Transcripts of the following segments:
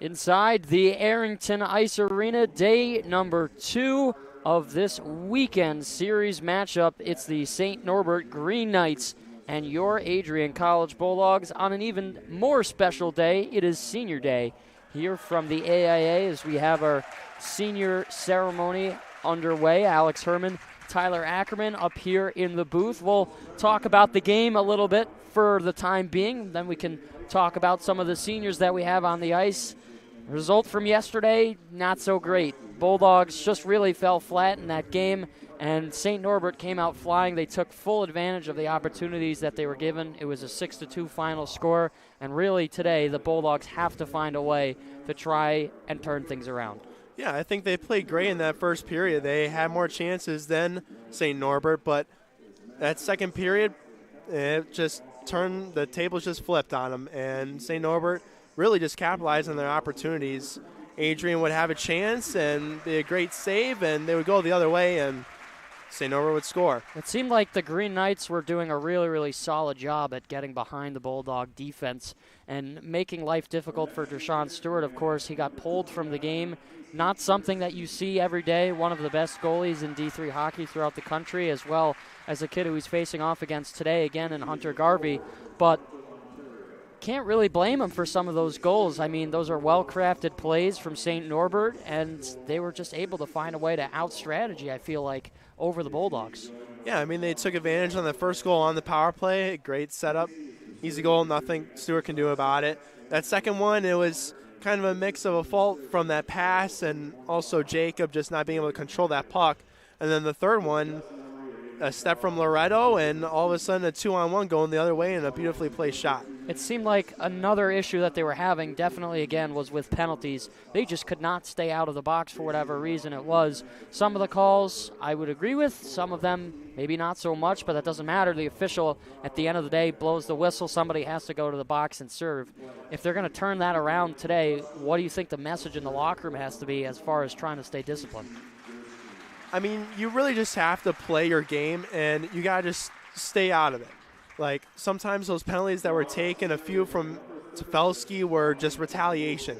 inside the Arrington Ice Arena, day number 2 of this weekend series matchup. It's the St. Norbert Green Knights and your Adrian College Bulldogs on an even more special day. It is Senior Day here from the AIA as we have our senior ceremony underway. Alex Herman, Tyler Ackerman up here in the booth. We'll talk about the game a little bit for the time being. Then we can talk about some of the seniors that we have on the ice. Result from yesterday, not so great. Bulldogs just really fell flat in that game, and St. Norbert came out flying. They took full advantage of the opportunities that they were given. It was a 6-2 final score, and really today the Bulldogs have to find a way to try and turn things around. Yeah, I think they played great in that first period. They had more chances than St. Norbert, but that second period, it just turned, the tables just flipped on them, and St. Norbert really just capitalized on their opportunities. Adrian would have a chance and be a great save, and they would go the other way, and St. Norbert would score. It seemed like the Green Knights were doing a really, really solid job at getting behind the Bulldog defense and making life difficult for Deshaun Stewart. Of course, he got pulled from the game. Not something that you see every day. One of the best goalies in D3 hockey throughout the country, as well as a kid who he's facing off against today, again in Hunter Garvey. But can't really blame him for some of those goals. I mean, those are well-crafted plays from St. Norbert, and they were just able to find a way to out-strategy, I feel like, over the Bulldogs. Yeah, I mean, they took advantage on the first goal on the power play. Great setup. Easy goal, nothing Stewart can do about it. That second one, it was kind of a mix of a fault from that pass and also Jacob just not being able to control that puck. And then the third one, a step from Loretto, and all of a sudden a 2-on-1 going the other way and a beautifully placed shot. It seemed like another issue that they were having definitely, again, was with penalties. They just could not stay out of the box for whatever reason it was. Some of the calls I would agree with, some of them maybe not so much, but that doesn't matter. The official, at the end of the day, blows the whistle. Somebody has to go to the box and serve. If they're going to turn that around today, what do you think the message in the locker room has to be as far as trying to stay disciplined? I mean, you really just have to play your game, and you got to just stay out of it. Like, sometimes those penalties that were taken, a few from Tefelsky, were just retaliation.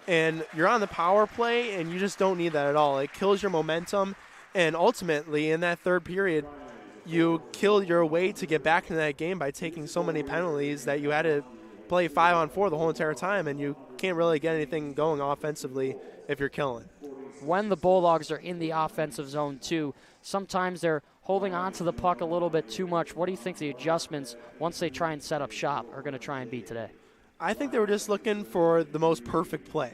And you're on the power play, and you just don't need that at all. It kills your momentum, and ultimately, in that third period, you killed your way to get back into that game by taking so many penalties that you had to play 5-on-4 the whole entire time, and you can't really get anything going offensively if you're killing. When the Bulldogs are in the offensive zone, too, sometimes they're holding on to the puck a little bit too much. What do you think the adjustments, once they try and set up shop, are going to try and be today? I think they were just looking for the most perfect play.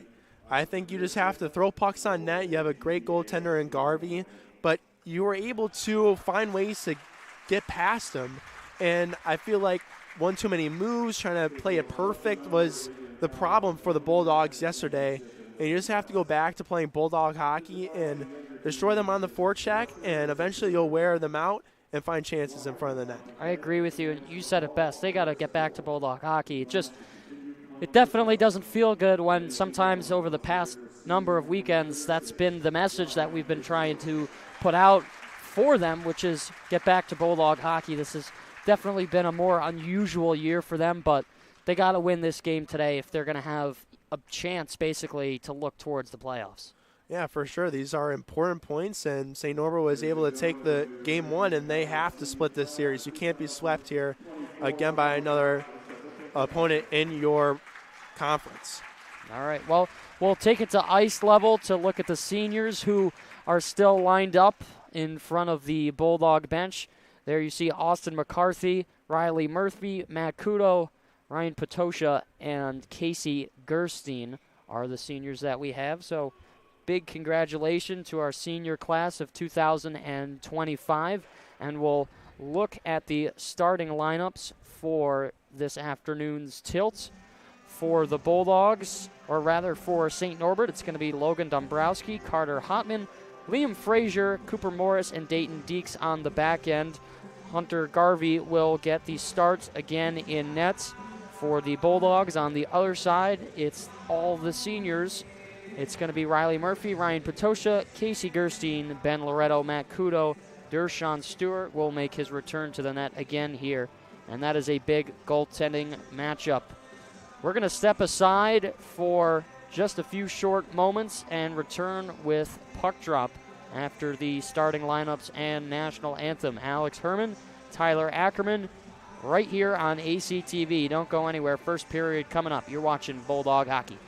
I think you just have to throw pucks on net. You have a great goaltender in Garvey, but you were able to find ways to get past them. And I feel like one too many moves, trying to play it perfect, was the problem for the Bulldogs yesterday. And you just have to go back to playing Bulldog hockey and destroy them on the forecheck, and eventually you'll wear them out and find chances in front of the net. I agree with you, and you said it best. They got to get back to Bulldog hockey. It definitely doesn't feel good when sometimes over the past number of weekends that's been the message that we've been trying to put out for them, which is get back to Bulldog hockey. This has definitely been a more unusual year for them, but they got to win this game today if they're going to have a chance basically to look towards the playoffs. Yeah, for sure. These are important points, and St. Norbert was able to take the game one, and they have to split this series. You can't be swept here again by another opponent in your conference. All right, well, we'll take it to ice level to look at the seniors who are still lined up in front of the Bulldog bench. There you see Austin McCarthy, Riley Murphy, Matt Kudo, Ryan Potosha, and Casey Gerstein are the seniors that we have. So big congratulations to our senior class of 2025. And we'll look at the starting lineups for this afternoon's tilt. For the Bulldogs, or rather for St. Norbert, it's going to be Logan Dombrowski, Carter Hotman, Liam Frazier, Cooper Morris, and Dayton Deeks on the back end. Hunter Garvey will get the starts again in nets. For the Bulldogs on the other side, it's all the seniors. It's going to be Riley Murphy, Ryan Potosha, Casey Gerstein, Ben Loretto, Matt Kudo, Deshaun Stewart will make his return to the net again here. And that is a big goaltending matchup. We're going to step aside for just a few short moments and return with puck drop after the starting lineups and national anthem. Alex Herman, Tyler Ackerman, right here on ACTV. Don't go anywhere. First period coming up. You're watching Bulldog Hockey.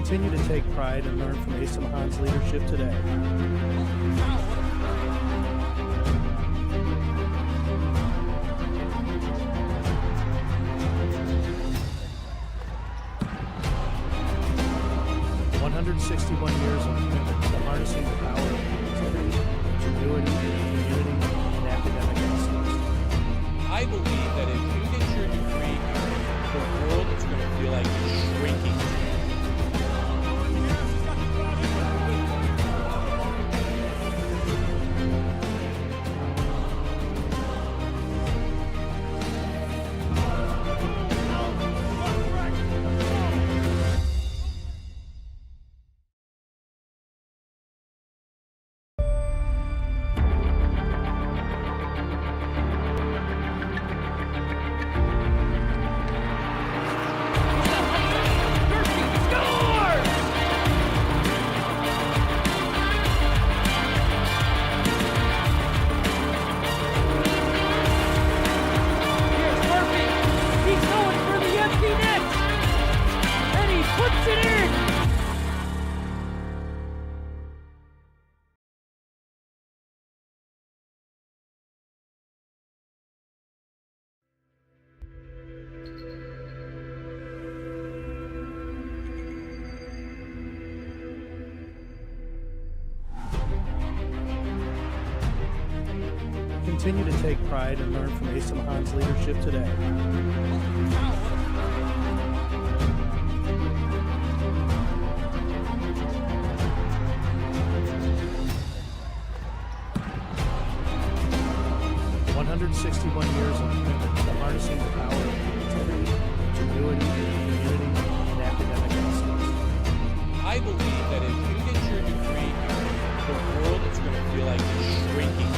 Continue to take pride and learn from Asa Mahan's leadership today. Years of commitment to harnessing the power of creativity, ingenuity, community, and academic excellence. I believe that if you get your degree, the world is going to feel like it's shrinking. Continue to take pride and learn from Asa Mahan's leadership today. Years of commitment to harnessing the power of creativity, ingenuity, community, and academic excellence. I believe that if you get your degree, the world is going to feel like it's shrinking.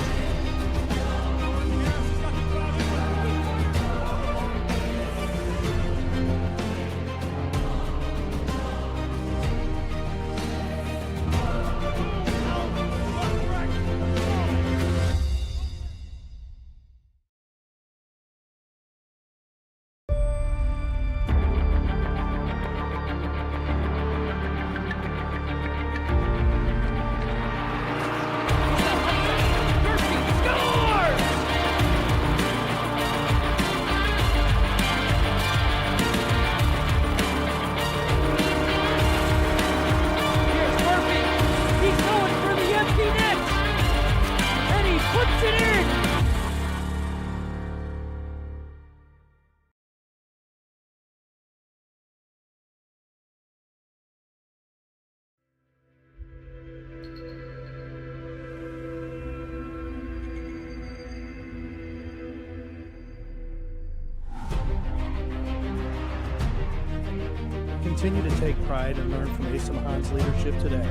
Continue to take pride and learn from Asa Mahan's leadership today.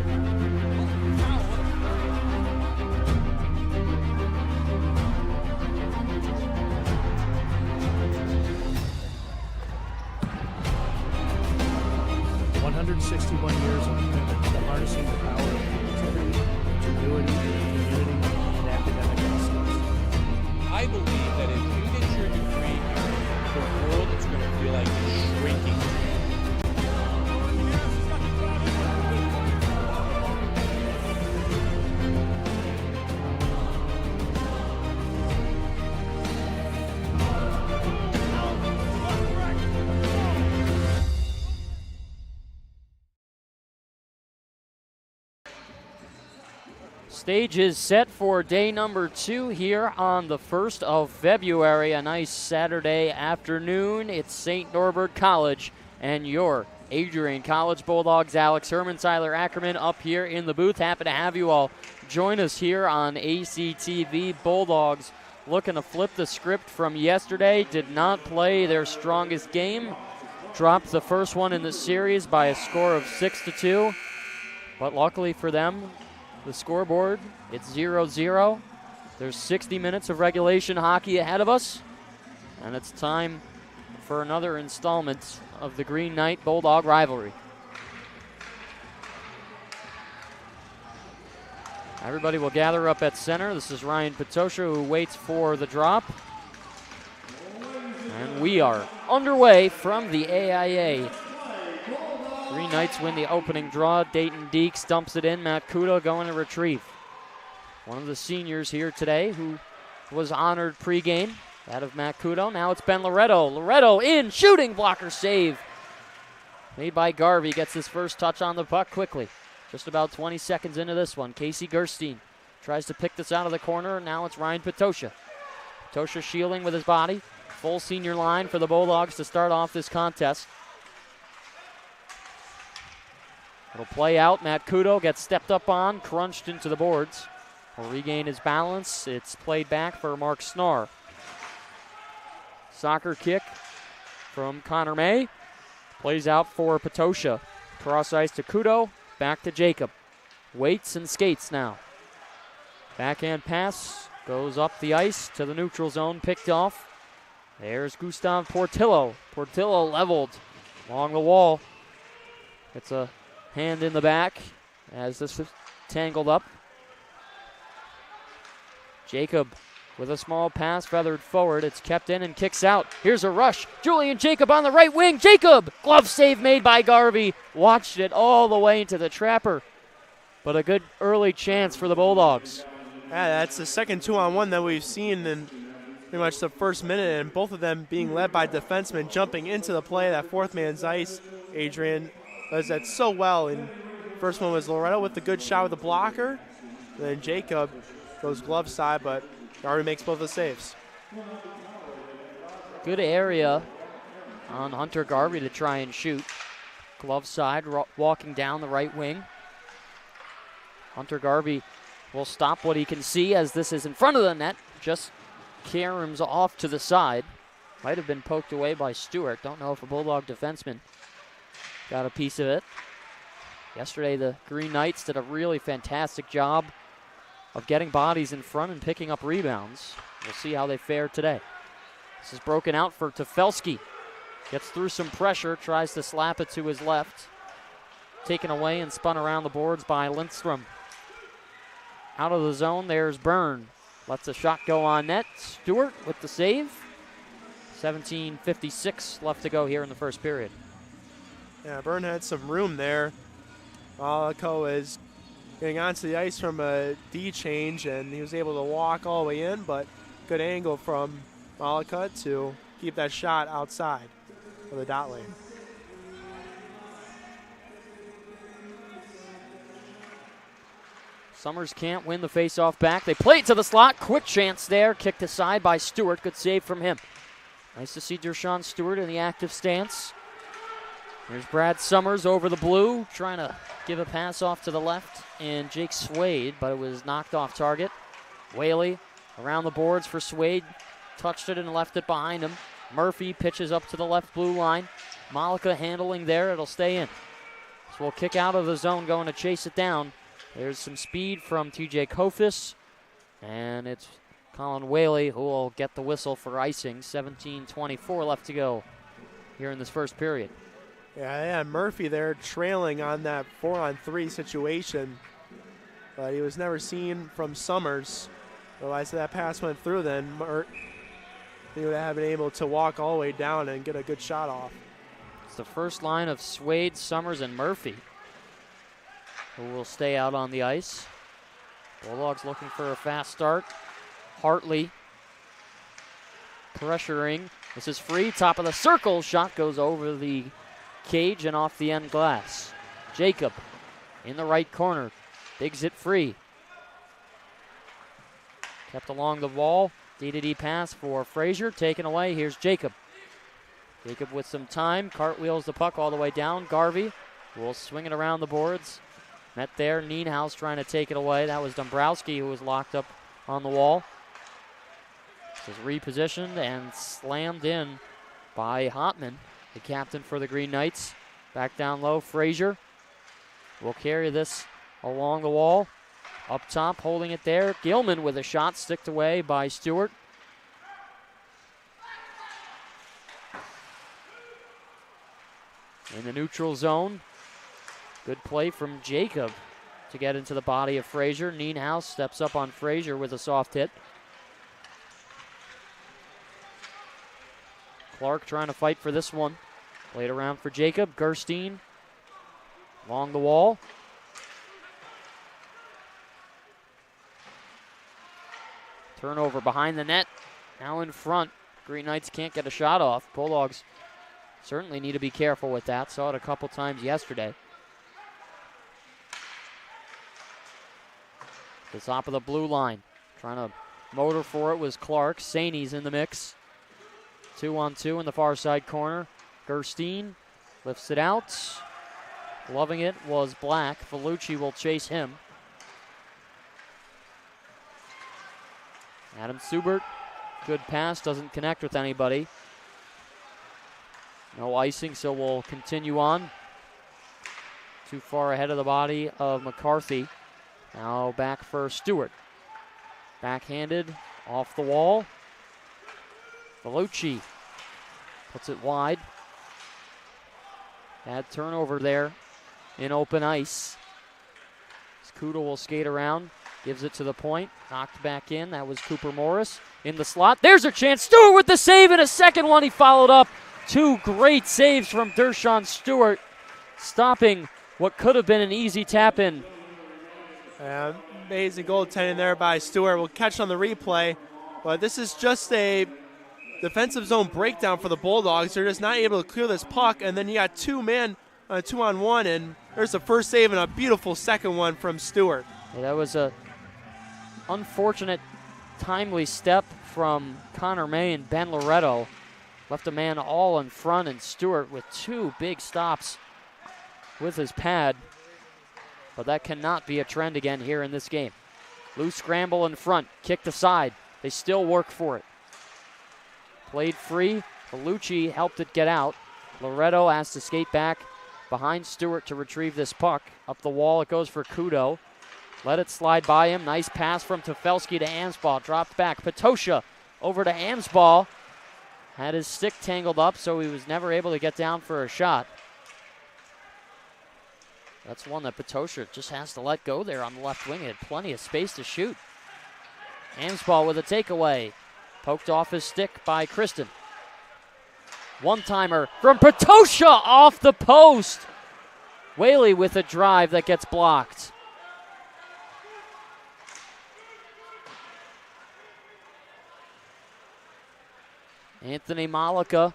Years of commitment to harnessing the power of creativity, ingenuity, community, and academic excellence. I believe that if you get your degree, the world is going to feel like it's shrinking. Stage is set for day number 2 here on the 1st of February, a nice Saturday afternoon. It's St. Norbert College and your Adrian College Bulldogs. Alex Herman, Tyler Ackerman up here in the booth. Happy to have you all join us here on ACTV. Bulldogs looking to flip the script from yesterday. Did not play their strongest game. Dropped the first one in the series by a score of 6-2. But luckily for them, the scoreboard, it's 0-0. There's 60 minutes of regulation hockey ahead of us, and it's time for another installment of the Green Knight Bulldog rivalry. Everybody will gather up at center. This is Ryan Patosha who waits for the drop. And we are underway from the AIA Green Knights win the opening draw. Dayton Deeks dumps it in. Matt Kudo going to retrieve. One of the seniors here today who was honored pregame. That of Matt Kudo. Now it's Ben Loretto. Loretto in, shooting blocker save. Made by Garvey. Gets his first touch on the puck quickly. Just about 20 seconds into this one. Casey Gerstein tries to pick this out of the corner. Now it's Ryan Patosha. Patosha shielding with his body. Full senior line for the Bulldogs to start off this contest. It'll play out. Matt Kudo gets stepped up on, crunched into the boards. Will regain his balance. It's played back for Mark Snar. Soccer kick from Connor May. Plays out for Patosha. Cross ice to Kudo. Back to Jacob. Waits and skates now. Backhand pass. Goes up the ice to the neutral zone. Picked off. There's Gustav Portillo. Portillo leveled along the wall. It's a hand in the back as this is tangled up. Jacob with a small pass feathered forward. It's kept in and kicks out. Here's a rush. Julian Jacob on the right wing. Jacob! Glove save made by Garvey. Watched it all the way into the trapper. But a good early chance for the Bulldogs. Yeah, that's the second 2-on-1 that we've seen in pretty much the first minute, and both of them being led by defensemen jumping into the play. That fourth man's ice. Adrian does that so well. And first one was Loretto with the good shot with the blocker. And then Jacob goes glove side, but Garvey makes both the saves. Good area on Hunter Garvey to try and shoot. Glove side, walking down the right wing. Hunter Garvey will stop what he can see as this is in front of the net. Just caroms off to the side. Might have been poked away by Stewart. Don't know if a Bulldog defenseman got a piece of it. Yesterday, the Green Knights did a really fantastic job of getting bodies in front and picking up rebounds. We'll see how they fare today. This is broken out for Tefelsky. Gets through some pressure, tries to slap it to his left. Taken away and spun around the boards by Lindstrom. Out of the zone, there's Byrne. Lets a shot go on net. Stewart with the save. 17:56 left to go here in the first period. Yeah, Byrne had some room there. Malako is getting onto the ice from a D change, and he was able to walk all the way in, but good angle from Malaka to keep that shot outside of the dot lane. Summers can't win the faceoff back. They play it to the slot. Quick chance there. Kicked aside by Stewart. Good save from him. Nice to see Dershawn Stewart in the active stance. Here's Brad Summers over the blue, trying to give a pass off to the left, and Jake Swade, but it was knocked off target. Whaley around the boards for Swade, touched it and left it behind him. Murphy pitches up to the left blue line. Malika handling there, it'll stay in. So we'll kick out of the zone, going to chase it down. There's some speed from TJ Kofis, and it's Colin Whaley who will get the whistle for icing. 17:24 left to go here in this first period. Yeah, Murphy there trailing on that 4-on-3 situation, but he was never seen from Summers. Otherwise, that pass went through, then he would have been able to walk all the way down and get a good shot off. It's the first line of Swade, Summers, and Murphy who will stay out on the ice. Bulldogs looking for a fast start. Hartley pressuring. This is free, top of the circle. Shot goes over the cage and off the end glass. Jacob in the right corner, digs it free. Kept along the wall. D-to-D pass for Frazier, taken away. Here's Jacob. Jacob with some time, cartwheels the puck all the way down. Garvey will swing it around the boards. Met there, Nienhaus trying to take it away. That was Dombrowski who was locked up on the wall. This is repositioned and slammed in by Hotman, the captain for the Green Knights. Back down low, Frazier will carry this along the wall. Up top, holding it there. Gilman with a shot, sticked away by Stewart. In the neutral zone. Good play from Jacob to get into the body of Frazier. Nienhaus steps up on Frazier with a soft hit. Clark trying to fight for this one. Played around for Jacob. Gerstein Along the wall. Turnover behind the net. Now in front. Green Knights can't get a shot off. Bulldogs certainly need to be careful with that. Saw it a couple times yesterday. The top of the blue line. Trying to motor for it was Clark. Saney's in the mix. 2-on-2 in the far side corner. Gerstein lifts it out. Loving it was Black. Vellucci will chase him. Adam Subert, good pass, doesn't connect with anybody. No icing, so we'll continue on. Too far ahead of the body of McCarthy. Now back for Stewart. Backhanded, off the wall. Vellucci puts it wide. Bad turnover there in open ice. Kuda will skate around, gives it to the point, knocked back in. That was Cooper Morris in the slot. There's a chance. Stewart with the save and a second one. He followed up. Two great saves from Dershawn Stewart, stopping what could have been an easy tap-in. Amazing goaltending there by Stewart. We'll catch on the replay, but this is just a defensive zone breakdown for the Bulldogs. They're just not able to clear this puck, and then you got 2-on-1, and there's the first save and a beautiful second one from Stewart. Yeah, that was a unfortunate, timely step from Connor May and Ben Loretto. Left a man all in front, and Stewart with two big stops with his pad. But that cannot be a trend again here in this game. Loose scramble in front, kicked aside. They still work for it. Played free. Vellucci helped it get out. Loretto has to skate back behind Stewart to retrieve this puck. Up the wall it goes for Kudo. Let it slide by him. Nice pass from Tefelsky to Ansball. Dropped back. Patosha over to Ansball. Had his stick tangled up, so he was never able to get down for a shot. That's one that Patosha just has to let go there on the left wing. He had plenty of space to shoot. Ansball with a takeaway. Poked off his stick by Kristen. One-timer from Patosha off the post. Whaley with a drive that gets blocked. Anthony Malika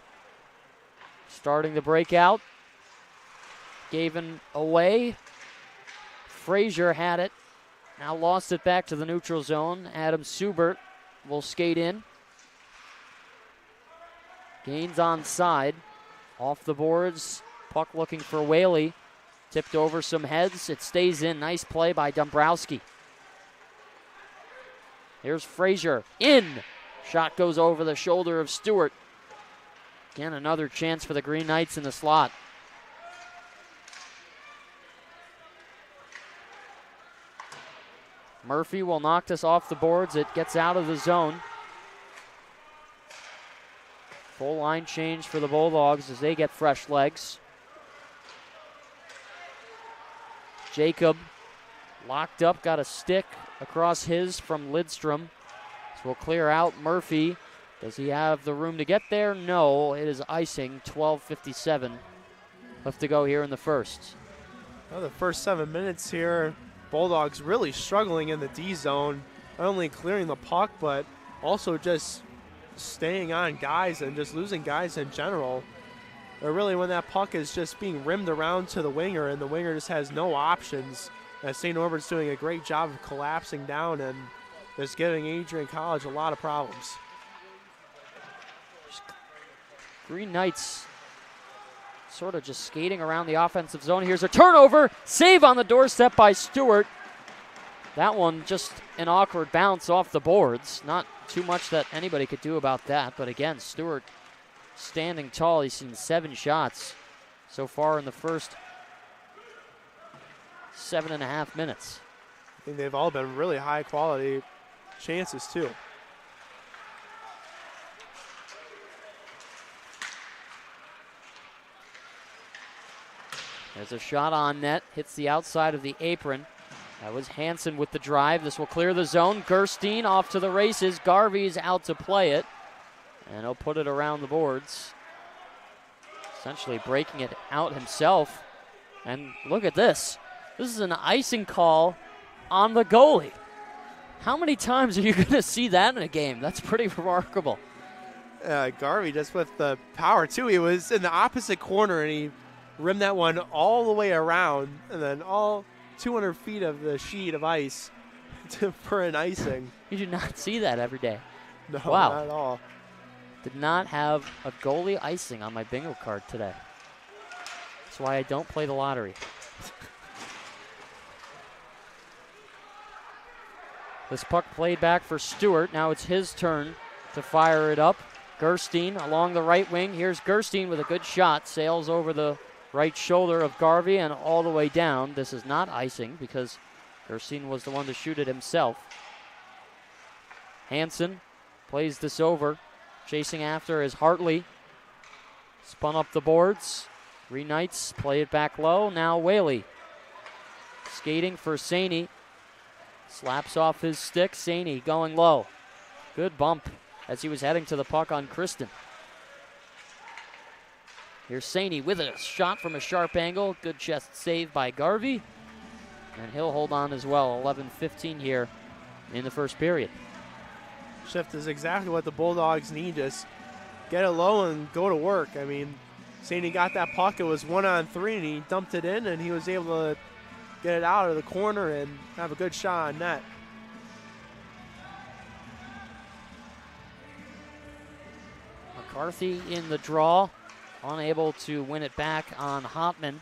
starting the breakout. Gave it away. Frazier had it. Now lost it back to the neutral zone. Adam Subert will skate in. Gains on side. Off the boards. Puck looking for Whaley. Tipped over some heads. It stays in. Nice play by Dombrowski. Here's Frazier. In. Shot goes over the shoulder of Stewart. Again, another chance for the Green Knights in the slot. Murphy will knock this off the boards. It gets out of the zone. Full line change for the Bulldogs as they get fresh legs. Jacob locked up, got a stick across his from Lidstrom. So we'll clear out Murphy. Does he have the room to get there? No, it is icing. 12:57 left to go here in the first. Well, the first 7 minutes here, Bulldogs really struggling in the D zone. Not only clearing the puck, but also just staying on guys and just losing guys in general. Or really when that puck is just being rimmed around to the winger and the winger just has no options. St. Norbert's doing a great job of collapsing down and just giving Adrian College a lot of problems. Green Knights sort of just skating around the offensive zone. Here's a turnover. Save on the doorstep by Stewart. That one just an awkward bounce off the boards. Not too much that anybody could do about that. But again, Stewart standing tall. He's seen 7 shots so far in the first 7.5 minutes. I think they've all been really high quality chances too. There's a shot on net, hits the outside of the apron. That was Hansen with the drive. This will clear the zone. Gerstein off to the races. Garvey's out to play it. And he'll put it around the boards. Essentially breaking it out himself. And look at this. This is an icing call on the goalie. How many times are you going to see that in a game? That's pretty remarkable. Garvey just with the power, too. He was in the opposite corner, and he rimmed that one all the way around, and then all 200 feet of the sheet of ice for an icing. You do not see that every day. No, Wow. not at all. Did not have a goalie icing on my bingo card today. That's why I don't play the lottery. This puck played back for Stewart. Now it's his turn to fire it up. Gerstein along the right wing. Here's Gerstein with a good shot. Sails over the right shoulder of Garvey and all the way down. This is not icing because Gerstein was the one to shoot it himself. Hansen plays this over. Chasing after is Hartley. Spun up the boards. Green Knights play it back low. Now Whaley. Skating for Saney. Slaps off his stick. Saney going low. Good bump as he was heading to the puck on Kristen. Here's Saney with a shot from a sharp angle. Good chest save by Garvey. And he'll hold on as well. 11-15 here in the first period. Shift is exactly what the Bulldogs need. Just get it low and go to work. I mean, Saney got that puck. It was 1-on-3, and he dumped it in, and he was able to get it out of the corner and have a good shot on net. McCarthy in the draw, unable to win it back on Hopman.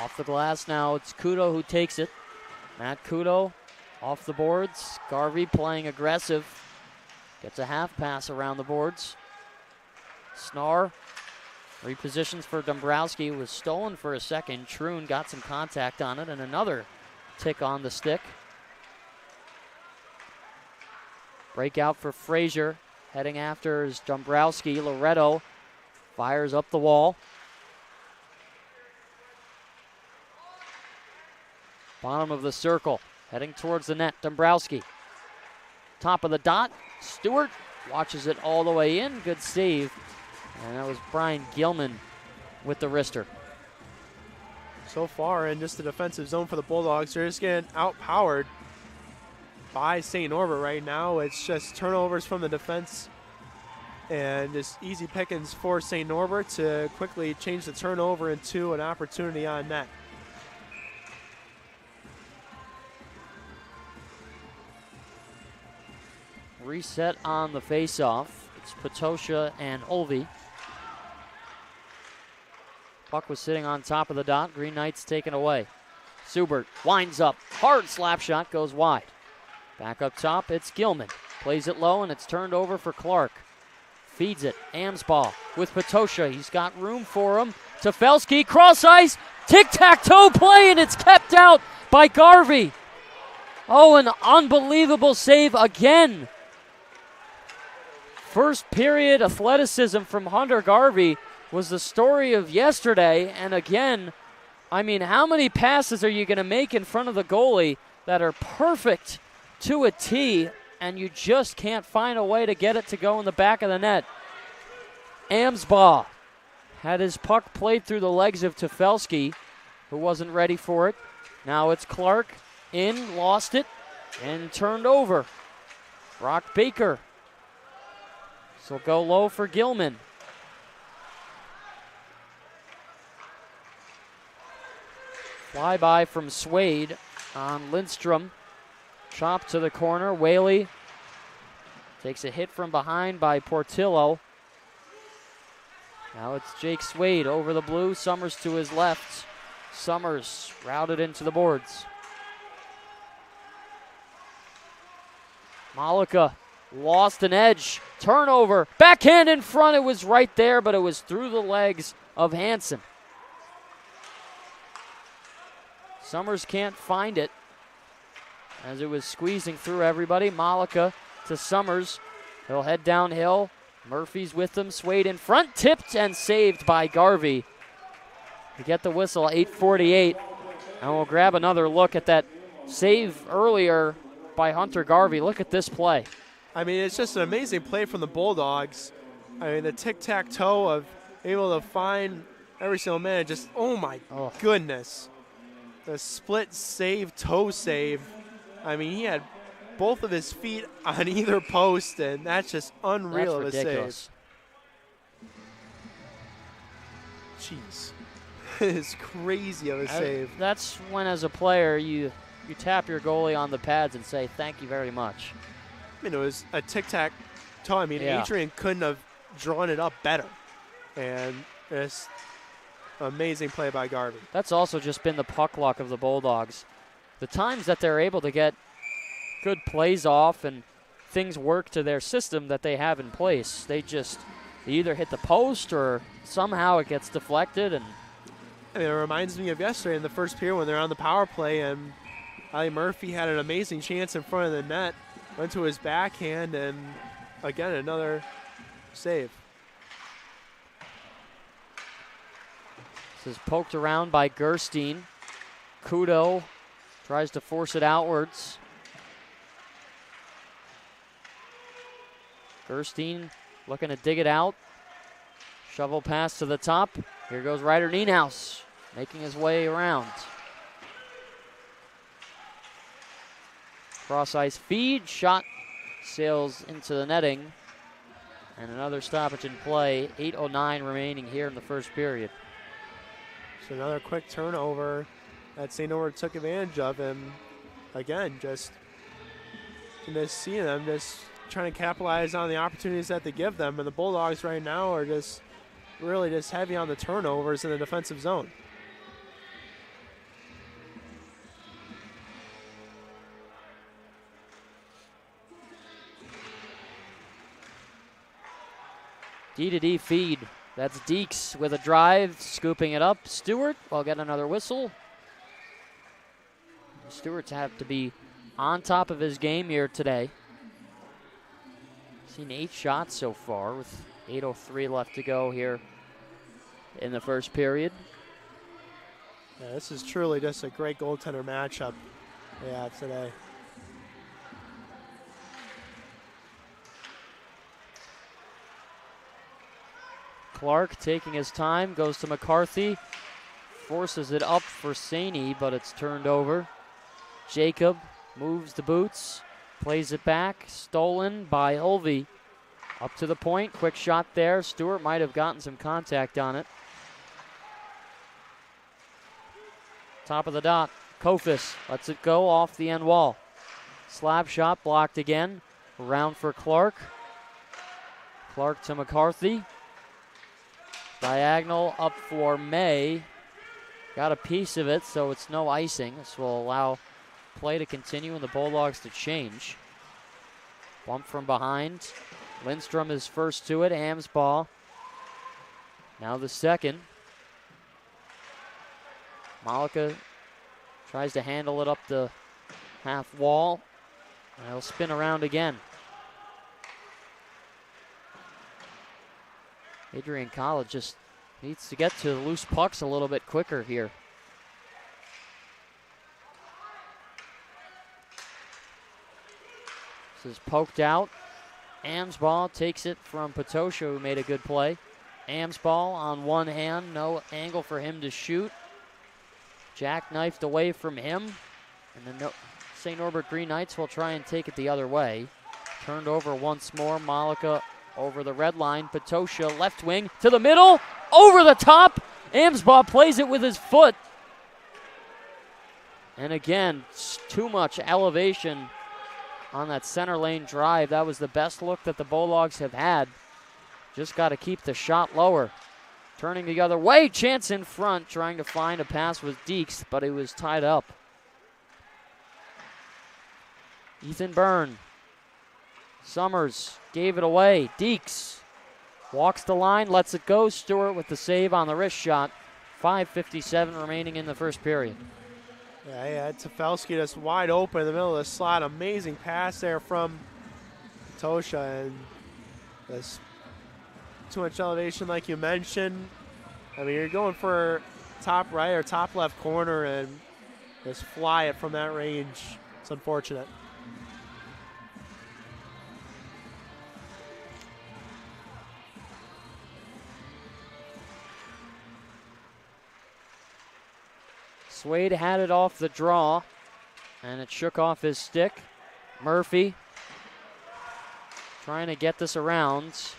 Off the glass now, it's Kudo who takes it. Matt Kudo off the boards. Garvey playing aggressive. Gets a half pass around the boards. Snar repositions for Dombrowski. Was stolen for a second. Troon got some contact on it and another tick on the stick. Breakout for Frazier. Heading after is Dombrowski. Loretto fires up the wall. Bottom of the circle. Heading towards the net. Dombrowski. Top of the dot. Stewart watches it all the way in. Good save. And that was Brian Gilman with the wrister. So far in just the defensive zone for the Bulldogs, they're just getting outpowered by St. Norbert right now. It's just turnovers from the defense and just easy pickings for St. Norbert to quickly change the turnover into an opportunity on net. Reset on the faceoff. It's Potosha and Olvey. Puck was sitting on top of the dot. Green Knights taken away. Subert winds up. Hard slap shot goes wide. Back up top, it's Gilman. Plays it low, and it's turned over for Clark. Feeds it. Amsbaugh with Potosha. He's got room for him. Tefelsky, cross ice. Tic-tac-toe play, and it's kept out by Garvey. Oh, an unbelievable save again. First period athleticism from Hunter Garvey was the story of yesterday. And again, I mean, how many passes are you going to make in front of the goalie that are perfect to a T, and you just can't find a way to get it to go in the back of the net? Amsbaugh had his puck played through the legs of Tefelsky, who wasn't ready for it. Now it's Clark in, lost it, and turned over. Brock Baker. So go low for Gilman. Flyby from Swade on Lindstrom. Chop to the corner. Whaley takes a hit from behind by Portillo. Now it's Jake Swade over the blue. Summers to his left. Summers routed into the boards. Malika lost an edge. Turnover. Backhand in front. It was right there, but it was through the legs of Hansen. Summers can't find it as it was squeezing through everybody. Malika to Summers. He'll head downhill. Murphy's with him. Swade in front. Tipped and saved by Garvey. To get the whistle, 8:48. And we'll grab another look at that save earlier by Hunter Garvey. Look at this play. I mean, it's just an amazing play from the Bulldogs. I mean, the tic-tac-toe of able to find every single minute. Just, oh my Oh. goodness. The split save, toe save. I mean, he had both of his feet on either post, and that's just unreal of That's a ridiculous. save. Jeez. It's crazy of a save. That's when, as a player, you tap your goalie on the pads and say, thank you very much. I mean, it was a tic-tac-toe. I mean, Yeah. Adrian couldn't have drawn it up better. And it's amazing play by Garvey. That's also just been the puck luck of the Bulldogs. The times that they're able to get good plays off and things work to their system that they have in place, they either hit the post or somehow it gets deflected. And I mean, it reminds me of yesterday in the first period when they're on the power play and Ali Murphy had an amazing chance in front of the net, went to his backhand, and again, another save. This is poked around by Gerstein. Kudo tries to force it outwards. Gerstein looking to dig it out. Shovel pass to the top. Here goes Ryder Nienhaus, making his way around. Cross ice feed, shot sails into the netting. And another stoppage in play. 8:09 remaining here in the first period. So another quick turnover that St. Norbert took advantage of. And again, just seeing them just trying to capitalize on the opportunities that they give them. And the Bulldogs right now are just really just heavy on the turnovers in the defensive zone. D-to-D feed. That's Deeks with a drive, scooping it up. Stewart will get another whistle. Stewart's have to be on top of his game here today. Seen 8 shots so far with 8:03 left to go here in the first period. Yeah, this is truly just a great goaltender matchup they have today. Clark taking his time, goes to McCarthy, forces it up for Saney, but it's turned over. Jacob moves the boots, plays it back, stolen by Olvey. Up to the point, quick shot there. Stewart might have gotten some contact on it. Top of the dot, Kofis lets it go off the end wall. Slap shot blocked again. Around for Clark. Clark to McCarthy. Diagonal up for May. Got a piece of it, so it's no icing. This will allow play to continue and the Bulldogs to change. Bump from behind. Lindstrom is first to it. Amsbaugh. Now the second. Malika tries to handle it up the half wall. And it'll spin around again. Adrian College just needs to get to the loose pucks a little bit quicker here. This is poked out. Amsbaugh takes it from Potosha, who made a good play. Amsbaugh on one hand, no angle for him to shoot. Jackknifed away from him. And then St. Norbert Green Knights will try and take it the other way. Turned over once more. Malika over the red line. Potosha left wing to the middle. Over the top. Amsbaugh plays it with his foot. And again, too much elevation on that center lane drive. That was the best look that the Bulldogs have had. Just got to keep the shot lower. Turning the other way. Chance in front. Trying to find a pass with Deeks, but he was tied up. Ethan Byrne. Summers gave it away. Deeks walks the line, lets it go. Stewart with the save on the wrist shot. 5:57 remaining in the first period. Yeah, Tefelsky just wide open in the middle of the slot. Amazing pass there from Tosha, and this too much elevation like you mentioned. I mean, you're going for top right or top left corner and just fly it from that range. It's unfortunate. Swade had it off the draw, and it shook off his stick. Murphy trying to get this around.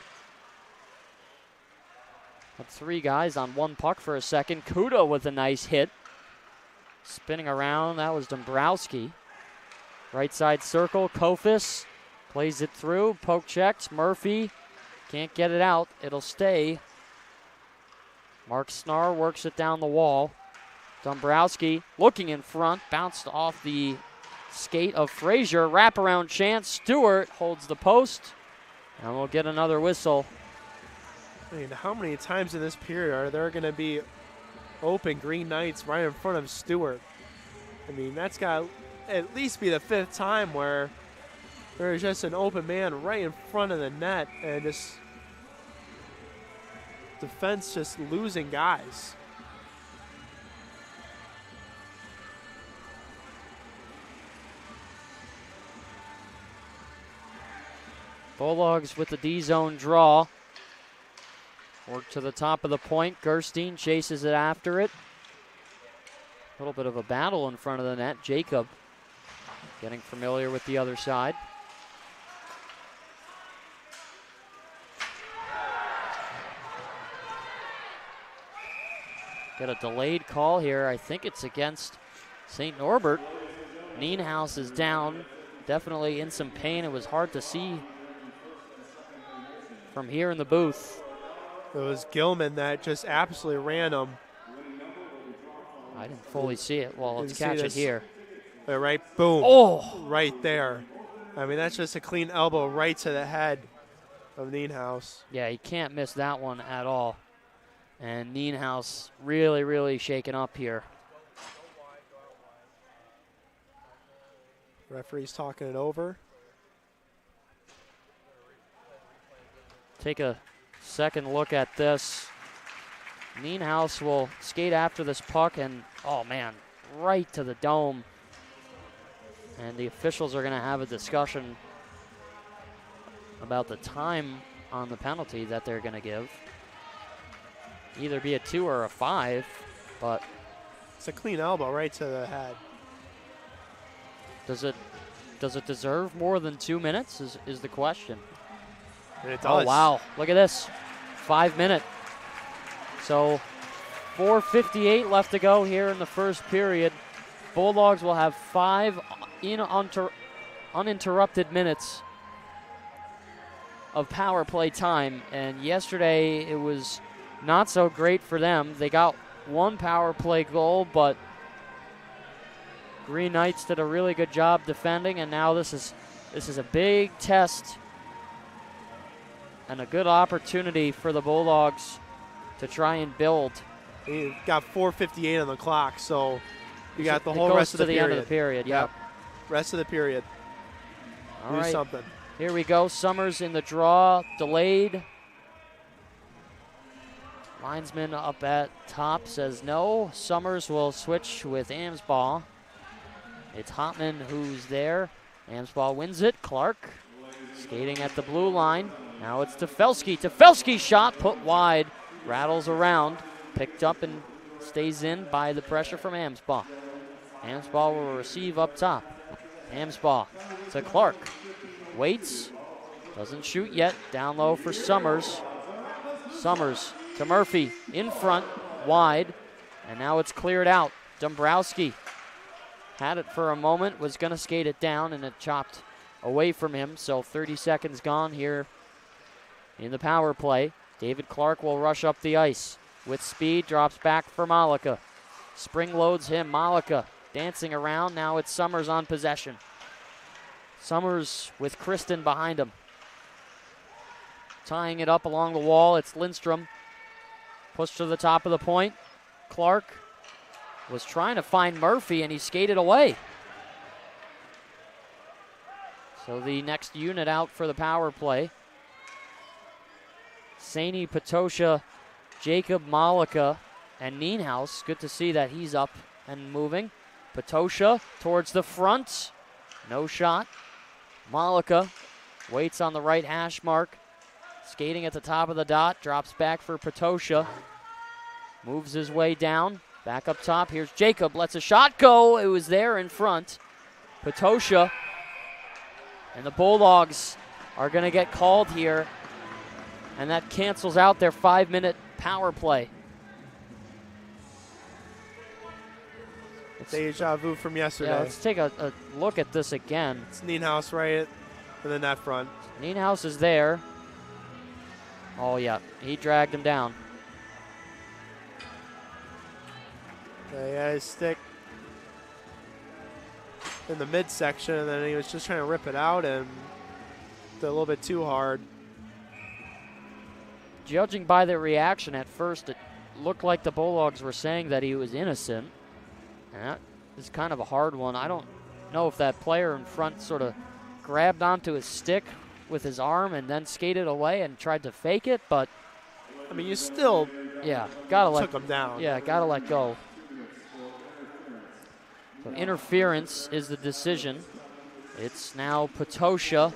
Had 3 guys on 1 puck for a second. Kuda with a nice hit. Spinning around, that was Dombrowski. Right side circle, Kofis plays it through, poke checks. Murphy can't get it out, it'll stay. Mark Snar works it down the wall. Dombrowski looking in front, bounced off the skate of Frazier. Wraparound chance, Stewart holds the post, and we'll get another whistle. I mean, how many times in this period are there going to be open Green Knights right in front of Stewart? I mean, that's got to at least be the 5th time where there's just an open man right in front of the net and just defense just losing guys. Bulldogs with the D-zone draw. Work to the top of the point. Gerstein chases it after it. A little bit of a battle in front of the net. Jacob getting familiar with the other side. Got a delayed call here. I think it's against St. Norbert. Nienhuis is down. Definitely in some pain. It was hard to see from here in the booth. It was Gilman that just absolutely ran him. I didn't fully see it. Well, let's catch it here. Right, boom. Oh! Right there. I mean, that's just a clean elbow right to the head of Nienhuis. Yeah, you can't miss that one at all. And Nienhuis really, really shaken up here. Referee's talking it over. Take a second look at this. Nienhuis will skate after this puck and, oh man, right to the dome. And the officials are going to have a discussion about the time on the penalty that they're going to give. Either be a 2 or a 5, but it's a clean elbow right to the head. Does it deserve more than 2 minutes is the question. And it does. Oh, wow. Look at this. 5 minute. So 4:58 left to go here in the first period. Bulldogs will have 5 uninterrupted minutes of power play time. And yesterday it was not so great for them. They got 1 power play goal, but Green Knights did a really good job defending, and now this is a big test and a good opportunity for the Bulldogs to try and build. You got 4:58 on the clock, so you got the whole rest of the period. End of the period, yep. Rest of the period. All Do right. something. Here we go. Summers in the draw, delayed. Linesman up at top says no. Summers will switch with Amsbaugh. It's Hotman who's there. Amsbaugh wins it. Clark skating at the blue line. Now it's Tefelsky. Tefelsky shot put wide. Rattles around. Picked up and stays in by the pressure from Amsbaugh. Amsbaugh will receive up top. Amsbaugh to Clark. Waits. Doesn't shoot yet. Down low for Summers. Summers to Murphy. In front. Wide. And now it's cleared out. Dombrowski had it for a moment. Was going to skate it down, and it chopped away from him. So 30 seconds gone here in the power play. David Clark will rush up the ice. With speed, drops back for Malika. Spring loads him. Malika dancing around. Now it's Summers on possession. Summers with Kristen behind him. Tying it up along the wall. It's Lindstrom. Pushed to the top of the point. Clark was trying to find Murphy, and he skated away. So the next unit out for the power play. Saney, Patosha, Jacob, Malika, and Nienhuis. Good to see that he's up and moving. Patosha towards the front. No shot. Malika waits on the right hash mark. Skating at the top of the dot. Drops back for Patosha. Moves his way down. Back up top, here's Jacob, lets a shot go. It was there in front. Potosha and the Bulldogs are going to get called here, and that cancels out their 5-minute power play. Deja vu from yesterday. Yeah, let's take a look at this again. It's Nienhuis right in the net front. Nienhuis is there. Oh, yeah, he dragged him down. He had his stick in the midsection, and then he was just trying to rip it out and did a little bit too hard. Judging by the reaction at first, it looked like the Bulldogs were saying that he was innocent. And that is kind of a hard one. I don't know if that player in front sort of grabbed onto his stick with his arm and then skated away and tried to fake it, but I mean, you still took him down. Yeah, gotta let go. So interference is the decision. It's now Potosha.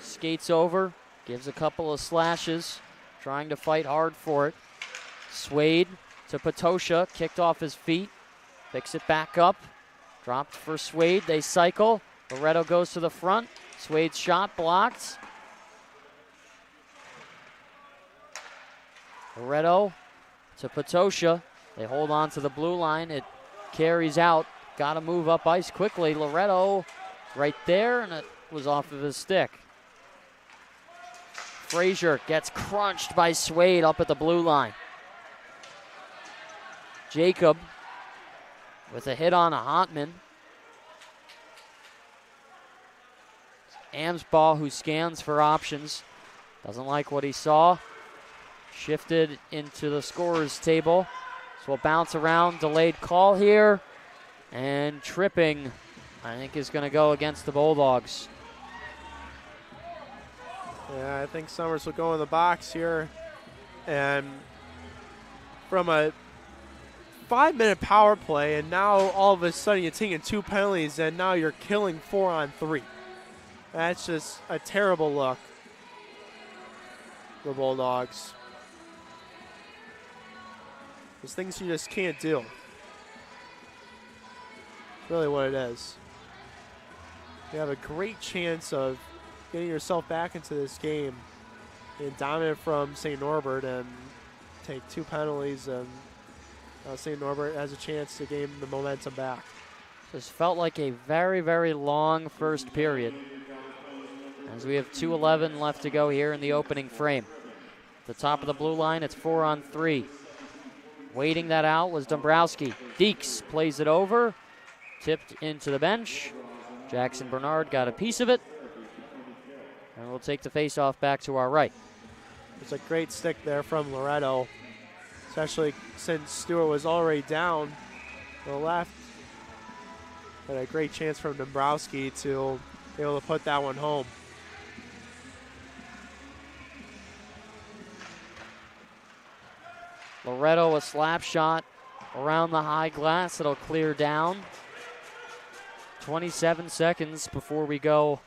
Skates over, gives a couple of slashes, trying to fight hard for it. Swade to Potosha, kicked off his feet, picks it back up, dropped for Swade. They cycle. Loretto goes to the front. Swade's shot blocked. Loretto to Potosha. They hold on to the blue line. It carries out. Got to move up ice quickly. Loretto right there, and it was off of his stick. Frazier gets crunched by Swade up at the blue line. Jacob with a hit on a Hontman. Amsbaugh, who scans for options, doesn't like what he saw. Shifted into the scorer's table. So we'll bounce around. Delayed call here. And tripping, I think, is going to go against the Bulldogs. Yeah, I think Summers will go in the box here. And from a 5-minute power play, and now all of a sudden you're taking 2 penalties, and now you're killing 4-on-3. That's just a terrible look for the Bulldogs. There's things you just can't do. Really what it is. You have a great chance of getting yourself back into this game and dominate from St. Norbert and take 2 penalties, and St. Norbert has a chance to gain the momentum back. This felt like a very, very long first period, as we have 2:11 left to go here in the opening frame. At the top of the blue line, it's 4-on-3. Waiting that out was Dombrowski. Deeks plays it over. Tipped into the bench. Jackson Bernard got a piece of it. And we'll take the faceoff back to our right. It's a great stick there from Loretto, especially since Stewart was already down to the left. But a great chance from Dombrowski to be able to put that one home. Loretto, a slap shot around the high glass. It'll clear down. 27 seconds before we go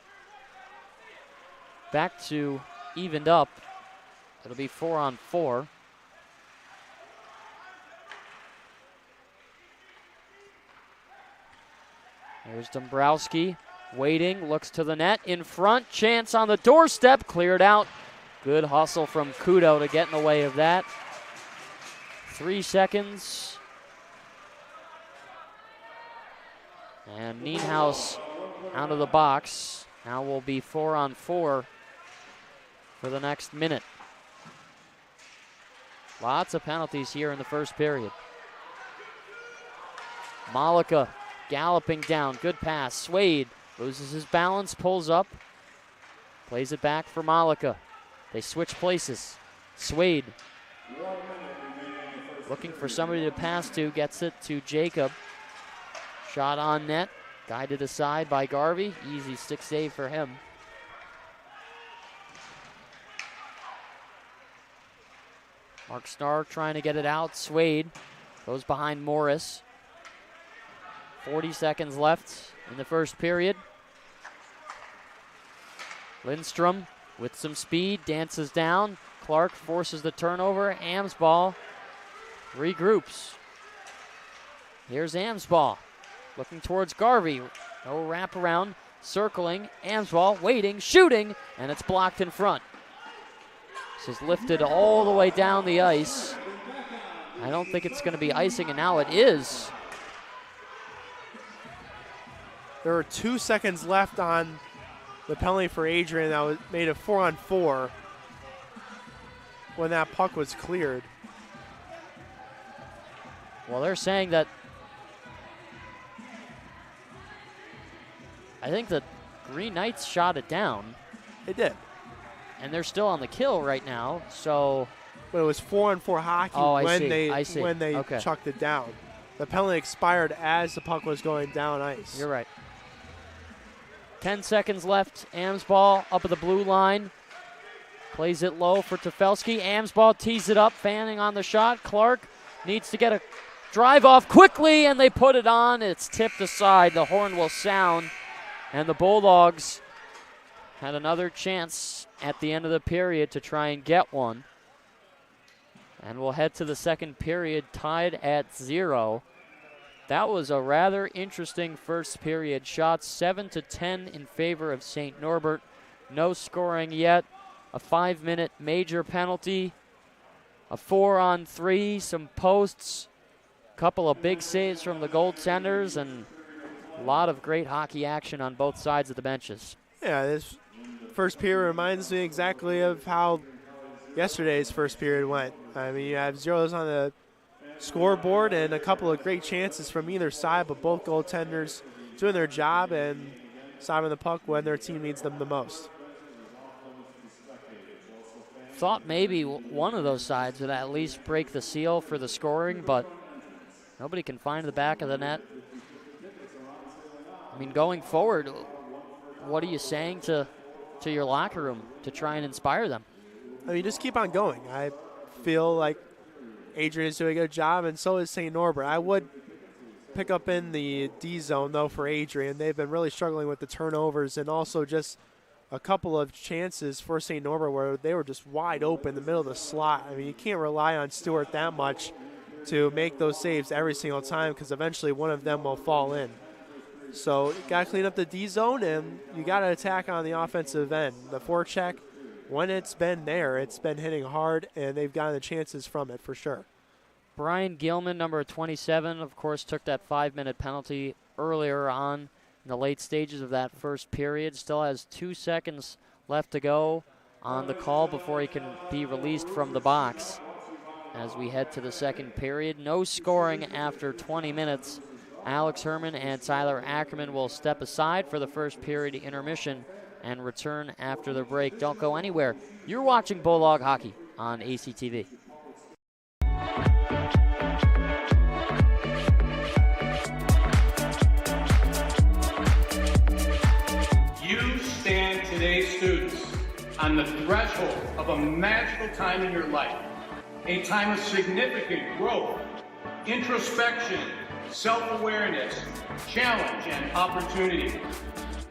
back to evened up. It'll be 4-on-4. There's Dombrowski waiting, looks to the net, in front, chance on the doorstep, cleared out. Good hustle from Kudo to get in the way of that. 3 seconds. And Nienhuis out of the box. Now will be 4-on-4 for the next minute. Lots of penalties here in the first period. Malika galloping down. Good pass. Swade loses his balance, pulls up. Plays it back for Malika. They switch places. Swade looking for somebody to pass to. Gets it to Jacob. Shot on net, guided aside by Garvey. Easy stick save for him. Mark Starr trying to get it out. Swade goes behind Morris. 40 seconds left in the first period. Lindstrom with some speed, dances down. Clark forces the turnover. Amsbaugh regroups. Here's Amsball looking towards Garvey. No wraparound, circling. Amsball waiting, shooting, and it's blocked in front. This is lifted all the way down the ice. I don't think it's going to be icing, and now it is. There were 2 seconds left on the penalty for Adrian that made it 4-on-4 when that puck was cleared. Well, they're saying that I think the Green Knights shot it down. It did. And they're still on the kill right now, so. But it was 4-on-4 hockey when they okay. chucked it down. The penalty expired as the puck was going down ice. You're right. 10 seconds left. Amsball up at the blue line. Plays it low for Tefelsky. Amsball tees it up, fanning on the shot. Clark needs to get a drive off quickly, and they put it on. It's tipped aside. The horn will sound, and the Bulldogs had another chance at the end of the period to try and get one. And we'll head to the second period tied at 0. That was a rather interesting first period. Shots 7-10 in favor of St. Norbert. No scoring yet. A 5-minute major penalty. A 4-on-3, some posts. Couple of big saves from the goaltenders, and a lot of great hockey action on both sides of the benches. Yeah, this first period reminds me exactly of how yesterday's first period went. I mean, you have zeros on the scoreboard and a couple of great chances from either side, but both goaltenders doing their job and stopping the puck when their team needs them the most. Thought maybe one of those sides would at least break the seal for the scoring, but nobody can find the back of the net. I mean, going forward, what are you saying to your locker room to try and inspire them? I mean, just keep on going. I feel like Adrian is doing a good job, and so is St. Norbert. I would pick up in the D zone, though, for Adrian. They've been really struggling with the turnovers and also just a couple of chances for St. Norbert where they were just wide open in the middle of the slot. I mean, you can't rely on Stewart that much to make those saves every single time because eventually one of them will fall in. So you got to clean up the D zone, and you got to attack on the offensive end. The forecheck, when it's been there, it's been hitting hard, and they've gotten the chances from it for sure. Brian Gilman, number 27, of course, took that 5-minute penalty earlier on in the late stages of that first period. Still has 2 seconds left to go on the call before he can be released from the box. As we head to the second period, no scoring after 20 minutes. Alex Herman and Tyler Ackerman will step aside for the first period intermission and return after the break. Don't go anywhere. You're watching Bulldog Hockey on ACTV. You stand today, students, on the threshold of a magical time in your life, a time of significant growth, introspection, self-awareness, challenge, and opportunity.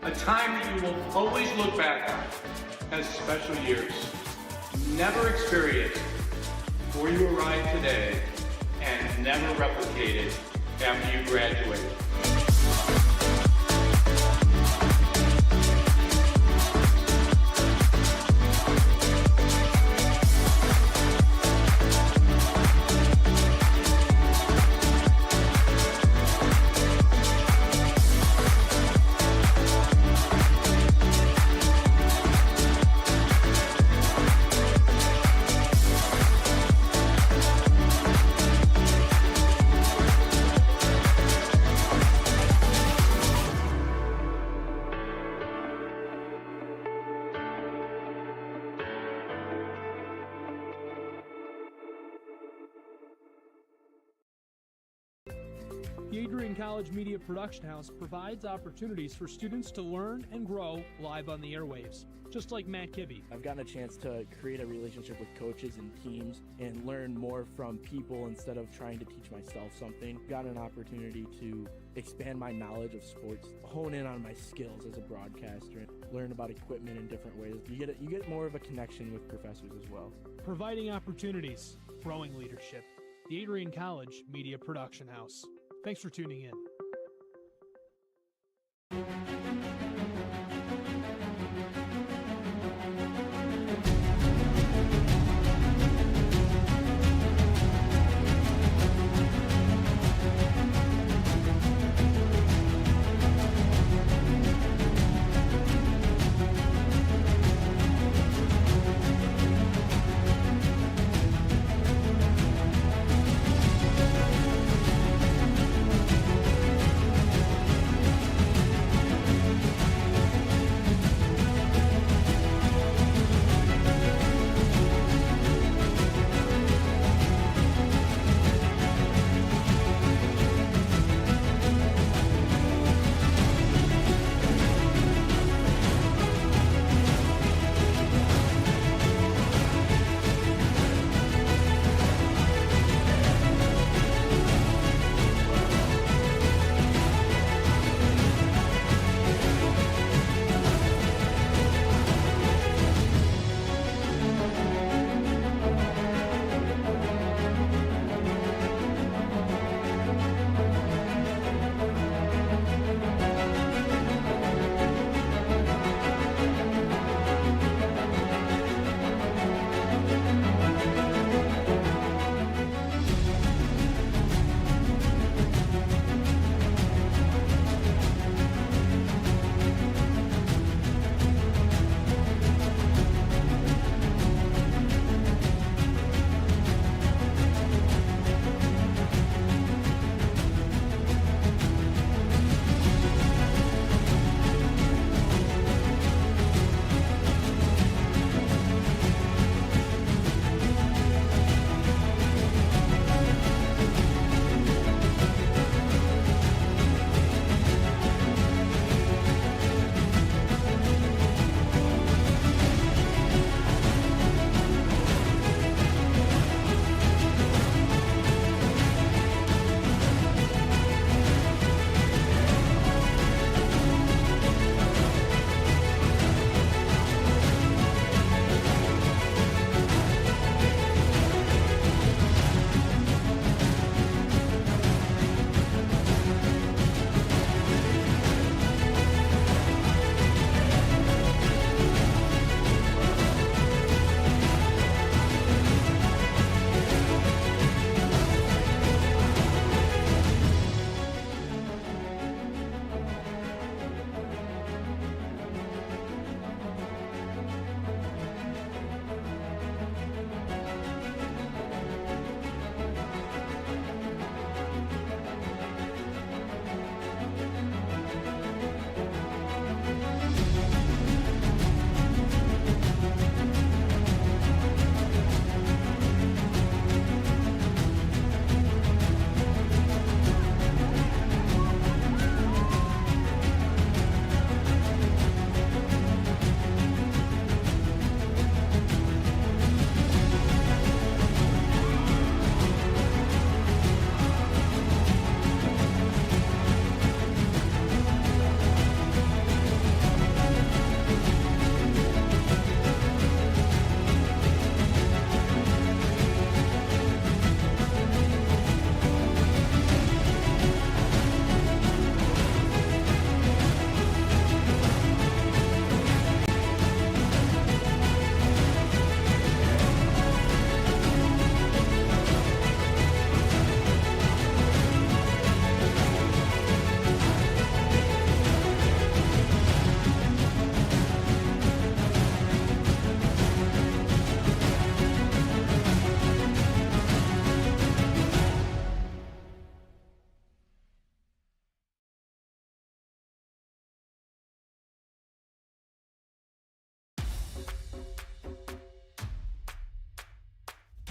A time that you will always look back on as special years. Never experienced before you arrived today and never replicated after you graduate. The Adrian College Media Production House provides opportunities for students to learn and grow live on the airwaves, just like Matt Kibbe. I've gotten a chance to create a relationship with coaches and teams and learn more from people instead of trying to teach myself something. Got an opportunity to expand my knowledge of sports, hone in on my skills as a broadcaster, and learn about equipment in different ways. You get more of a connection with professors as well. Providing opportunities, growing leadership. The Adrian College Media Production House. Thanks for tuning in.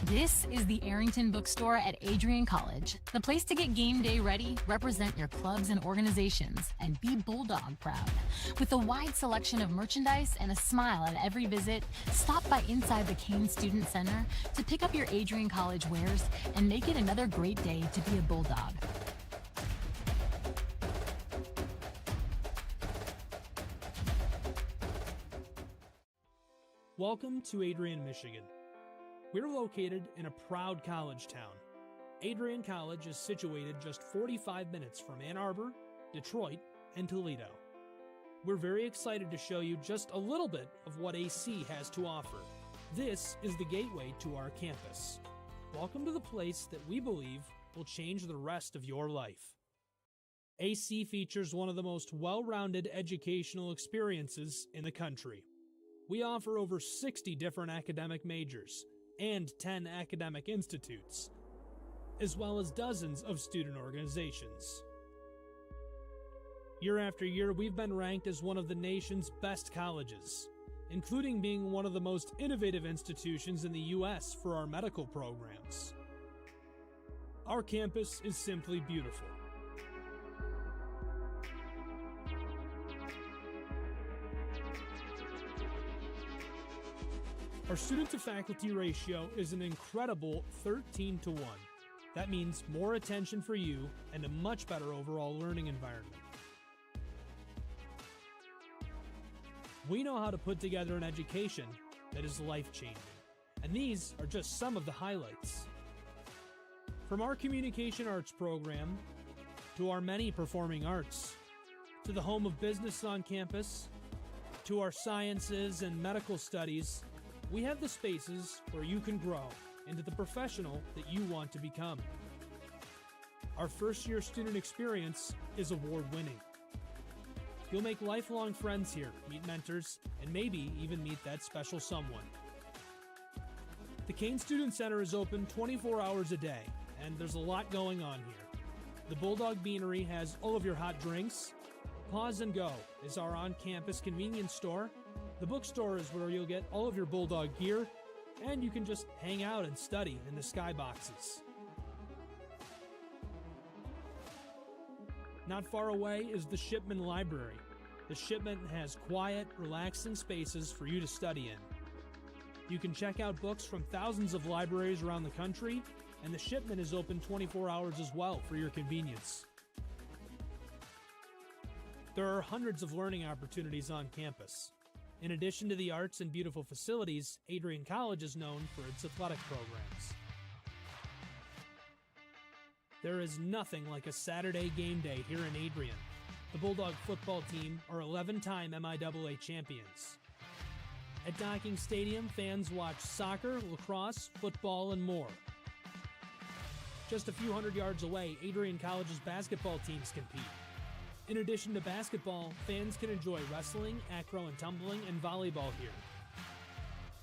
This is the Arrington Bookstore at Adrian College, the place to get game day ready, represent your clubs and organizations, and be Bulldog proud. With a wide selection of merchandise and a smile at every visit, stop by inside the Kane Student Center to pick up your Adrian College wares and make it another great day to be a Bulldog. Welcome to Adrian, Michigan. We're located in a proud college town. Adrian College is situated just 45 minutes from Ann Arbor, Detroit, and Toledo. We're very excited to show you just a little bit of what AC has to offer. This is the gateway to our campus. Welcome to the place that we believe will change the rest of your life. AC features one of the most well-rounded educational experiences in the country. We offer over 60 different academic majors and 10 academic institutes, as well as dozens of student organizations. Year after year, we've been ranked as one of the nation's best colleges, including being one of the most innovative institutions in the U.S. for our medical programs. Our campus is simply beautiful. Our student-to-faculty ratio is an incredible 13-to-1. That means more attention for you and a much better overall learning environment. We know how to put together an education that is life-changing, and these are just some of the highlights. From our communication arts program, to our many performing arts, to the home of business on campus, to our sciences and medical studies, we have the spaces where you can grow into the professional that you want to become. Our first-year student experience is award-winning. You'll make lifelong friends here, meet mentors, and maybe even meet that special someone. The Kane Student Center is open 24 hours a day, and there's a lot going on here. The Bulldog Beanery has all of your hot drinks. Pause and Go is our on-campus convenience store. The bookstore is where you'll get all of your Bulldog gear, and you can just hang out and study in the skyboxes. Not far away is the Shipman Library. The Shipman has quiet, relaxing spaces for you to study in. You can check out books from thousands of libraries around the country, and the Shipman is open 24 hours as well for your convenience. There are hundreds of learning opportunities on campus. In addition to the arts and beautiful facilities, Adrian College is known for its athletic programs. There is nothing like a Saturday game day here in Adrian. The Bulldog football team are 11-time MIAA champions. At Docking Stadium, fans watch soccer, lacrosse, football, and more. Just a few hundred yards away, Adrian College's basketball teams compete. In addition to basketball, fans can enjoy wrestling, acro and tumbling, and volleyball here.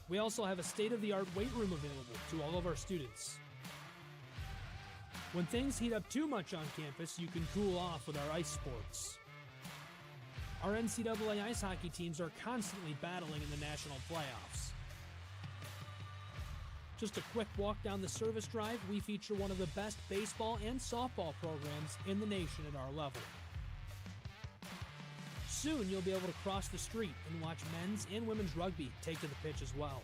We also have a state-of-the-art weight room available to all of our students. When things heat up too much on campus, you can cool off with our ice sports. Our NCAA ice hockey teams are constantly battling in the national playoffs. Just a quick walk down the service drive, we feature one of the best baseball and softball programs in the nation at our level. Soon you'll be able to cross the street and watch men's and women's rugby take to the pitch as well.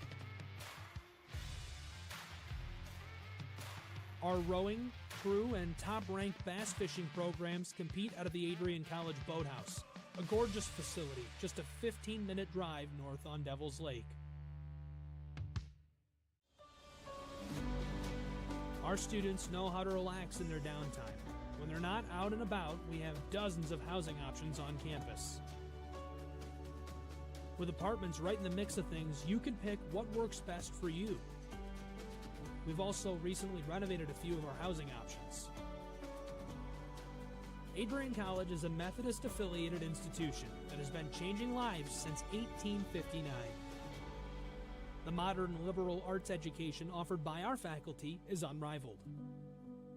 Our rowing, crew, and top-ranked bass fishing programs compete out of the Adrian College Boathouse, a gorgeous facility just a 15-minute drive north on Devil's Lake. Our students know how to relax in their downtime. When they're not out and about, we have dozens of housing options on campus. With apartments right in the mix of things, you can pick what works best for you. We've also recently renovated a few of our housing options. Adrian College is a Methodist-affiliated institution that has been changing lives since 1859. The modern liberal arts education offered by our faculty is unrivaled.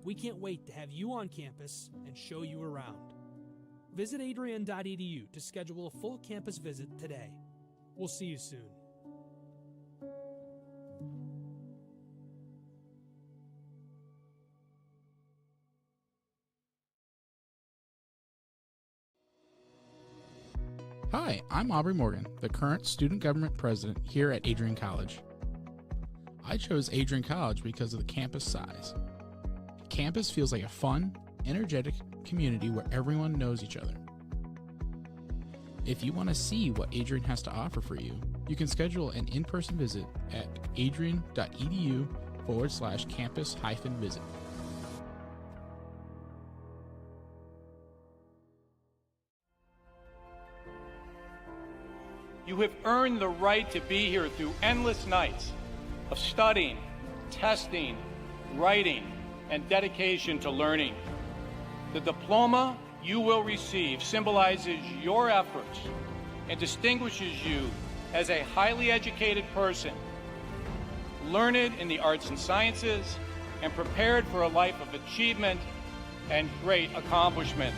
We can't wait to have you on campus and show you around. Visit adrian.edu to schedule a full campus visit today. We'll see you soon. Hi, I'm Aubrey Morgan, the current student government president here at Adrian College. I chose Adrian College because of the campus size. Campus feels like a fun, energetic community where everyone knows each other. If you want to see what Adrian has to offer for you, you can schedule an in-person visit at adrian.edu/campus-visit. You have earned the right to be here through endless nights of studying, testing, writing, and dedication to learning. The diploma you will receive symbolizes your efforts and distinguishes you as a highly educated person, learned in the arts and sciences, and prepared for a life of achievement and great accomplishment.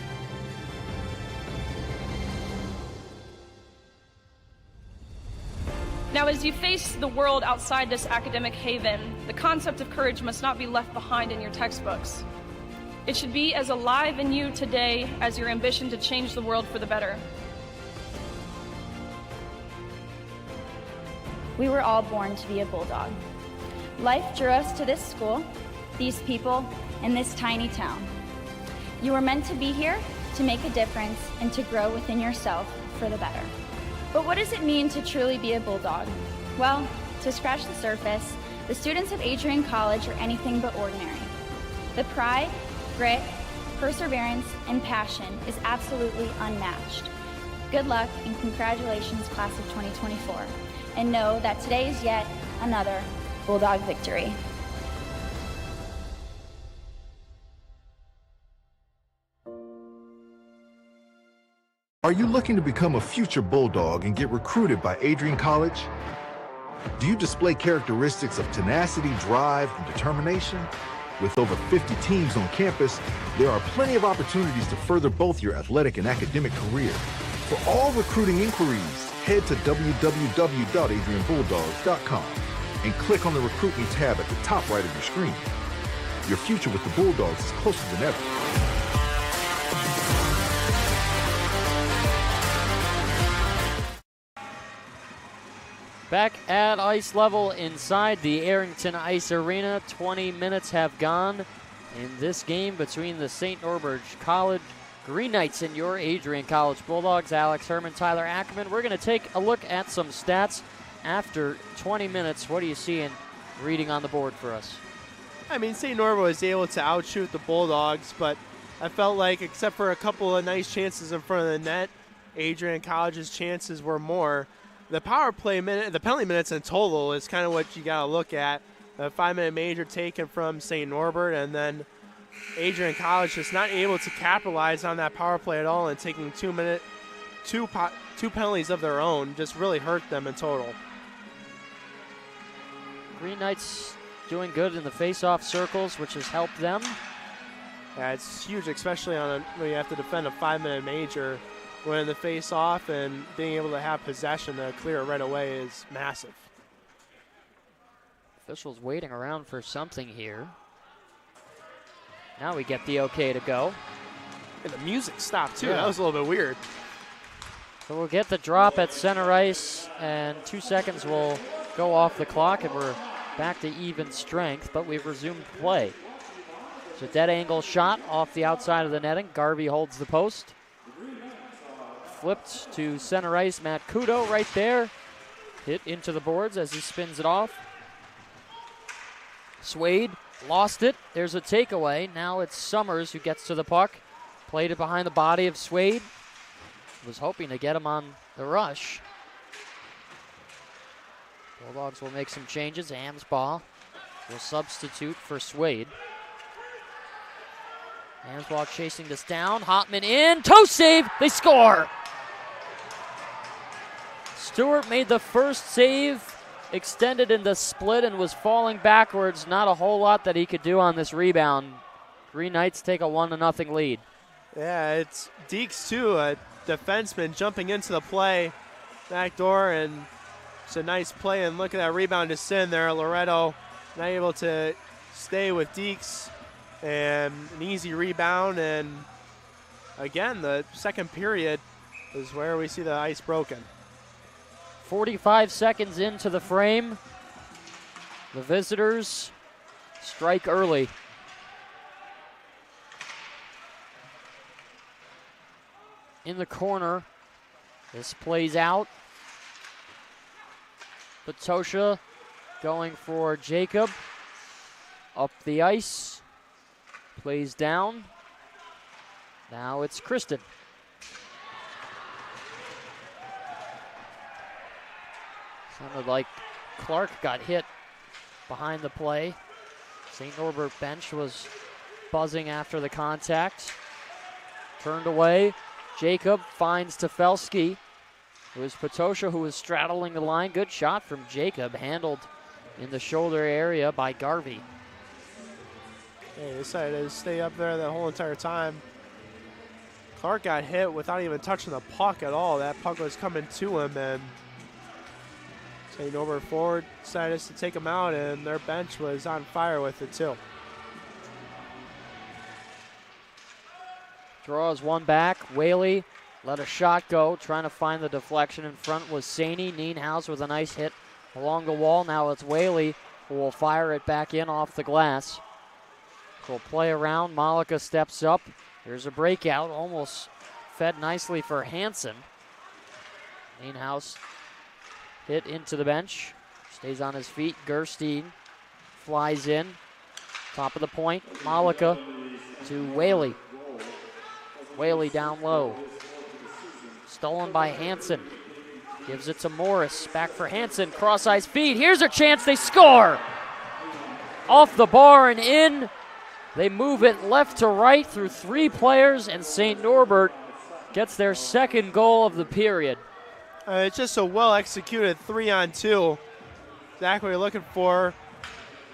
Now, as you face the world outside this academic haven, the concept of courage must not be left behind in your textbooks. It should be as alive in you today as your ambition to change the world for the better. We were all born to be a Bulldog. Life drew us to this school, these people, and this tiny town. You were meant to be here to make a difference and to grow within yourself for the better. But what does it mean to truly be a Bulldog? Well, to scratch the surface, the students of Adrian College are anything but ordinary. The pride, grit, perseverance, and passion is absolutely unmatched. Good luck and congratulations, class of 2024. And know that today is yet another Bulldog victory. Are you looking to become a future Bulldog and get recruited by Adrian College? Do you display characteristics of tenacity, drive, and determination? With over 50 teams on campus, there are plenty of opportunities to further both your athletic and academic career. For all recruiting inquiries, head to www.adrianbulldogs.com and click on the Recruit Me tab at the top right of your screen. Your future with the Bulldogs is closer than ever. Back at ice level inside the Arrington Ice Arena. 20 minutes have gone in this game between the St. Norbert College Green Knights and your Adrian College Bulldogs. Alex Herman, Tyler Ackerman. We're going to take a look at some stats after 20 minutes. What are you seeing reading on the board for us? I mean, St. Norbert was able to outshoot the Bulldogs, but I felt like except for a couple of nice chances in front of the net, Adrian College's chances were more. The power play minute, the penalty minutes in total is kind of what you got to look at. A 5-minute major taken from St. Norbert, and then Adrian College just not able to capitalize on that power play at all, and taking two penalties of their own just really hurt them in total. Green Knights doing good in the face-off circles, which has helped them. Yeah, it's huge, especially when you have to defend a 5-minute major. Winning the face-off and being able to have possession to clear it right away is massive. Officials waiting around for something here. Now we get the okay to go. And the music stopped too. Yeah. That was a little bit weird. So we'll get the drop at center ice, and 2 seconds will go off the clock, and we're back to even strength, but we've resumed play. It's a dead angle shot off the outside of the netting. Garvey holds the post. Flipped to center ice. Matt Kudo right there. Hit into the boards as he spins it off. Swade lost it. There's a takeaway. Now it's Summers who gets to the puck. Played it behind the body of Swade. Was hoping to get him on the rush. Bulldogs will make some changes. Amsbaugh will substitute for Swade. Amsbaugh chasing this down. Hotman in. Toe save. They score. Stewart made the first save, extended in the split, and was falling backwards. Not a whole lot that he could do on this rebound. Green Knights take a 1-0 lead. Yeah, it's Deeks too, a defenseman jumping into the play. Back door, and it's a nice play, and look at that rebound just sitting there. Loretto not able to stay with Deeks, and an easy rebound, and again, the second period is where we see the ice broken. 45 seconds into the frame. The visitors strike early. In the corner, this plays out. Patosha going for Jacob. Up the ice. Plays down. Now it's Kristen. Sounded like Clark got hit behind the play. St. Norbert bench was buzzing after the contact. Turned away. Jacob finds Tefelsky. It was Patosha who was straddling the line. Good shot from Jacob, handled in the shoulder area by Garvey. Hey, they decided to stay up there the whole entire time. Clark got hit without even touching the puck at all. That puck was coming to him, and St. Norbert forward decided to take him out, and their bench was on fire with it too. Draws one back. Whaley let a shot go, trying to find the deflection. In front was Saney. Nienhaus with a nice hit along the wall. Now it's Whaley who will fire it back in off the glass. We'll play around. Malika steps up. Here's a breakout. Almost fed nicely for Hansen. Nienhaus hit into the bench. Stays on his feet. Gerstein flies in. Top of the point. Malika to Whaley. Whaley down low. Stolen by Hansen. Gives it to Morris. Back for Hansen. Cross-ice feed. Here's a chance. They score! Off the bar and in. They move it left to right through three players, and St. Norbert gets their second goal of the period. It's just a well-executed 3-on-2. Exactly what you're looking for.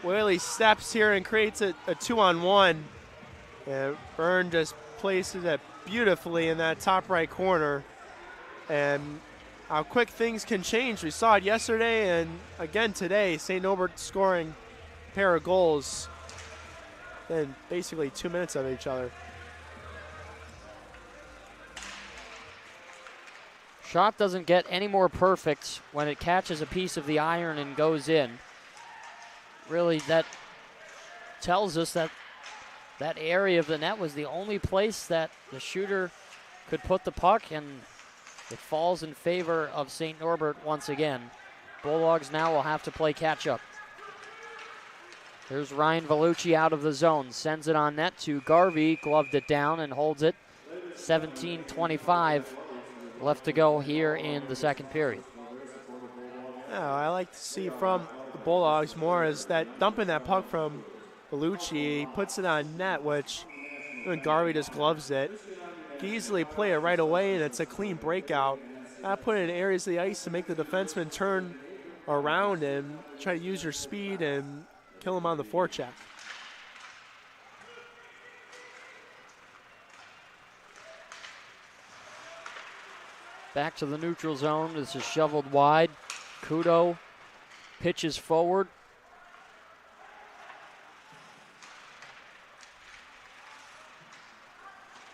Whaley steps here and creates a 2-on-1. And Byrne just places it beautifully in that top right corner. And how quick things can change. We saw it yesterday and again today. St. Norbert scoring a pair of goals in basically 2 minutes of each other. Shot doesn't get any more perfect when it catches a piece of the iron and goes in. Really, that tells us that that area of the net was the only place that the shooter could put the puck, and it falls in favor of St. Norbert once again. Bulldogs now will have to play catch-up. There's Ryan Vellucci out of the zone. Sends it on net to Garvey. Gloved it down and holds it. 17:25 left to go here in the second period. Yeah, I like to see from the Bulldogs more is that dumping that puck from Vellucci. He puts it on net, which when Garvey just gloves it. You can easily play it right away, and it's a clean breakout. Not put it in areas of the ice to make the defenseman turn around and try to use your speed and kill him on the forecheck. Back to the neutral zone. This is shoveled wide. Kudo pitches forward.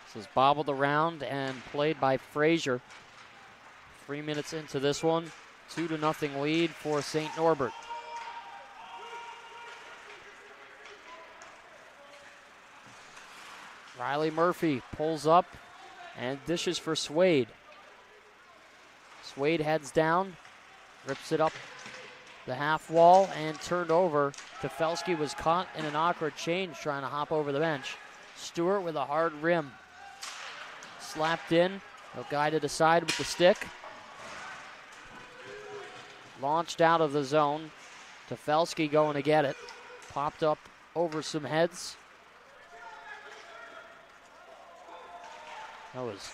This is bobbled around and played by Frazier. 3 minutes into this one. 2-0 lead for St. Norbert. Riley Murphy pulls up and dishes for Swade. Swade heads down, rips it up the half wall and turned over. Tefelsky was caught in an awkward change trying to hop over the bench. Stewart with a hard rim. Slapped in, he'll guide it aside with the stick. Launched out of the zone. Tefelsky going to get it. Popped up over some heads. That was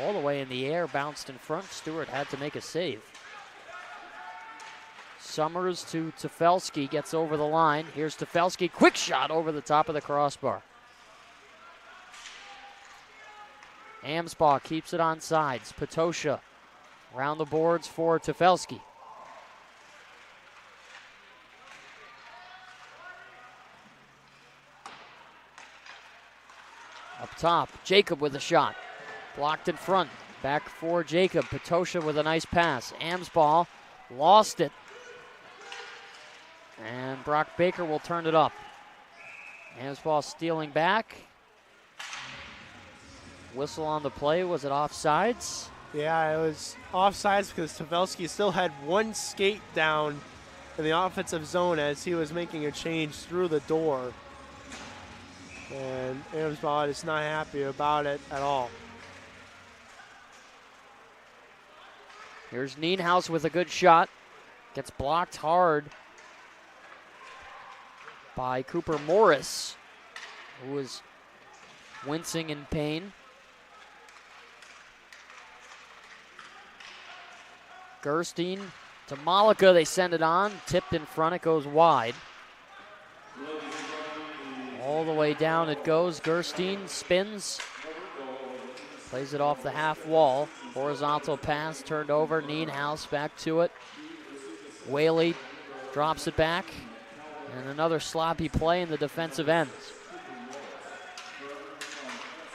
all the way in the air, bounced in front. Stewart had to make a save. Summers to Tefelsky, gets over the line. Here's Tefelsky, quick shot over the top of the crossbar. Amsbaugh keeps it on sides. Patosha around the boards for Tefelsky. Up top, Jacob with a shot. Blocked in front. Back for Jacob. Patosha with a nice pass. Amsbaugh lost it. And Brock Baker will turn it up. Amsbaugh stealing back. Whistle on the play. Was it offsides? Yeah, it was offsides because Tefelsky still had one skate down in the offensive zone as he was making a change through the door. And Amsbaugh is not happy about it at all. Here's Nienhaus with a good shot. Gets blocked hard by Cooper Morris, who is wincing in pain. Gerstein to Malika, they send it on. Tipped in front, it goes wide. All the way down it goes. Gerstein spins. Plays it off the half wall. Horizontal pass turned over. Nienhuis back to it. Whaley drops it back. And another sloppy play in the defensive ends.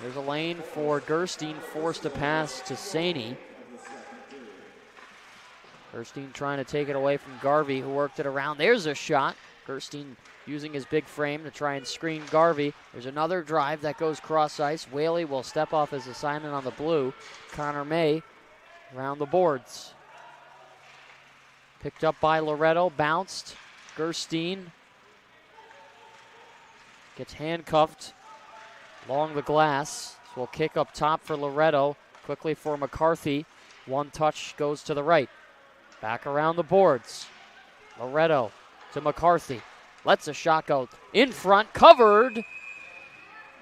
There's a lane for Gerstein, forced to pass to Saney. Gerstein trying to take it away from Garvey, who worked it around. There's a shot. Gerstein using his big frame to try and screen Garvey. There's another drive that goes cross ice. Whaley will step off his assignment on the blue. Connor May around the boards. Picked up by Loretto, bounced. Gerstein gets handcuffed along the glass. So we'll kick up top for Loretto. Quickly for McCarthy. One touch goes to the right. Back around the boards. Loretto to McCarthy. Lets a shot go in front, covered.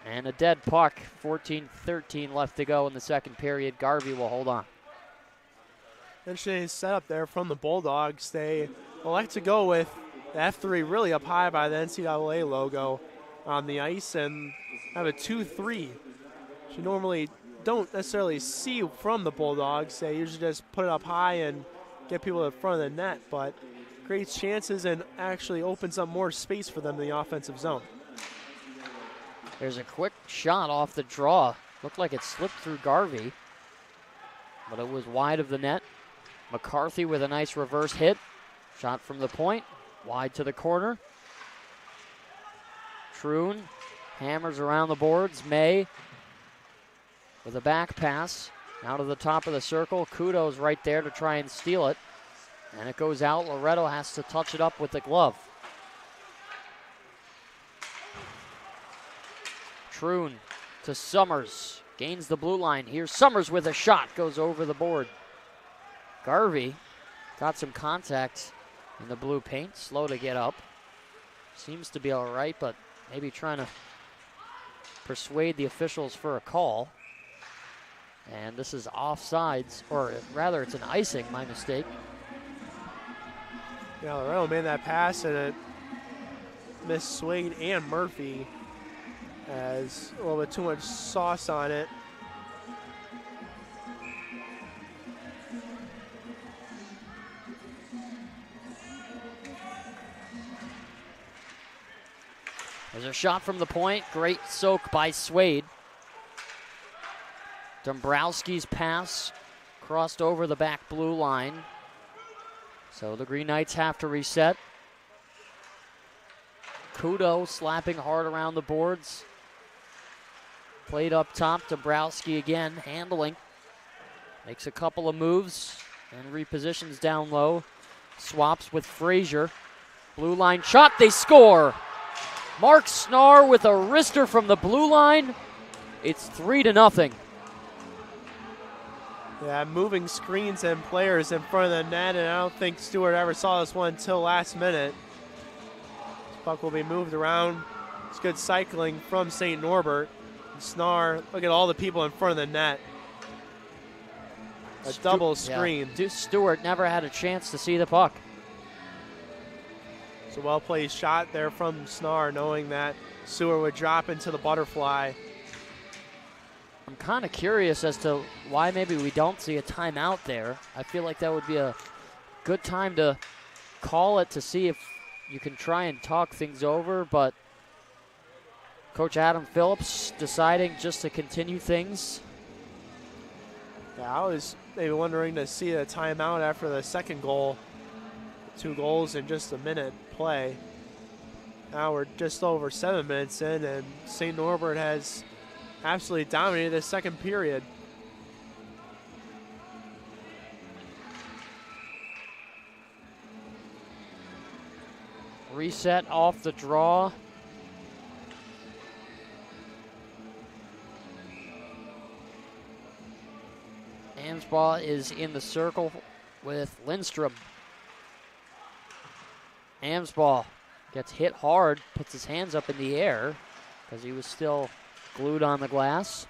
And a dead puck. 14-13 left to go in the second period. Garvey will hold on. Interesting setup there from the Bulldogs. They elect to go with the F3 really up high by the NCAA logo on the ice and have a 2-3. Which you normally don't necessarily see from the Bulldogs. They usually just put it up high and get people in front of the net, but creates chances and actually opens up more space for them in the offensive zone. There's a quick shot off the draw. Looked like it slipped through Garvey, but it was wide of the net. McCarthy with a nice reverse hit. Shot from the point, wide to the corner. Troon hammers around the boards. May with a back pass out of the top of the circle. Kudo's right there to try and steal it. And it goes out. Loretto has to touch it up with the glove. Troon to Summers. Gains the blue line. Here's Summers with a shot. Goes over the board. Garvey got some contact in the blue paint. Slow to get up. Seems to be all right, but maybe trying to persuade the officials for a call. And this is offsides, or rather it's an icing, my mistake. Yeah, Loretto made that pass and it missed Swain and Murphy. Has a little bit too much sauce on it. There's a shot from the point. Great soak by Swade. Dombrowski's pass crossed over the back blue line. So the Green Knights have to reset. Kudo slapping hard around the boards. Played up top. Dombrowski again handling. Makes a couple of moves and repositions down low. Swaps with Frazier. Blue line shot. They score. Mark Snar with a wrister from the blue line. It's 3-0. Yeah, moving screens and players in front of the net, and I don't think Stewart ever saw this one until last minute. This puck will be moved around. It's good cycling from St. Norbert. And Snar, look at all the people in front of the net. A double screen. Yeah. Stewart never had a chance to see the puck. It's a well-played shot there from Snar, knowing that Stewart would drop into the butterfly. I'm kind of curious as to why maybe we don't see a timeout there. I feel like that would be a good time to call it to see if you can try and talk things over, but Coach Adam Phillips deciding just to continue things. Yeah, I was maybe wondering to see a timeout after the second goal. 2 goals in just a minute play. Now we're just over 7 minutes in, and St. Norbert has absolutely dominated the second period. Reset off the draw. Ansbaugh is in the circle with Lindstrom. Amsball gets hit hard, puts his hands up in the air because he was still glued on the glass.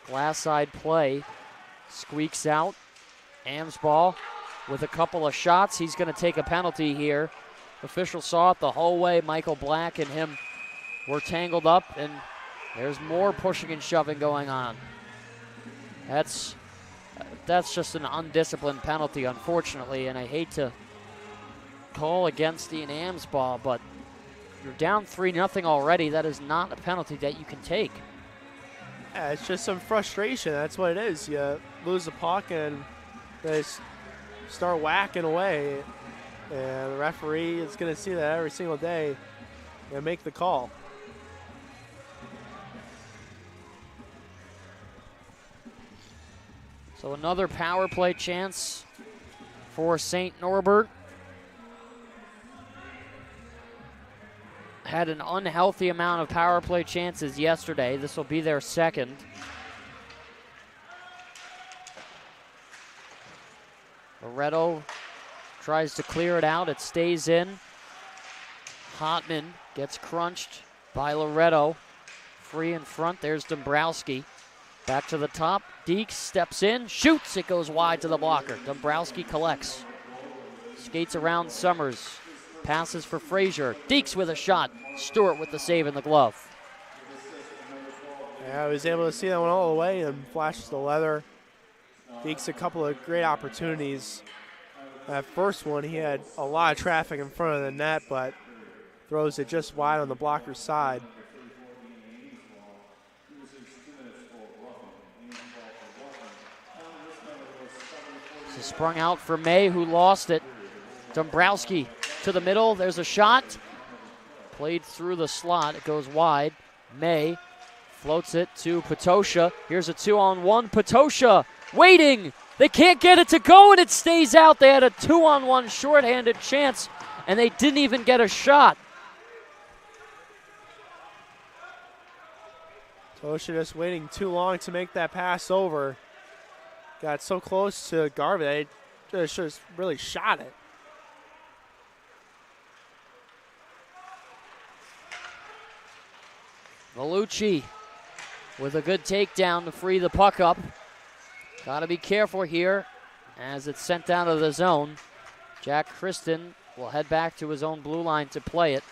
Glass side play, squeaks out. Amsball with a couple of shots. He's going to take a penalty here. Official saw it the whole way. Michael Black and him were tangled up, and there's more pushing and shoving going on. That's just an undisciplined penalty, unfortunately, and I hate to call against Ian Amsball, but you're down 3-0 already. That is not a penalty that you can take. Yeah, it's just some frustration. That's what it is. You lose the puck and they start whacking away, and the referee is going to see that every single day and make the call. So another power play chance for St. Norbert. Had an unhealthy amount of power play chances yesterday. This will be their second. Loretto tries to clear it out. It stays in. Hotman gets crunched by Loretto. Free in front. There's Dombrowski. Back to the top. Deeks steps in, shoots. It goes wide to the blocker. Dombrowski collects. Skates around Summers. Passes for Frazier. Deeks with a shot. Stewart with the save in the glove. Yeah, I was able to see that one all the way and flashes the leather. Deeks a couple of great opportunities. That first one, he had a lot of traffic in front of the net, but throws it just wide on the blocker's side. So sprung out for May, who lost it. Dombrowski to the middle. There's a shot. Played through the slot. It goes wide. May floats it to Patosha. Here's a 2-on-1. Patosha waiting. They can't get it to go, and it stays out. They had a 2-on-1 shorthanded chance, and they didn't even get a shot. Patosha just waiting too long to make that pass over. Got so close to Garvey, they just really shot it. Vellucci with a good takedown to free the puck up. Got to be careful here as it's sent out of the zone. Jack Kristen will head back to his own blue line to play it.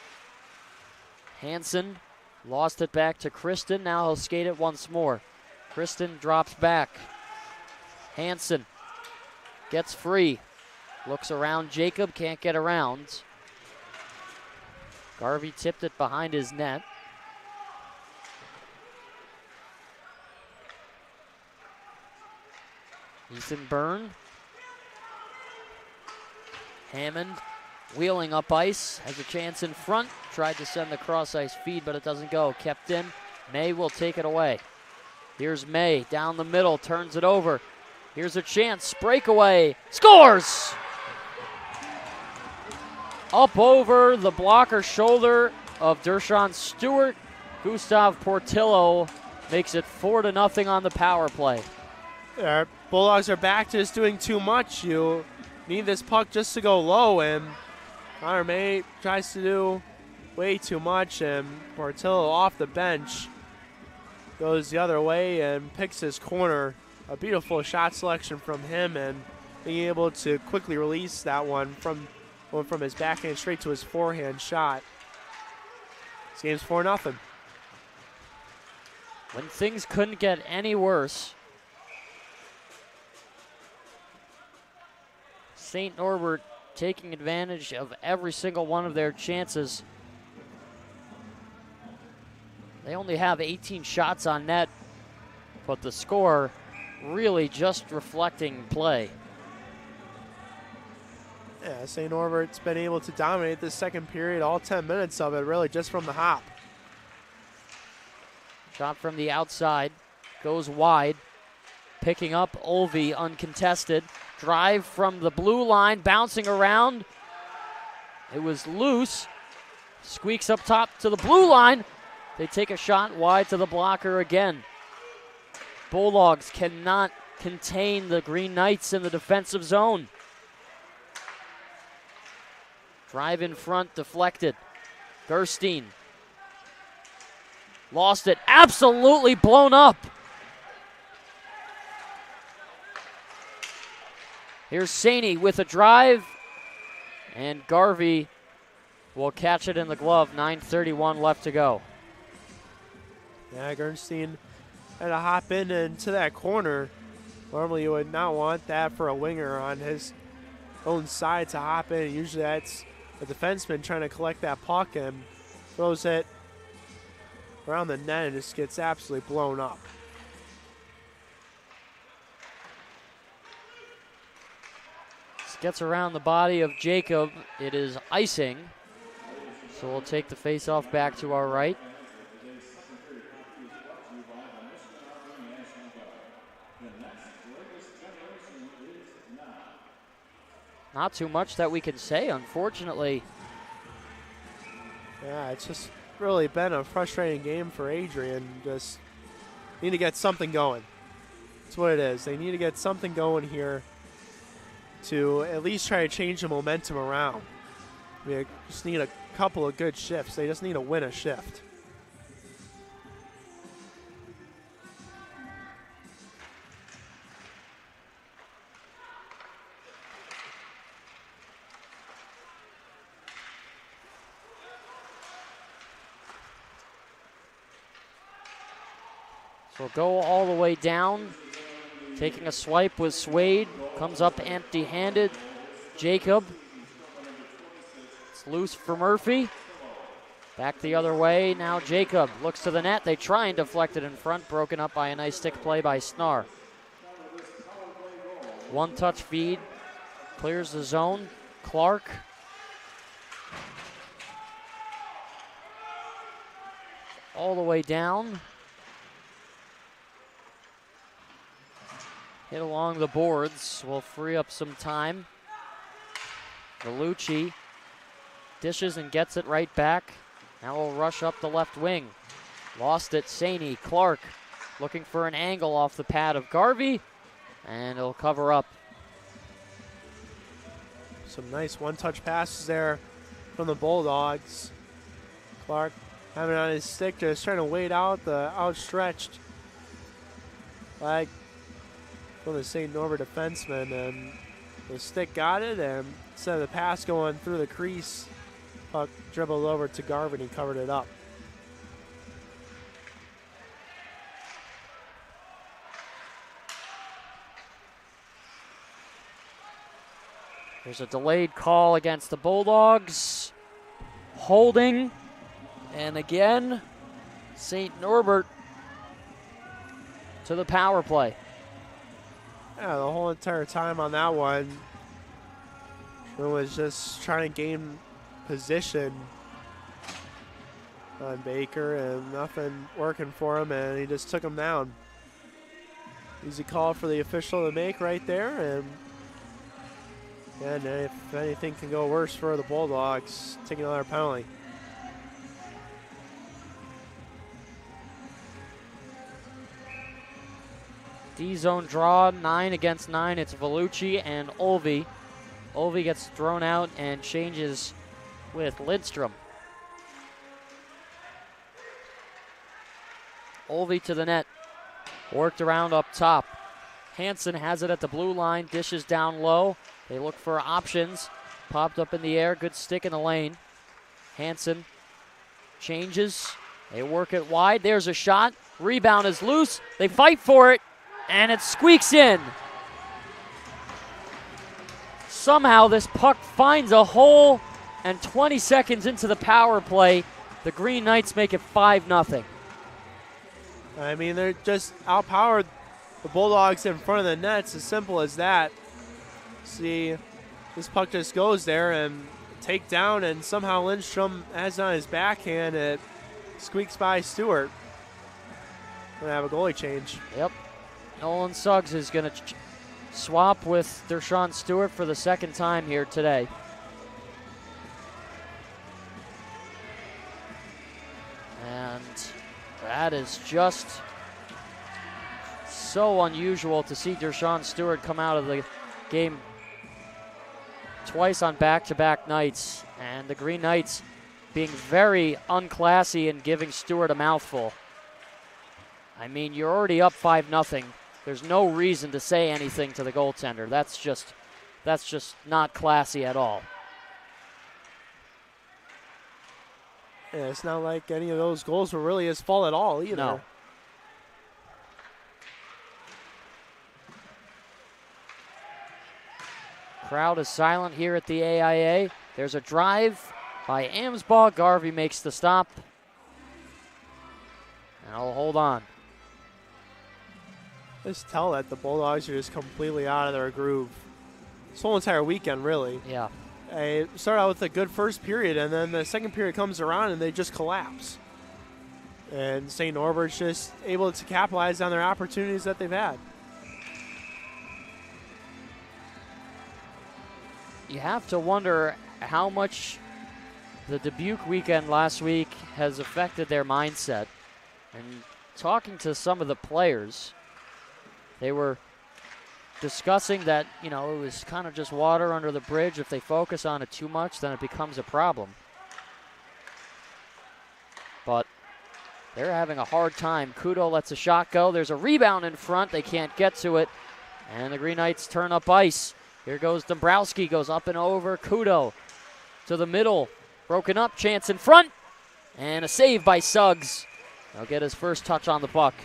Hansen lost it back to Kristen. Now he'll skate it once more. Kristen drops back. Hansen gets free. Looks around Jacob, can't get around. Garvey tipped it behind his net. Ethan Byrne. Hammond wheeling up ice, has a chance in front. Tried to send the cross ice feed, but it doesn't go. Kept in. May will take it away. Here's May down the middle, turns it over. Here's a chance, breakaway, scores! Up over the blocker shoulder of Dershawn Stewart. Gustav Portillo makes it 4-0 on the power play. Bulldogs are back to just doing too much. You need this puck just to go low, and Connor May tries to do way too much, and Portillo off the bench goes the other way and picks his corner. A beautiful shot selection from him, and being able to quickly release that one from his backhand straight to his forehand shot. This game's 4-0. When things couldn't get any worse, St. Norbert taking advantage of every single one of their chances. They only have 18 shots on net, but the score really just reflecting play. Yeah, St. Norbert's been able to dominate this second period, all 10 minutes of it, really just from the hop. Shot from the outside, goes wide. Picking up Olvey uncontested. Drive from the blue line, bouncing around. It was loose. Squeaks up top to the blue line. They take a shot wide to the blocker again. Bulldogs cannot contain the Green Knights in the defensive zone. Drive in front, deflected. Gerstein. Lost it. Absolutely blown up. Here's Saney with a drive. And Garvey will catch it in the glove. 9:31 left to go. Yeah, Gerstein had to hop into that corner. Normally you would not want that for a winger on his own side to hop in. Usually that's a defenseman trying to collect that puck and throws it around the net and just gets absolutely blown up. This gets around the body of Jacob. It is icing. So we'll take the faceoff back to our right. Not too much that we can say, unfortunately. Yeah, it's just really been a frustrating game for Adrian. Just need to get something going. That's what it is. They need to get something going here to at least try to change the momentum around. We just need a couple of good shifts. They just need to win a shift. So go all the way down. Taking a swipe with Swade. Comes up empty-handed. Jacob. It's loose for Murphy. Back the other way. Now Jacob looks to the net. They try and deflect it in front. Broken up by a nice stick play by Snar. One-touch feed. Clears the zone. Clark. All the way down. Hit along the boards will free up some time. Vellucci dishes and gets it right back. Now we'll rush up the left wing. Lost it, Saney. Clark looking for an angle off the pad of Garvey, and he'll cover up. Some nice one-touch passes there from the Bulldogs. Clark having it on his stick, just trying to wait out the outstretched leg from the St. Norbert defenseman, and the stick got it, and instead of the pass going through the crease, puck dribbled over to Garvin and covered it up. There's a delayed call against the Bulldogs. Holding, and again, St. Norbert to the power play. Yeah, the whole entire time on that one, it was just trying to gain position on Baker, and nothing working for him, and he just took him down. Easy call for the official to make right there, and if anything can go worse for the Bulldogs, taking another penalty. D-zone draw, 9 against 9. It's Vellucci and Olvey. Olvey gets thrown out and changes with Lindstrom. Olvey to the net. Worked around up top. Hansen has it at the blue line. Dishes down low. They look for options. Popped up in the air. Good stick in the lane. Hansen changes. They work it wide. There's a shot. Rebound is loose. They fight for it. And it squeaks in. Somehow this puck finds a hole, and 20 seconds into the power play, the Green Knights make it 5-0. I mean, they're just outpowered the Bulldogs in front of the net. It's as simple as that. See, this puck just goes there and take down, and somehow Lindstrom has it on his backhand. It squeaks by Stewart. Gonna have a goalie change. Yep. Nolan Suggs is going to swap with Dershawn Stewart for the second time here today. And that is just so unusual to see Dershawn Stewart come out of the game twice on back-to-back nights, and the Green Knights being very unclassy and giving Stewart a mouthful. I mean, you're already up 5-0. There's no reason to say anything to the goaltender. That's just not classy at all. Yeah, it's not like any of those goals were really his fault at all either. No. Crowd is silent here at the AIA. There's a drive by Amsbaugh. Garvey makes the stop. And I'll hold on. Just tell that the Bulldogs are just completely out of their groove. This whole entire weekend, really. Yeah. They start out with a good first period, and then the second period comes around, and they just collapse. And St. Norbert's just able to capitalize on their opportunities that they've had. You have to wonder how much the Dubuque weekend last week has affected their mindset. And talking to some of the players, they were discussing that, it was kind of just water under the bridge. If they focus on it too much, then it becomes a problem. But they're having a hard time. Kudo lets a shot go. There's a rebound in front. They can't get to it. And the Green Knights turn up ice. Here goes Dombrowski, goes up and over. Kudo to the middle. Broken up, chance in front. And a save by Suggs. He'll get his first touch on the puck.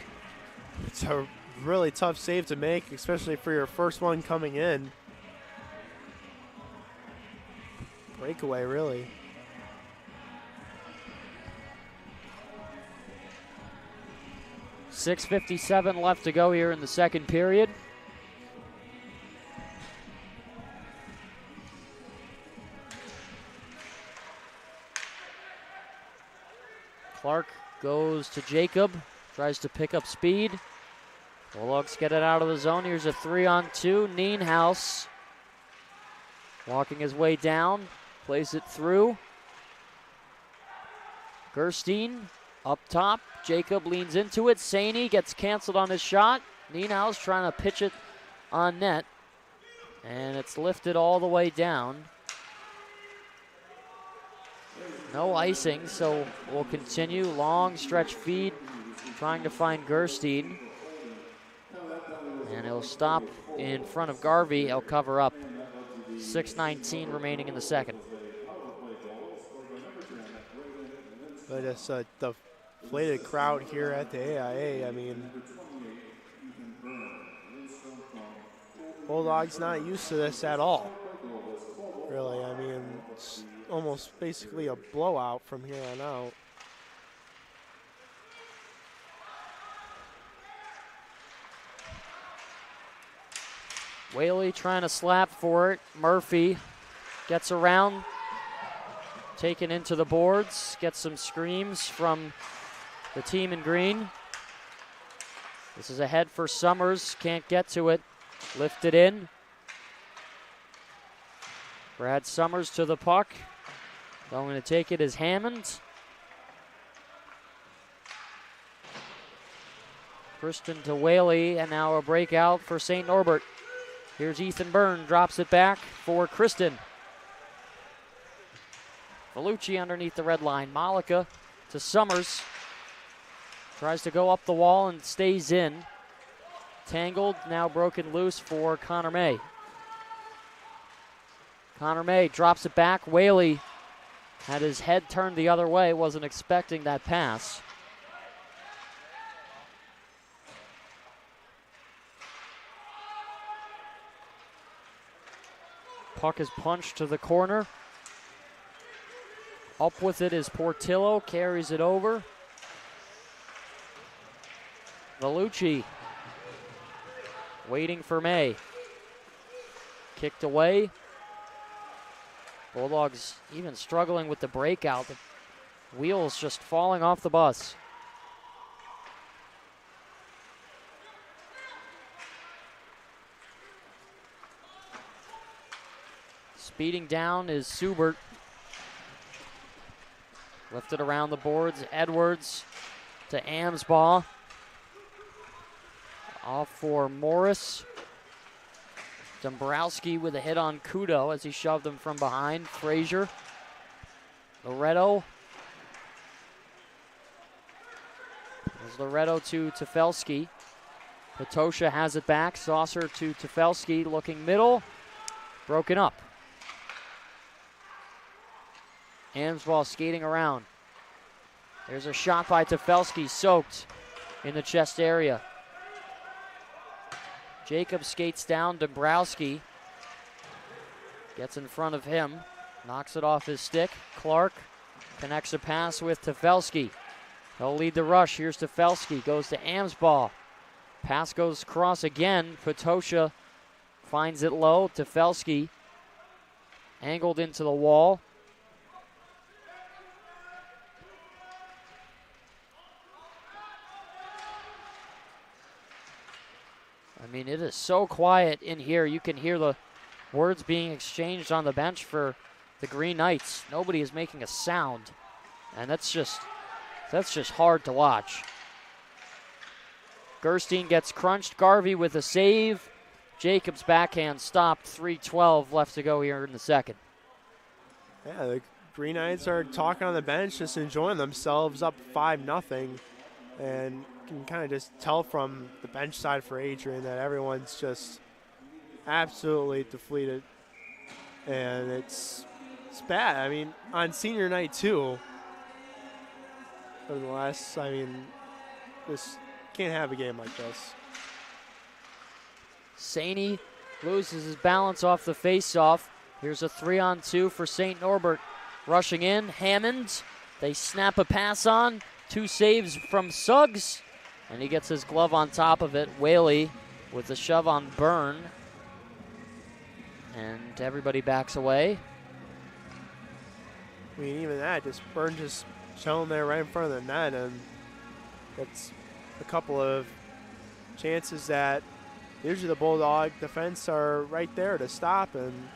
It's a really tough save to make, especially for your first one coming in. Breakaway, really. .6:57 left to go here in the second period. Clark goes to Jacob, tries to pick up speed. Bulldogs get it out of the zone. Here's a 3-on-2. Nienhaus walking his way down, plays it through. Gerstein up top. Jacob leans into it. Saney gets canceled on his shot. Nienhaus trying to pitch it on net, and it's lifted all the way down. No icing, so we'll continue. Long stretch feed, trying to find Gerstein. And he'll stop in front of Garvey. He'll cover up. 6:19 remaining in the second. But it's a deflated crowd here at the AIA. I mean, Bulldogs not used to this at all. Really, I mean, it's almost basically a blowout from here on out. Whaley trying to slap for it. Murphy gets around, taken into the boards, gets some screams from the team in green. This is ahead for Summers, can't get to it. Lifted in. Brad Summers to the puck. Going to take it is Hammond. Kristen to Whaley, and now a breakout for St. Norbert. Here's Ethan Byrne, drops it back for Kristen. Vellucci underneath the red line. Malika to Summers. Tries to go up the wall and stays in. Tangled, now broken loose for Connor May. Connor May drops it back. Whaley had his head turned the other way, wasn't expecting that pass. Puck is punched to the corner. Up with it is Portillo, carries it over. Vellucci waiting for May. Kicked away. Bulldogs even struggling with the breakout. The wheels just falling off the bus. Speeding down is Subert. Lifted around the boards. Edwards to Amsbaugh. Off for Morris. Dombrowski with a hit on Kudo as he shoved him from behind. Frazier. Loretto. There's Loretto to Tefelsky. Patosha has it back. Saucer to Tefelsky, looking middle. Broken up. Amsball skating around. There's a shot by Tefelsky, soaked in the chest area. Jacob skates down. Dombrowski gets in front of him. Knocks it off his stick. Clark connects a pass with Tefelsky. He'll lead the rush. Here's Tefelsky. Goes to Amsball. Pass goes across again. Patosha finds it low. Tefelsky angled into the wall. I mean, it is so quiet in here. You can hear the words being exchanged on the bench for the Green Knights. Nobody is making a sound. And that's just hard to watch. Gerstein gets crunched. Garvey with a save. Jacobs backhand stopped. 3:12 left to go here in the second. Yeah, the Green Knights are talking on the bench, just enjoying themselves, up 5-0. And you can kind of just tell from the bench side for Adrian that everyone's just absolutely depleted. And it's bad. I mean, on senior night too, unless, I mean, just can't have a game like this. Saney loses his balance off the faceoff. Here's a 3-on-2 for St. Norbert. Rushing in, Hammond. They snap a pass on. 2 saves from Suggs. And he gets his glove on top of it. Whaley with the shove on Byrne. And everybody backs away. I mean, even that, just Byrne just chilling there right in front of the net. And that's a couple of chances that usually the Bulldog defense are right there to stop and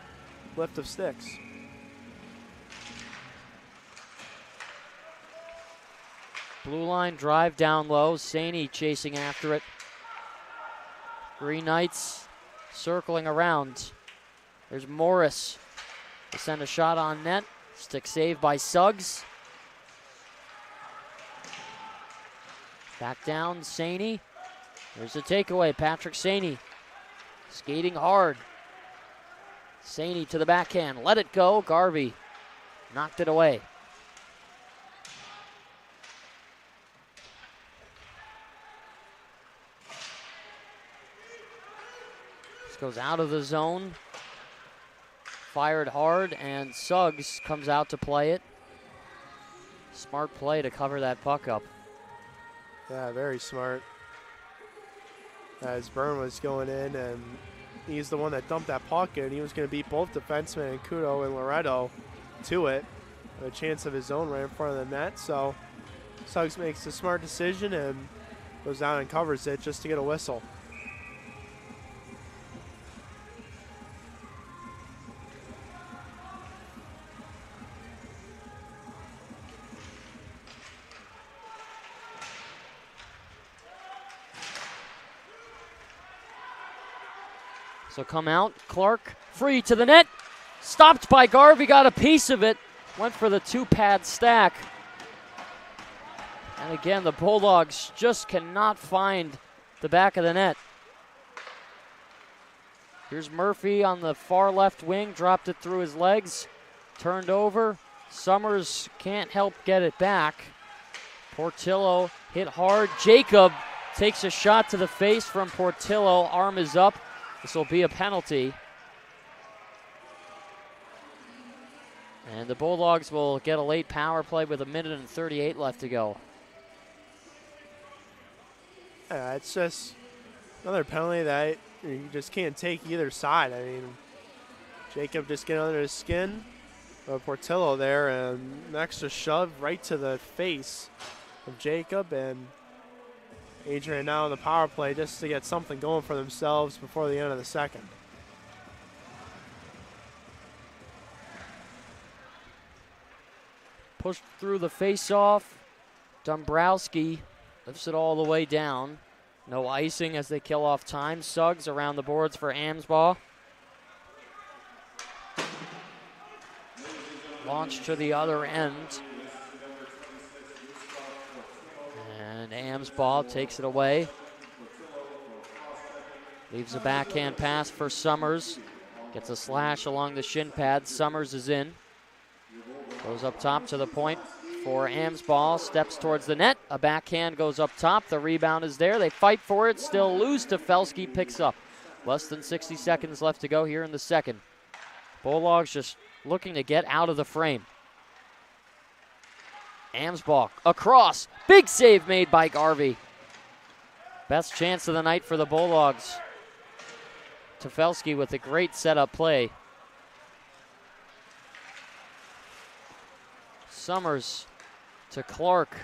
lift of sticks. Blue line drive down low. Saney chasing after it. Green Knights circling around. There's Morris. They send a shot on net. Stick save by Suggs. Back down, Saney. There's a takeaway. Patrick Saney skating hard. Saney to the backhand. Let it go. Garvey knocked it away. This goes out of the zone. Fired hard, and Suggs comes out to play it. Smart play to cover that puck up. Yeah, very smart. As Byrne was going in, and he's the one that dumped that puck in. He was going to beat both defensemen, and Kudo and Loretto, to it. A chance of his own right in front of the net. So Suggs makes a smart decision and goes down and covers it just to get a whistle. So come out, Clark, free to the net. Stopped by Garvey, got a piece of it. Went for the 2-pad stack. And again, the Bulldogs just cannot find the back of the net. Here's Murphy on the far left wing, dropped it through his legs. Turned over, Summers can't help get it back. Portillo hit hard. Jacob takes a shot to the face from Portillo, arm is up. This will be a penalty. And the Bulldogs will get a late power play with 1:38 left to go. Yeah, it's just another penalty that you just can't take either side. I mean, Jacob just getting under his skin of Portillo there, and an extra shove right to the face of Jacob, and Adrian now on the power play just to get something going for themselves before the end of the second. Pushed through the face-off. Dombrowski lifts it all the way down. No icing as they kill off time. Suggs around the boards for Amsbaugh. Launch to the other end. And Amsbaugh takes it away. Leaves a backhand pass for Summers. Gets a slash along the shin pad. Summers is in. Goes up top to the point for Amsbaugh. Steps towards the net. A backhand goes up top. The rebound is there. They fight for it. Still loose. Tefelsky picks up. Less than 60 seconds left to go here in the second. Bulldogs just looking to get out of the frame. Amsbaugh across. Big save made by Garvey. Best chance of the night for the Bulldogs. Tefelsky with a great setup play. Summers to Clark.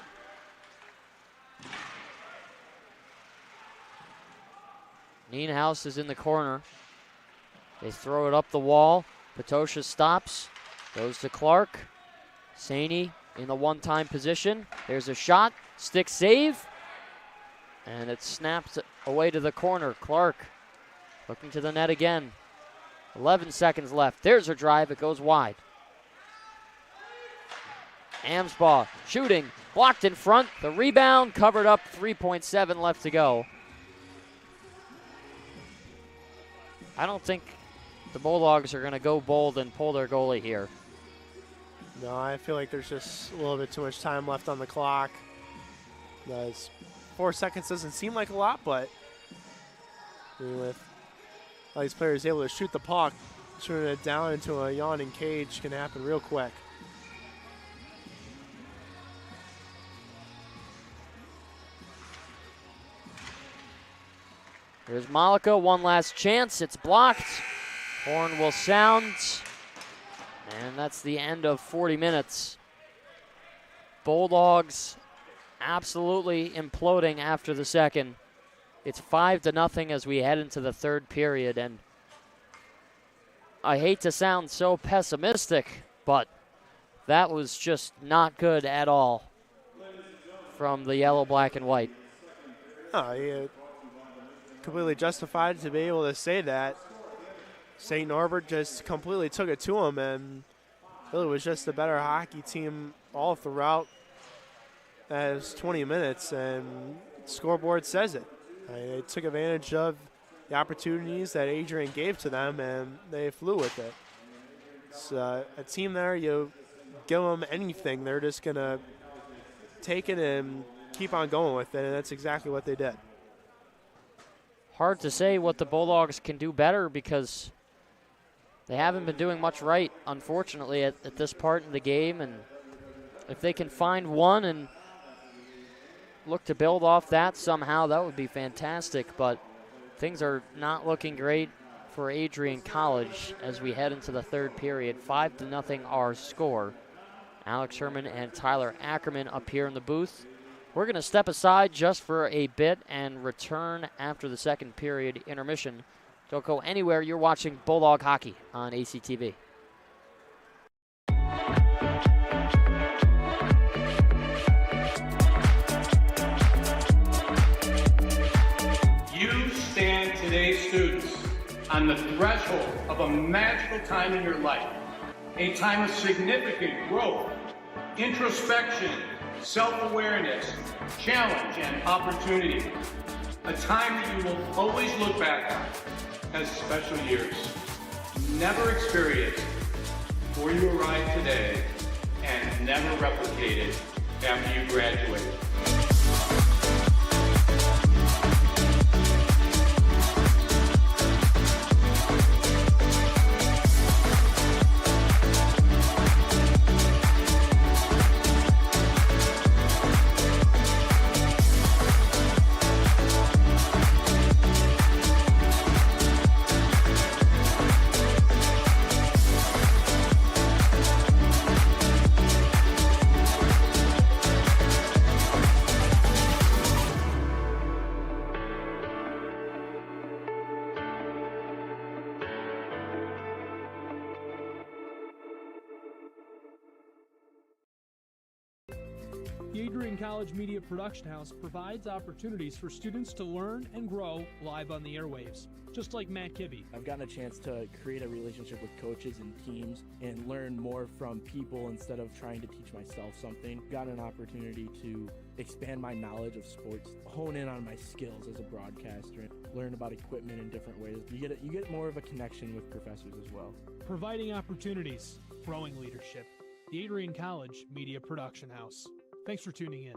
Nienhuis is in the corner. They throw it up the wall. Patosha stops. Goes to Clark. Saney in the one-time position. There's a shot. Stick save. And it snaps away to the corner. Clark looking to the net again. 11 seconds left. There's her drive. It goes wide. Amsbaugh shooting. Blocked in front. The rebound covered up. 3.7 left to go. I don't think the Bulldogs are going to go bold and pull their goalie here. No, I feel like there's just a little bit too much time left on the clock. 4 seconds doesn't seem like a lot, but with all these players able to shoot the puck, shooting it down into a yawning cage can happen real quick. Here's Malika, one last chance. It's blocked. Horn will sound. And that's the end of 40 minutes. Bulldogs absolutely imploding after the second. It's 5-0 as we head into the third period. And I hate to sound so pessimistic, but that was just not good at all from the yellow, black, and white. Oh, yeah. Completely justified to be able to say that. St. Norbert just completely took it to him, and really was just a better hockey team all throughout as 20 minutes, and scoreboard says it. They took advantage of the opportunities that Adrian gave to them, and they flew with it. It's a team there, you give them anything, they're just going to take it and keep on going with it, and that's exactly what they did. Hard to say what the Bulldogs can do better because they haven't been doing much right, unfortunately, at this part in the game. And if they can find one and look to build off that somehow, that would be fantastic. But things are not looking great for Adrian College as we head into the third period. 5-0 our score. Alex Herman and Tyler Ackerman up here in the booth. We're going to step aside just for a bit and return after the second period intermission. Don't go anywhere. You're watching Bulldog Hockey on ACTV. You stand today, students, on the threshold of a magical time in your life, a time of significant growth, introspection, self-awareness, challenge, and opportunity. A time that you will always look back on as special years. Never experienced before you arrived today and never replicated after you graduate. Adrian College Media Production House provides opportunities for students to learn and grow live on the airwaves, just like Matt Kibbe. I've gotten a chance to create a relationship with coaches and teams and learn more from people instead of trying to teach myself something. Got an opportunity to expand my knowledge of sports, hone in on my skills as a broadcaster, and learn about equipment in different ways. You get more of a connection with professors as well. Providing opportunities, growing leadership. The Adrian College Media Production House. Thanks for tuning in.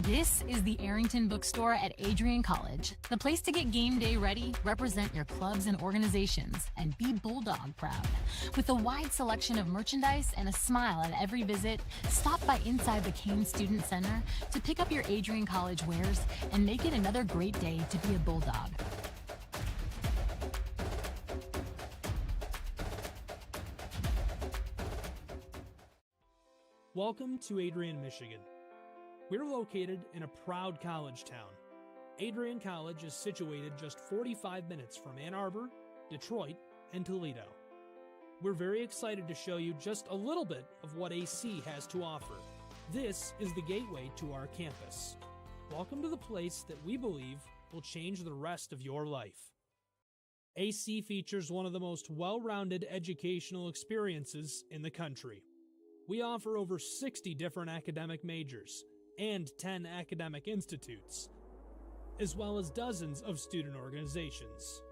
This is the Arrington Bookstore at Adrian College, the place to get game day ready, represent your clubs and organizations, and be Bulldog proud. With a wide selection of merchandise and a smile at every visit, stop by inside the Kane Student Center to pick up your Adrian College wares and make it another great day to be a Bulldog. Welcome to Adrian, Michigan. We're located in a proud college town. Adrian College is situated just 45 minutes from Ann Arbor, Detroit, and Toledo. We're very excited to show you just a little bit of what AC has to offer. This is the gateway to our campus. Welcome to the place that we believe will change the rest of your life. AC features one of the most well-rounded educational experiences in the country. We offer over 60 different academic majors and 10 academic institutes, as well as dozens of student organizations.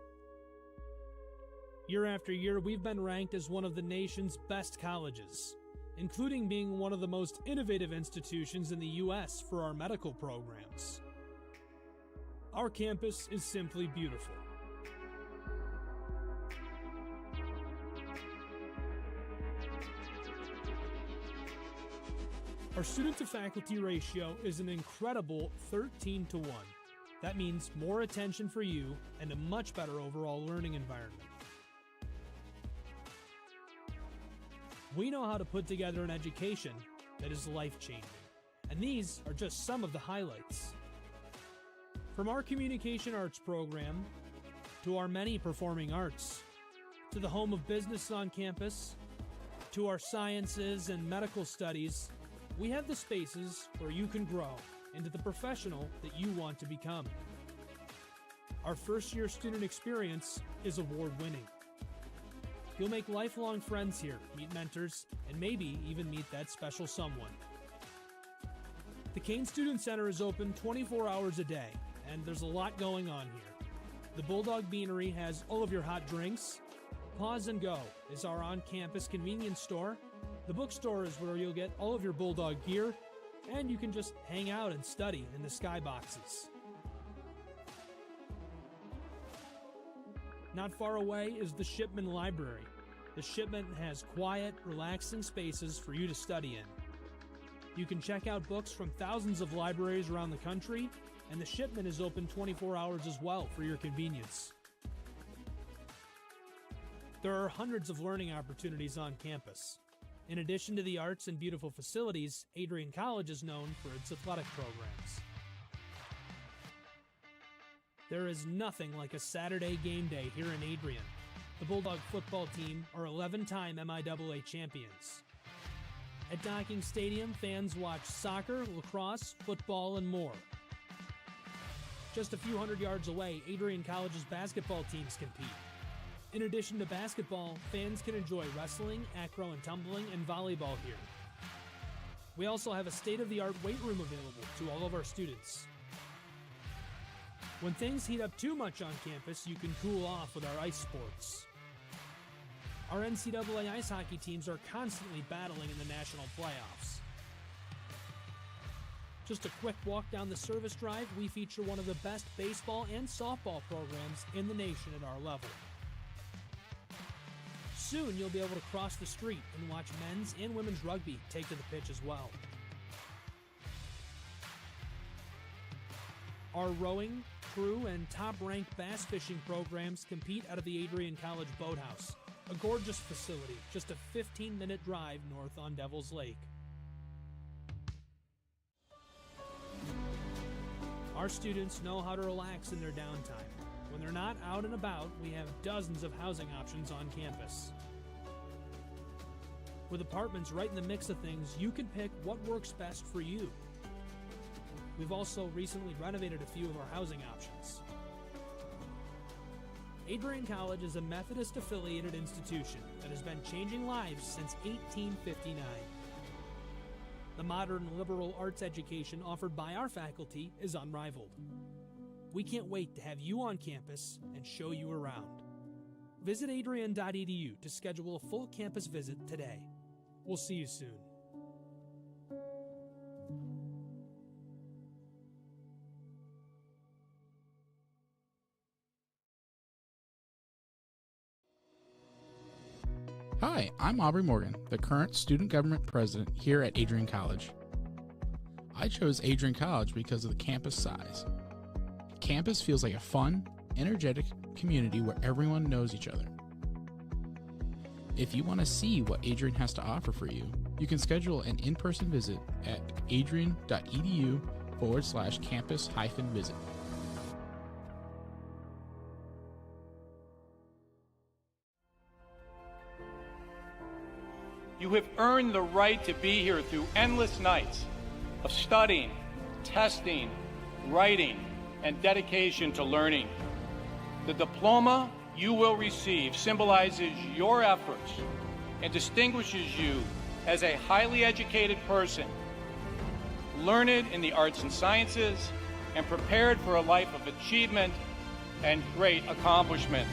Year after year, we've been ranked as one of the nation's best colleges, including being one of the most innovative institutions in the U.S. for our medical programs. Our campus is simply beautiful. Our student-to-faculty ratio is an incredible 13-1. That means more attention for you and a much better overall learning environment. We know how to put together an education that is life-changing, and these are just some of the highlights. From our communication arts program, to our many performing arts, to the home of business on campus, to our sciences and medical studies, we have the spaces where you can grow into the professional that you want to become. Our first-year student experience is award-winning. You'll make lifelong friends here, meet mentors, and maybe even meet that special someone. The Kane Student Center is open 24 hours a day, and there's a lot going on here. The Bulldog Beanery has all of your hot drinks. Pause and Go is our on-campus convenience store. The bookstore is where you'll get all of your Bulldog gear, and you can just hang out and study in the skyboxes. Not far away is the Shipman Library. The Shipman has quiet, relaxing spaces for you to study in. You can check out books from thousands of libraries around the country, and the Shipman is open 24 hours as well for your convenience. There are hundreds of learning opportunities on campus. In addition to the arts and beautiful facilities, Adrian College is known for its athletic programs. There is nothing like a Saturday game day here in Adrian. The Bulldog football team are 11-time MIAA champions. At Docking Stadium, fans watch soccer, lacrosse, football, and more. Just a few hundred yards away, Adrian College's basketball teams compete. In addition to basketball, fans can enjoy wrestling, acro and tumbling, and volleyball here. We also have a state-of-the-art weight room available to all of our students. When things heat up too much on campus, you can cool off with our ice sports. Our NCAA ice hockey teams are constantly battling in the national playoffs. Just a quick walk down the service drive, we feature one of the best baseball and softball programs in the nation at our level. Soon you'll be able to cross the street and watch men's and women's rugby take to the pitch as well. Our rowing, crew, and top-ranked bass fishing programs compete out of the Adrian College Boathouse, a gorgeous facility just a 15-minute drive north on Devil's Lake. Our students know how to relax in their downtime. When they're not out and about, we have dozens of housing options on campus. With apartments right in the mix of things, you can pick what works best for you. We've also recently renovated a few of our housing options. Adrian College is a Methodist-affiliated institution that has been changing lives since 1859. The modern liberal arts education offered by our faculty is unrivaled. We can't wait to have you on campus and show you around. Visit adrian.edu to schedule a full campus visit today. We'll see you soon. I'm Aubrey Morgan, the current student government president here at Adrian College. I chose Adrian College because of the campus size. Campus feels like a fun, energetic community where everyone knows each other. If you want to see what Adrian has to offer for you, you can schedule an in-person visit at adrian.edu/campus-visit. You have earned the right to be here through endless nights of studying, testing, writing, and dedication to learning. The diploma you will receive symbolizes your efforts and distinguishes you as a highly educated person, learned in the arts and sciences, and prepared for a life of achievement and great accomplishment.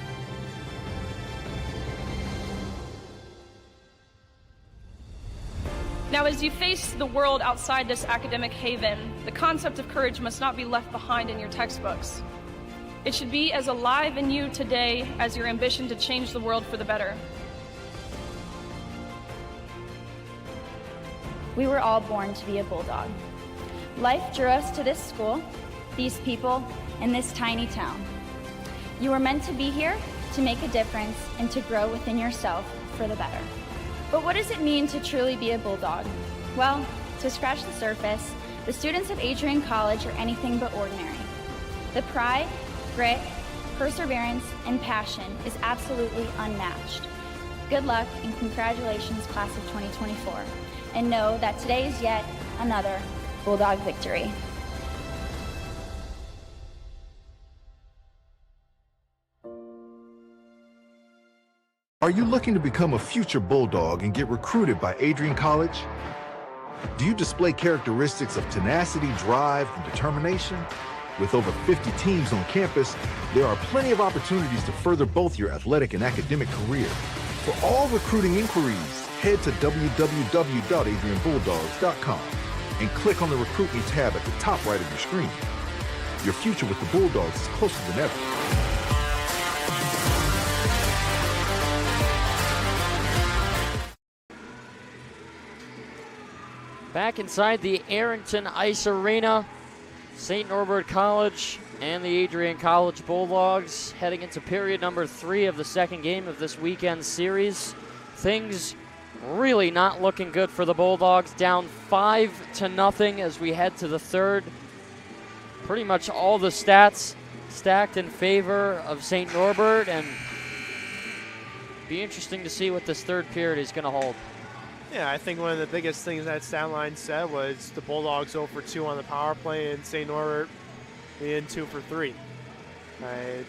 Now, as you face the world outside this academic haven, the concept of courage must not be left behind in your textbooks. It should be as alive in you today as your ambition to change the world for the better. We were all born to be a Bulldog. Life drew us to this school, these people, and this tiny town. You were meant to be here to make a difference and to grow within yourself for the better. But what does it mean to truly be a Bulldog? Well, to scratch the surface, the students of Adrian College are anything but ordinary. The pride, grit, perseverance, and passion is absolutely unmatched. Good luck and congratulations, class of 2024. And know that today is yet another Bulldog victory. Are you looking to become a future Bulldog and get recruited by Adrian College? Do you display characteristics of tenacity, drive, and determination? With over 50 teams on campus, there are plenty of opportunities to further both your athletic and academic career. For all recruiting inquiries, head to www.adrianbulldogs.com and click on the Recruit Me tab at the top right of your screen. Your future with the Bulldogs is closer than ever. Back inside the Arrington Ice Arena, St. Norbert College and the Adrian College Bulldogs heading into period number 3 of the second game of this weekend series. Things really not looking good for the Bulldogs, down 5-0 as we head to the third. Pretty much all the stats stacked in favor of St. Norbert, and be interesting to see what this third period is going to hold. Yeah, I think one of the biggest things that stat line said was the Bulldogs 0 for 2 on the power play and St. Norbert being 2 for 3. They've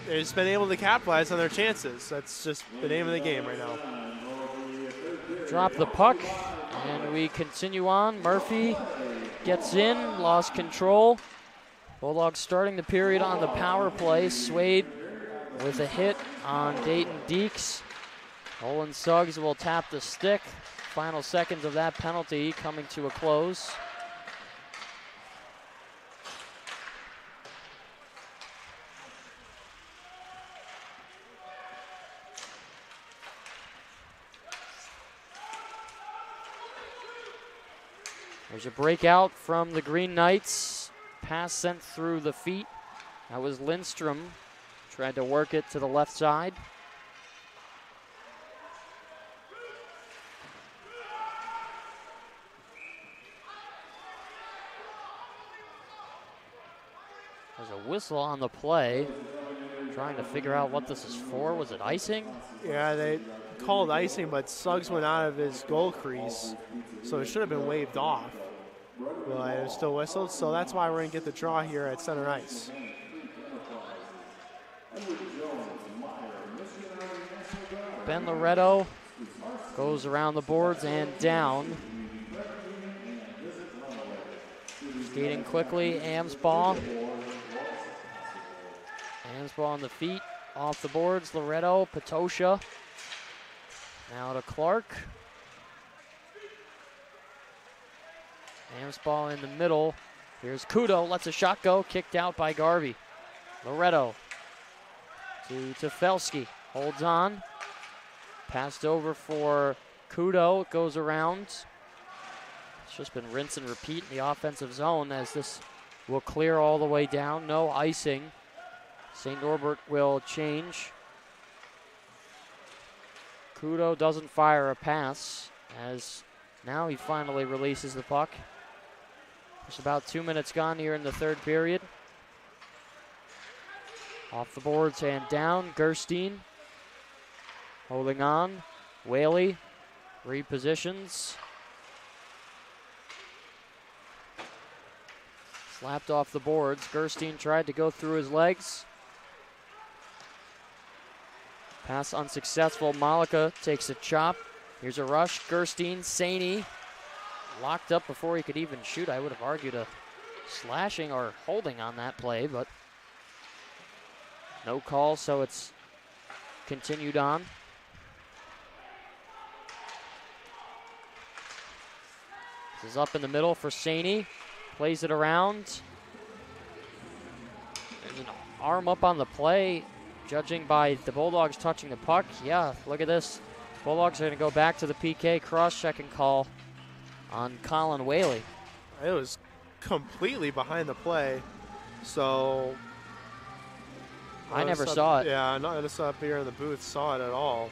just been able to capitalize on their chances. That's just the name of the game right now. Drop the puck, and we continue on. Murphy gets in, lost control. Bulldogs starting the period on the power play. Swade with a hit on Dayton Deeks. Olin Suggs will tap the stick. Final seconds of that penalty coming to a close. There's a breakout from the Green Knights. Pass sent through the feet. That was Lindstrom. Tried to work it to the left side. There's a whistle on the play. Trying to figure out what this is for. Was it icing? Yeah, they called icing, but Suggs went out of his goal crease, so it should have been waved off. But it was still whistled, so that's why we're going to get the draw here at center ice. Ben Loretto goes around the boards and down. Skating quickly, Amsbaugh. Amsbaugh on the feet, off the boards, Loretto, Patosha. Now to Clark. Amsbaugh in the middle. Here's Kudo, lets a shot go, kicked out by Garvey. Loretto to Tefelsky, holds on. Passed over for Kudo. It goes around. It's just been rinse and repeat in the offensive zone as this will clear all the way down. No icing. St. Norbert will change. Kudo doesn't fire a pass as now he finally releases the puck. There's about 2 minutes gone here in the third period. Off the boards and down. Gerstein holding on. Whaley repositions. Slapped off the boards. Gerstein tried to go through his legs. Pass unsuccessful. Malika takes a chop. Here's a rush. Gerstein, Saney locked up before he could even shoot. I would have argued a slashing or holding on that play, but no call, so it's continued on. This is up in the middle for Saney. Plays it around. There's an arm up on the play. Judging by the Bulldogs touching the puck, yeah, look at this. Bulldogs are going to go back to the PK cross-checking call on Colin Whaley. It was completely behind the play, so I never saw it. Yeah, none of us up here in the booth saw it at all.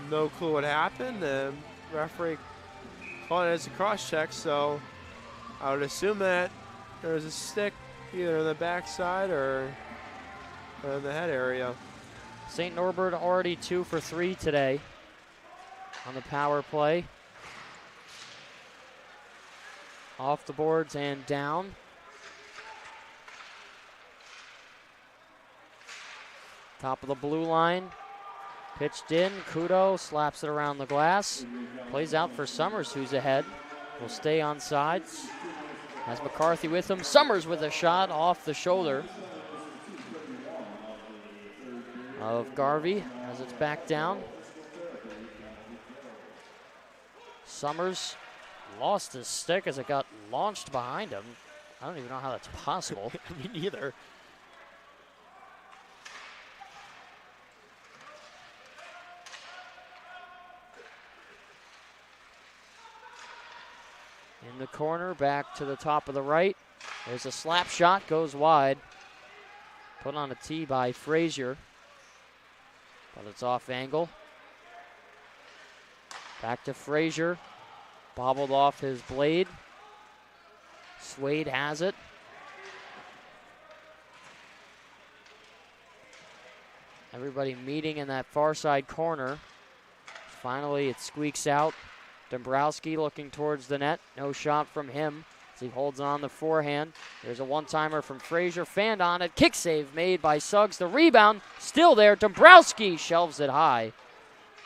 No clue what happened. The referee called it as a cross-check, so I would assume that there was a stick either in the backside or in the head area. St. Norbert already 2 for 3 today on the power play. Off the boards and down. Top of the blue line. Pitched in. Kudo slaps it around the glass. Plays out for Summers, who's ahead. Will stay on sides. Has McCarthy with him. Summers with a shot off the shoulder of Garvey as it's back down. Summers lost his stick as it got launched behind him. I don't even know how that's possible. Me neither. In the corner, back to the top of the right. There's a slap shot, goes wide. Put on a tee by Frazier, but it's off angle. Back to Frazier, bobbled off his blade. Swade has it. Everybody meeting in that far side corner. Finally, it squeaks out. Dombrowski looking towards the net. No shot from him as he holds on the forehand. There's a one-timer from Frazier. Fanned on it. Kick save made by Suggs. The rebound still there. Dombrowski shelves it high.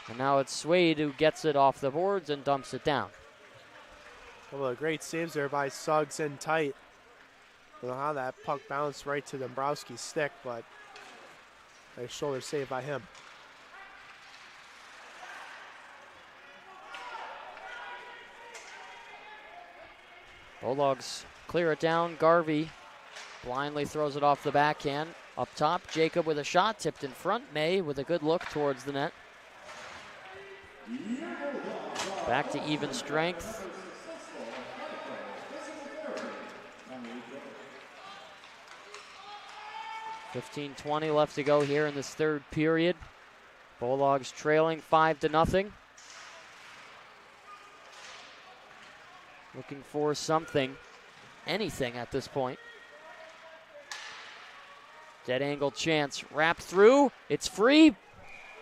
And now it's Swade who gets it off the boards and dumps it down. Well, great saves there by Suggs in tight. I don't know how that puck bounced right to Dombrowski's stick, but a shoulder save by him. Bulldogs clear it down. Garvey blindly throws it off the backhand. Up top, Jacob with a shot, tipped in front. May with a good look towards the net. Back to even strength. $15-20 left to go here in this third period. Bulldogs trailing 5-0. Looking for something, anything at this point. Dead angle chance, wrapped through, it's free.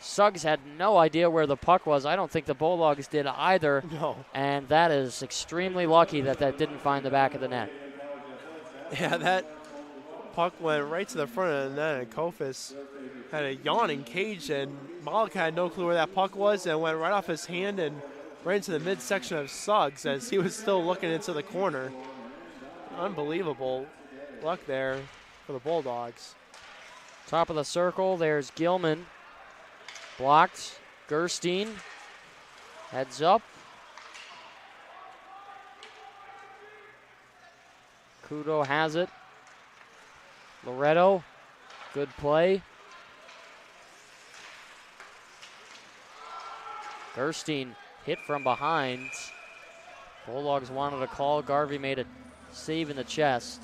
Suggs had no idea where the puck was. I don't think the Bulldogs did either. No. And that is extremely lucky that that didn't find the back of the net. Yeah, that puck went right to the front of the net, and Kofis had a yawning cage, and Malik had no clue where that puck was, and went right off his hand and right into the midsection of Suggs as he was still looking into the corner. Unbelievable luck there for the Bulldogs. Top of the circle, there's Gilman. Blocked. Gerstein heads up. Kudo has it. Loretto, good play. Gerstein hit from behind. Bulldogs wanted a call. Garvey made a save in the chest.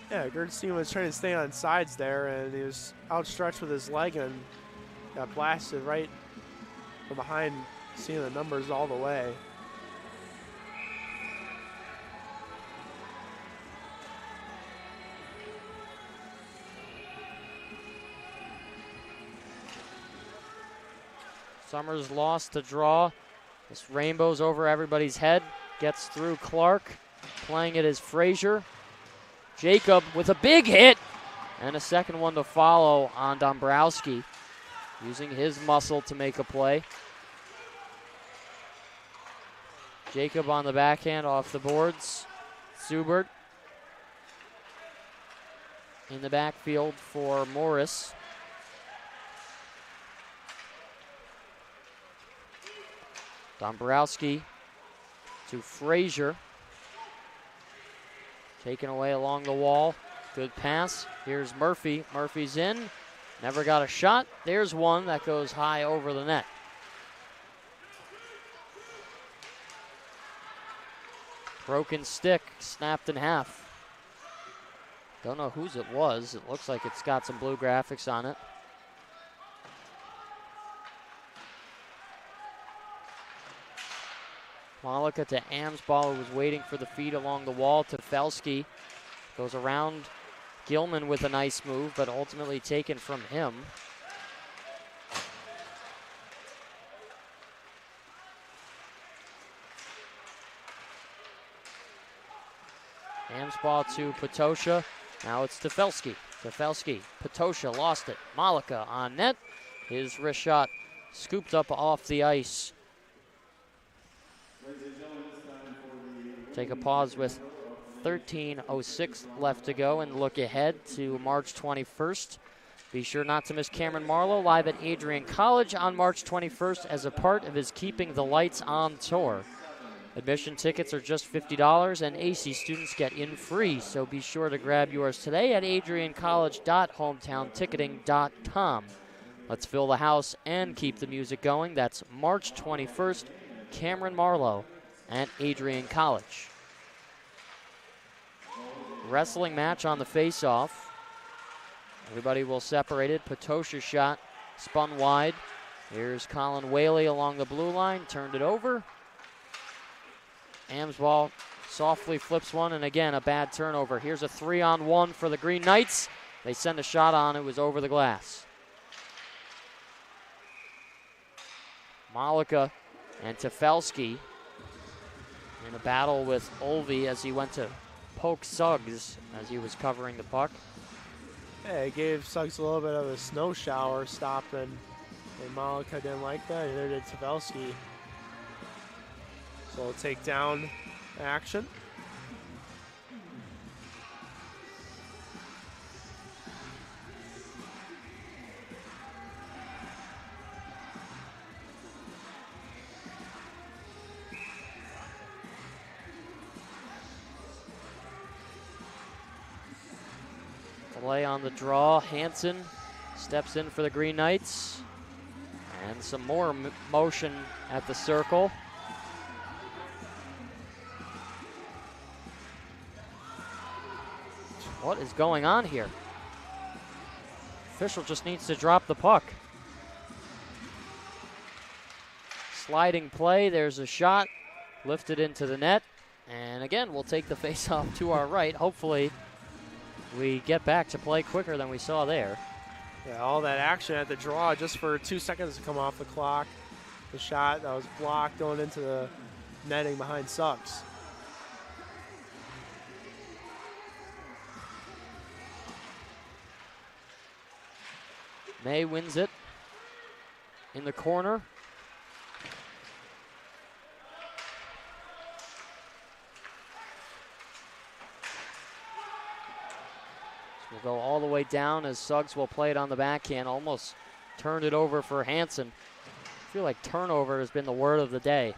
Yeah, Gerstein was trying to stay on sides there, and he was outstretched with his leg and got blasted right from behind, seeing the numbers all the way. Summers lost to draw. This rainbow's over everybody's head. Gets through Clark. Playing it is Frazier. Jacob with a big hit. And a second one to follow on Dombrowski. Using his muscle to make a play. Jacob on the backhand off the boards. Subert in the backfield for Morris. Dombrowski to Frazier. Taken away along the wall. Good pass. Here's Murphy. Murphy's in. Never got a shot. There's one that goes high over the net. Broken stick, snapped in half. Don't know whose it was. It looks like it's got some blue graphics on it. Malika to Amsball, who was waiting for the feed along the wall. To Felsky. Goes around Gilman with a nice move, but ultimately taken from him. Amsball to Patosha. Now it's to Felsky. Patosha lost it. Malika on net. His wrist shot scooped up off the ice. Take a pause with 13:06 left to go and look ahead to March 21st. Be sure not to miss Cameron Marlowe live at Adrian College on March 21st as a part of his Keeping the Lights On tour. Admission tickets are just $50 and AC students get in free, so be sure to grab yours today at adriancollege.hometownticketing.com. Let's fill the house and keep the music going. That's March 21st, Cameron Marlowe at Adrian College. Wrestling match on the face-off. Everybody will separate it. Patosha's shot spun wide. Here's Colin Whaley along the blue line, turned it over. Amsball softly flips one, and again, a bad turnover. Here's a 3-on-1 for the Green Knights. They send a shot on, it was over the glass. Malika and Tefelsky in a battle with Olvey as he went to poke Suggs as he was covering the puck. Yeah, it gave Suggs a little bit of a snow shower stopping, and Malika didn't like that. Neither did Tefelsky. So we'll take down action. Delay on the draw. Hansen steps in for the Green Knights. And some more motion at the circle. What is going on here? Official just needs to drop the puck. Sliding play, there's a shot, lifted into the net. And again, we'll take the face-off to our right. Hopefully, we get back to play quicker than we saw there. Yeah, all that action at the draw just for 2 seconds to come off the clock. The shot that was blocked going into the netting behind Suggs. May wins it in the corner. We'll go all the way down as Suggs will play it on the backhand. Almost turned it over for Hansen. I feel like turnover has been the word of the day.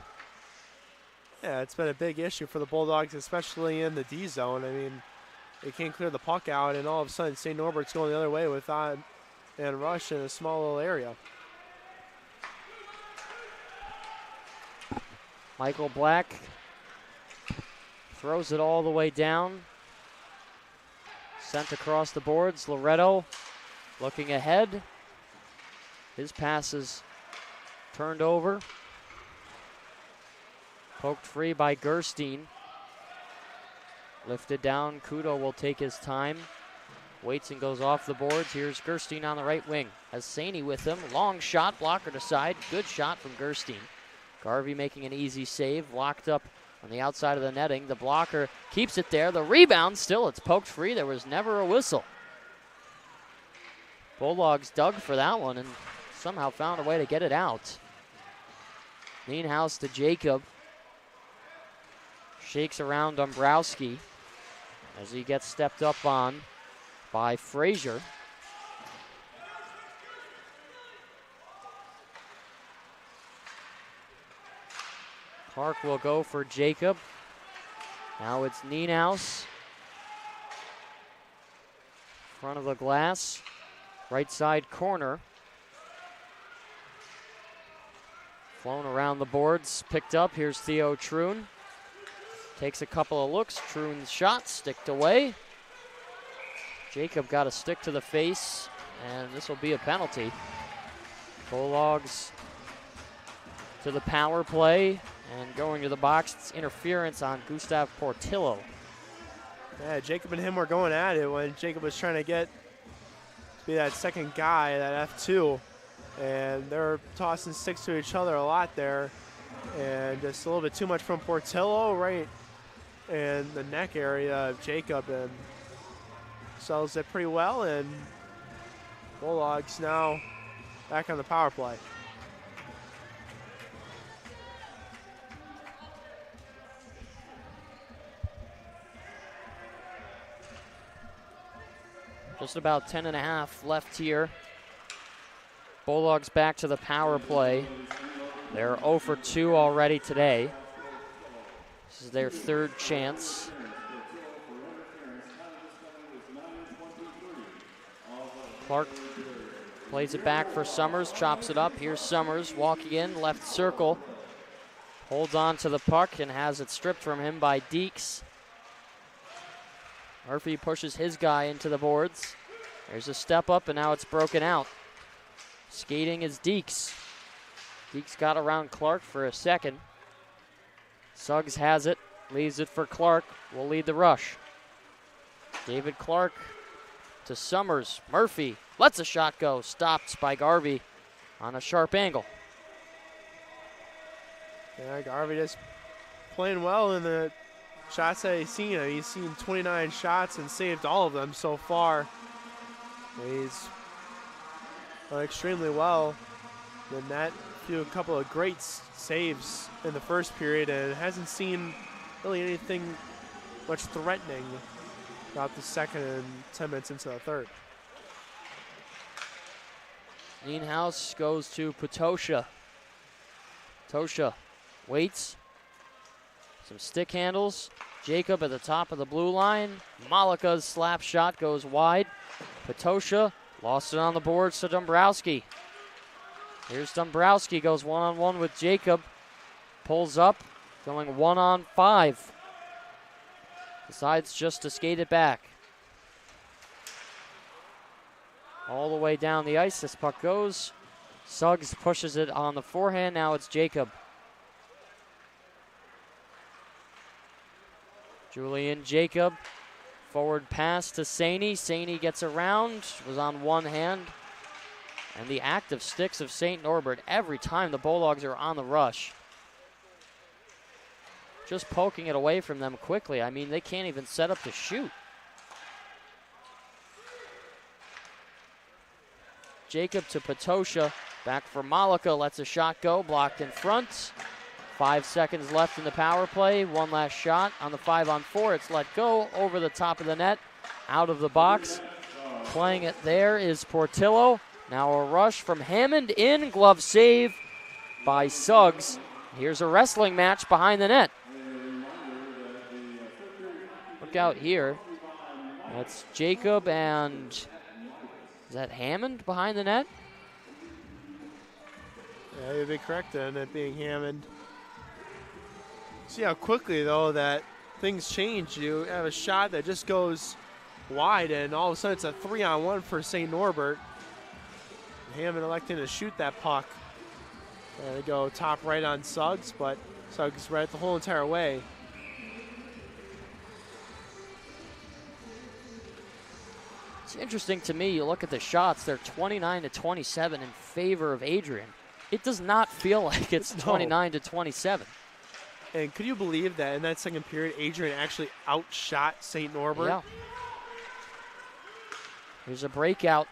Yeah, it's been a big issue for the Bulldogs, especially in the D zone. I mean, they can't clear the puck out, and all of a sudden St. Norbert's going the other way with and rush in a small little area. Michael Black throws it all the way down. Sent across the boards. Loretto looking ahead. His pass is turned over. Poked free by Gerstein. Lifted down. Kudo will take his time. Waits and goes off the boards. Here's Gerstein on the right wing. Has Saney with him. Long shot. Blocker to side. Good shot from Gerstein. Garvey making an easy save. Locked up on the outside of the netting. The blocker keeps it there. The rebound still. It's poked free. There was never a whistle. Bulldogs dug for that one and somehow found a way to get it out. Nienhuis to Jacob. Shakes around Dombrowski as he gets stepped up on by Frazier. Clark will go for Jacob. Now it's Nienhuis. Front of the glass. Right side corner. Flown around the boards. Picked up. Here's Theo Troon. Takes a couple of looks. Troon's shot sticked away. Jacob got a stick to the face, and this will be a penalty. Bulldogs to the power play, and going to the box. It's interference on Gustav Portillo. Yeah, Jacob and him were going at it when Jacob was trying to be that second guy, that F2. And they're tossing sticks to each other a lot there. And just a little bit too much from Portillo right in the neck area of Jacob, and sells it pretty well. And Bulldogs now back on the power play. Just about 10.5 left here. Bulldogs back to the power play. They're 0 for 2 already today. This is their third chance. Clark plays it back for Summers, chops it up. Here's Summers walking in, left circle. Holds on to the puck and has it stripped from him by Deeks. Murphy pushes his guy into the boards. There's a step up, and now it's broken out. Skating is Deeks. Deeks got around Clark for a second. Suggs has it, leaves it for Clark. Will lead the rush. David Clark to Summers. Murphy lets a shot go. Stopped by Garvey on a sharp angle. Yeah, Garvey just playing well in the shots that he's seen. He's seen 29 shots and saved all of them so far. He's done extremely well. The net, a couple of great saves in the first period, and hasn't seen really anything much threatening about the second and 10 minutes into the third. Nienhuis goes to Potosha. Potosha waits. Some stick handles. Jacob at the top of the blue line. Malika's slap shot goes wide. Potosha lost it on the boards to Dombrowski. Here's Dombrowski, goes one-on-one with Jacob. Pulls up, going 1-on-5. Decides just to skate it back. All the way down the ice, this puck goes. Suggs pushes it on the forehand, now it's Jacob. Julian Jacob, forward pass to Saney. Saney gets around, was on one hand. And the active sticks of St. Norbert every time the Bulldogs are on the rush. Just poking it away from them quickly. I mean, they can't even set up to shoot. Jacob to Potosha, back for Malika, lets a shot go, blocked in front. 5 seconds left in the power play. One last shot on the 5-on-4. It's let go over the top of the net, out of the box. Playing it there is Portillo. Now a rush from Hammond in, glove save by Suggs. Here's a wrestling match behind the net. Look out here. That's Jacob and, is that Hammond behind the net? Yeah, you'd be correct then, it being Hammond. See how quickly, though, that things change. You have a shot that just goes wide, and all of a sudden it's a 3-on-1 for St. Norbert. Hammond electing to shoot that puck. There they go, top right on Suggs, but Suggs read it the whole entire way. It's interesting to me, you look at the shots, they're 29-27 in favor of Adrian. It does not feel like it's 29-27. And could you believe that in that second period, Adrian actually outshot St. Norbert? Yeah. Here's a breakout.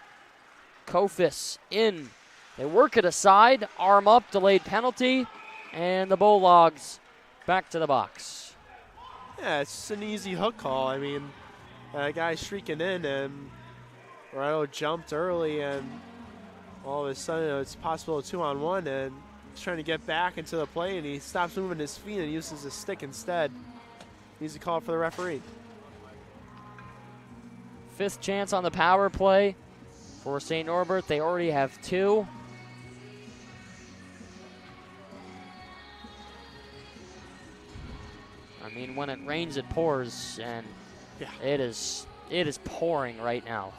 Kofis in. They work it aside, arm up, delayed penalty, and the Bulldogs back to the box. Yeah, it's an easy hook call. I mean, that guy streaking in, and Moreno jumped early, and all of a sudden it's possible a 2-on-1, and he's trying to get back into the play, and he stops moving his feet and uses his stick instead. Easy call for the referee. Fifth chance on the power play for St. Norbert. They already have 2. I mean, when it rains, it pours, and it is pouring right now.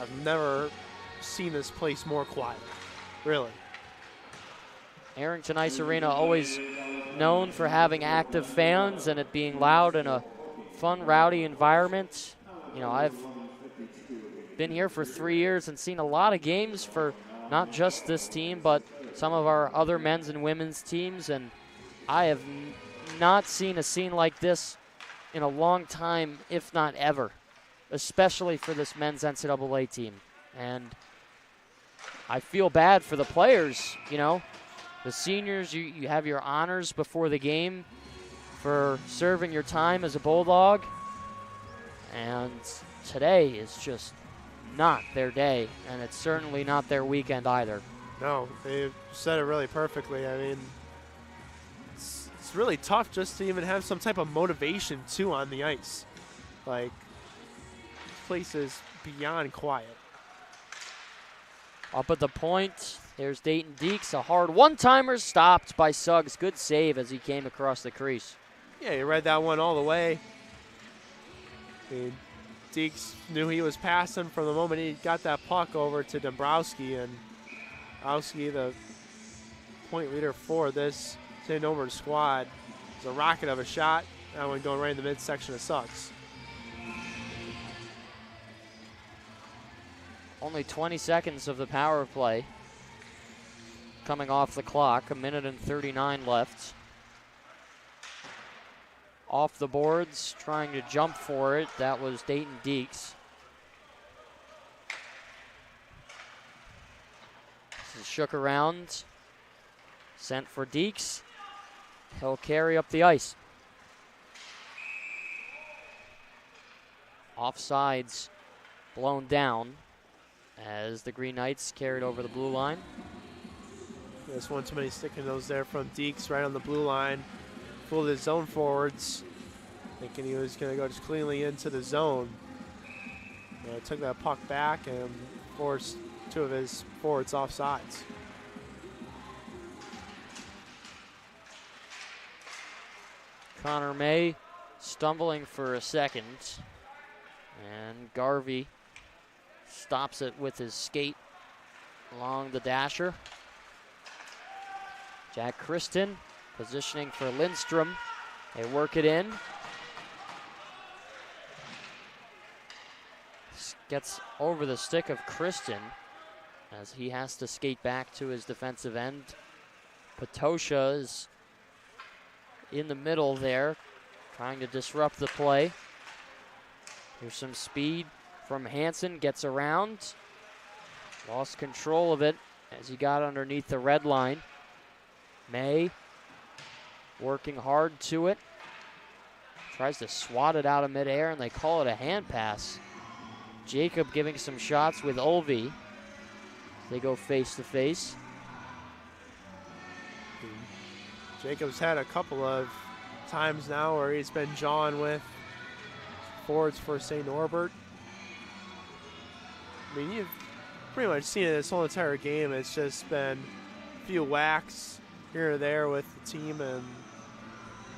I've never seen this place more quiet, really. Arrington Ice Arena always known for having active fans and it being loud and a fun, rowdy environment. You know, I've been here for 3 years and seen a lot of games for not just this team, but some of our other men's and women's teams, and I have not seen a scene like this in a long time, if not ever, especially for this men's NCAA team. And I feel bad for the players, you know. The seniors, you have your honors before the game for serving your time as a Bulldog. And today is just not their day, and it's certainly not their weekend either. No, they said it really perfectly. I mean, it's really tough just to even have some type of motivation, too, on the ice. Like, this place is beyond quiet. Up at the point, there's Dayton Deeks. A hard one-timer stopped by Suggs. Good save as he came across the crease. Yeah, he read that one all the way. I mean, Deeks knew he was passing from the moment he got that puck over to Dombrowski, and Dombrowski, the point leader for this St. Norbert squad, is a rocket of a shot. That one going right in the midsection of Suggs. Only 20 seconds of the power play coming off the clock. 1:39 left. Off the boards, trying to jump for it. That was Dayton Deeks. This is shook around. Sent for Deeks. He'll carry up the ice. Offsides blown down as the Green Knights carried over the blue line. There's one too many sticking those there from Deeks right on the blue line. Fooled his zone forwards, thinking he was going to go just cleanly into the zone. Took that puck back and forced 2 of his forwards off sides. Connor May stumbling for a second, and Garvey stops it with his skate along the dasher. Jack Christen positioning for Lindstrom. They work it in. Gets over the stick of Christen as he has to skate back to his defensive end. Patosha is in the middle there, trying to disrupt the play. There's some speed from Hansen, gets around. Lost control of it as he got underneath the red line. May working hard to it. Tries to swat it out of midair, and they call it a hand pass. Jacob giving some shots with Olvey. They go face to face. Jacob's had a couple of times now where he's been jawing with forwards for St. Norbert. I mean, you've pretty much seen it this whole entire game. It's just been a few whacks here or there with the team, and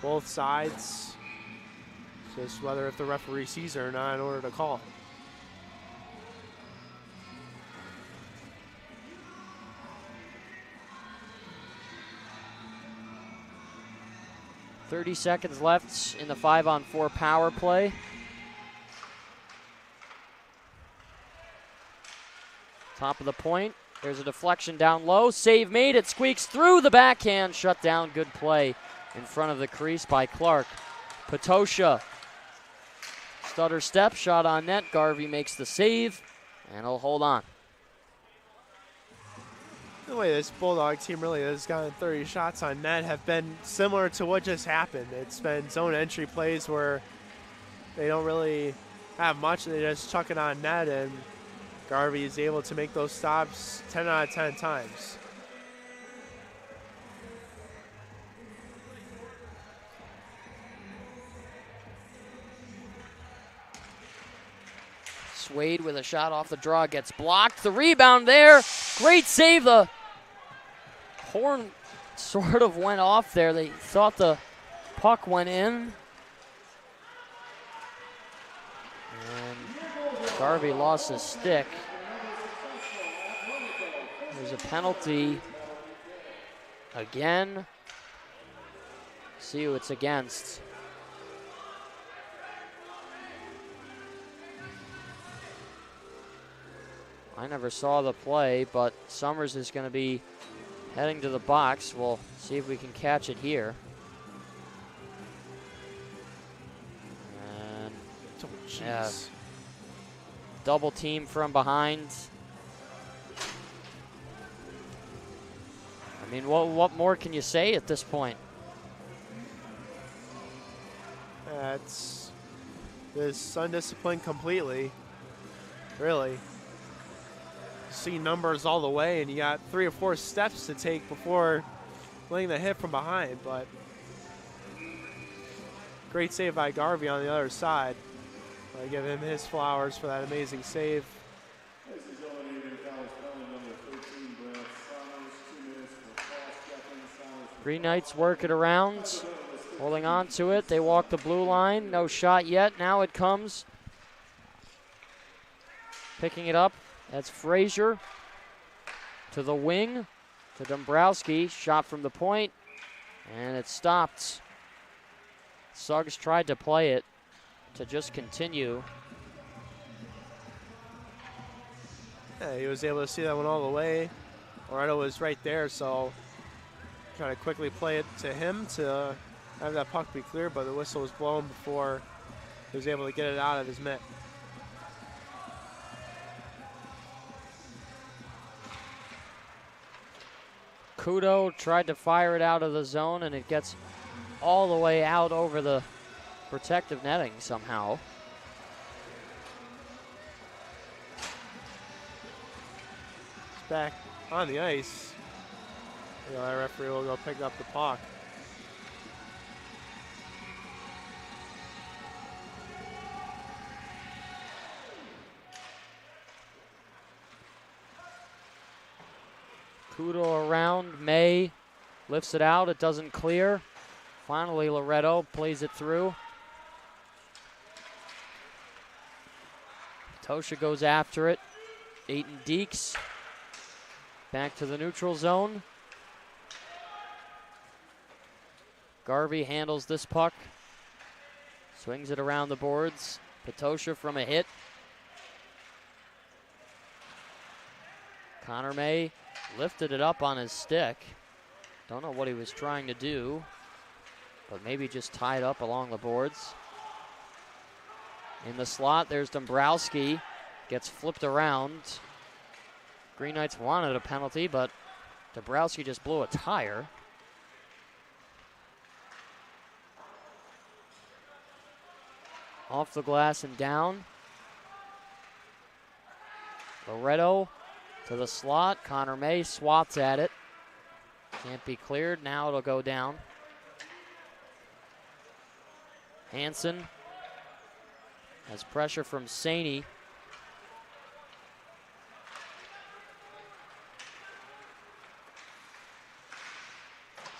both sides. Just whether if the referee sees it or not in order to call it. 30 seconds left in the 5-on-4 power play. Top of the point. There's a deflection down low. Save made. It squeaks through the backhand. Shut down. Good play in front of the crease by Clark. Patosha. Stutter step. Shot on net. Garvey makes the save. And he'll hold on. The way this Bulldog team really has gotten 30 shots on net have been similar to what just happened. It's been zone entry plays where they don't really have much. They just chuck it on net, and Garvey is able to make those stops 10 out of 10 times. Swade with a shot off the draw gets blocked. The rebound there. Great save. The horn sort of went off there. They thought the puck went in. And Garvey lost his stick. There's a penalty again. See who it's against. I never saw the play, but Summers is going to be heading to the box. We'll see if we can catch it here. And yeah, double team from behind. I mean, what more can you say at this point? It's this undisciplined completely, really. See numbers all the way, and you got 3 or 4 steps to take before laying the hit from behind, but great save by Garvey on the other side. I give him his flowers for that amazing save. Green Knights work it around, holding on to it. They walk the blue line, no shot yet. Now it comes. Picking it up. That's Frazier to the wing, to Dombrowski. Shot from the point, and it stopped. Suggs tried to play it to just continue. Yeah, he was able to see that one all the way. Loretto was right there, so trying to quickly play it to him to have that puck be clear, but the whistle was blown before he was able to get it out of his mitt. Kudo tried to fire it out of the zone, and it gets all the way out over the protective netting somehow. It's back on the ice. You know, that referee will go pick up the puck. Kudo around. May lifts it out. It doesn't clear. Finally, Loretto plays it through. Tosha goes after it. Aiton Deeks back to the neutral zone. Garvey handles this puck. Swings it around the boards. Patosha from a hit. Connor May lifted it up on his stick. Don't know what he was trying to do, but maybe just tied up along the boards. In the slot, there's Dombrowski. Gets flipped around. Green Knights wanted a penalty, but Dombrowski just blew a tire. Off the glass and down. Loretto to the slot. Connor May swats at it. Can't be cleared. Now it'll go down. Hansen has pressure from Saney.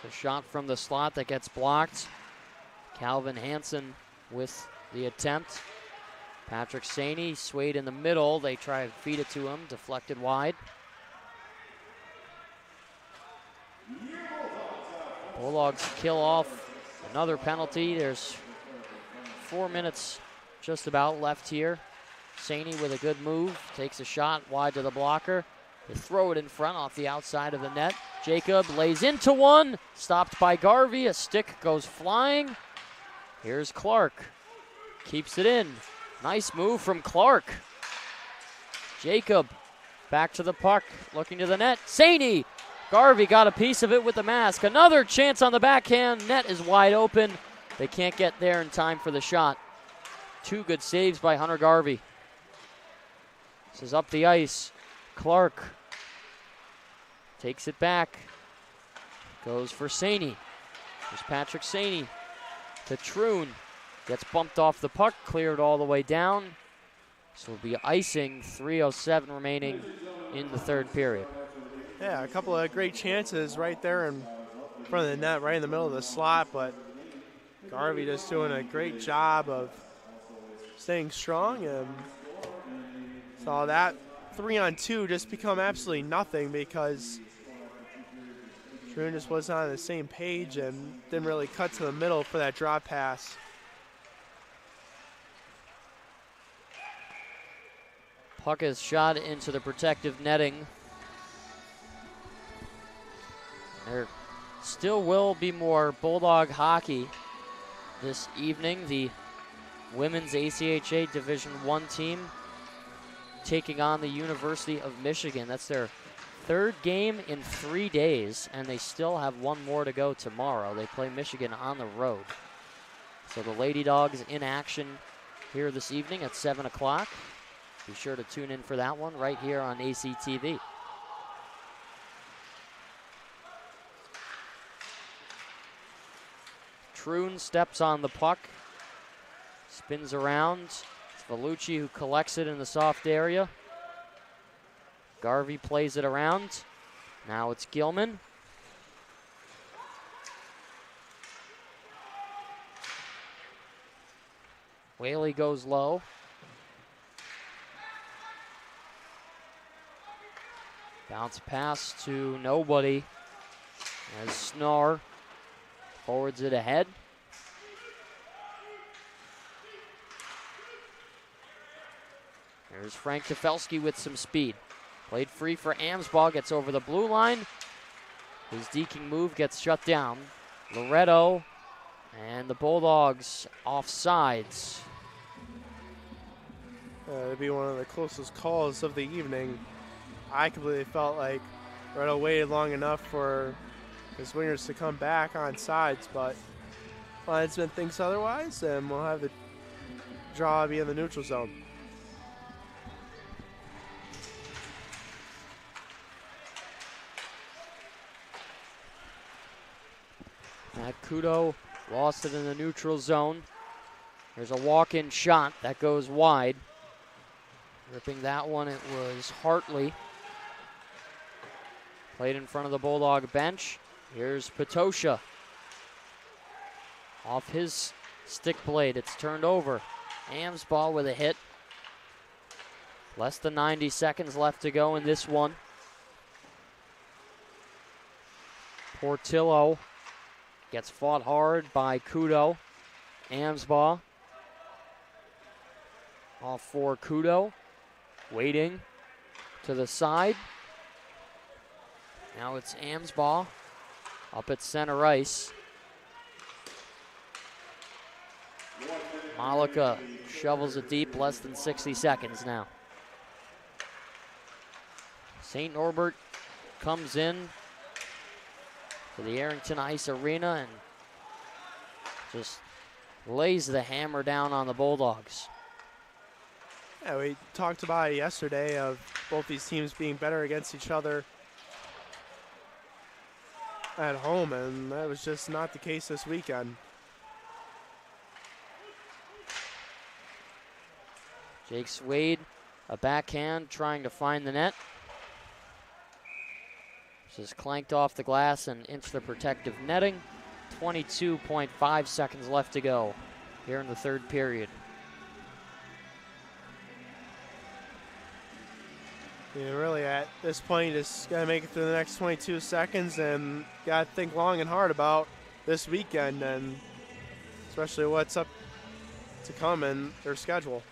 It's a shot from the slot that gets blocked. Calvin Hansen with the attempt. Patrick Saney swayed in the middle. They try to feed it to him, deflected wide. Bulldogs kill off another penalty. There's 4 minutes just about left here. Saney with a good move, takes a shot wide to the blocker. They throw it in front off the outside of the net. Jacob lays into one, stopped by Garvey. A stick goes flying. Here's Clark, keeps it in. Nice move from Clark. Jacob back to the puck, looking to the net. Saney, Garvey got a piece of it with the mask. Another chance on the backhand. Net is wide open. They can't get there in time for the shot. 2 good saves by Hunter Garvey. This is up the ice. Clark takes it back. Goes for Saney. There's Patrick Saney to Troon. Gets bumped off the puck, cleared all the way down. So we'll be icing, 3:07 remaining in the third period. Yeah, a couple of great chances right there in front of the net, right in the middle of the slot, but Garvey just doing a great job of staying strong, and saw that 3-on-2 just become absolutely nothing because Troon just wasn't on the same page and didn't really cut to the middle for that drop pass. Puck is shot into the protective netting. There still will be more Bulldog hockey this evening. The women's ACHA Division I team taking on the University of Michigan. That's their 3rd game in 3 days, and they still have 1 more to go tomorrow. They play Michigan on the road. So the Lady Dogs in action here this evening at 7 o'clock. Be sure to tune in for that one right here on ACTV. Troon steps on the puck, spins around. It's Vellucci who collects it in the soft area. Garvey plays it around. Now it's Gilman. Whaley goes low. Bounce pass to nobody as Snar forwards it ahead. There's Frank Tefelsky with some speed. Played free for Amsbaugh, gets over the blue line. His deking move gets shut down. Loretto and the Bulldogs offsides. It'd be one of the closest calls of the evening. I completely felt like Loretto waited long enough for his wingers to come back on sides, but linesman thinks otherwise, and we'll have the draw be in the neutral zone. Matt Kudo lost it in the neutral zone. There's a walk-in shot that goes wide. Ripping that one, it was Hartley. Played in front of the Bulldog bench. Here's Patosha. Off his stick blade, it's turned over. Amsbaugh with a hit. Less than 90 seconds left to go in this one. Portillo gets fought hard by Kudo. Amsbaugh off for Kudo. Waiting to the side. Now it's Amsbaugh up at center ice. Malika shovels it deep, less than 60 seconds now. St. Norbert comes in to the Arrington Ice Arena and just lays the hammer down on the Bulldogs. Yeah, we talked about it yesterday of both these teams being better against each other at home, and that was just not the case this weekend. Jake Swade, a backhand trying to find the net. This is clanked off the glass and into the protective netting. 22.5 seconds left to go here in the third period. Yeah, really, at this point, you just got to make it through the next 22 seconds and got to think long and hard about this weekend and especially what's up to come in their schedule.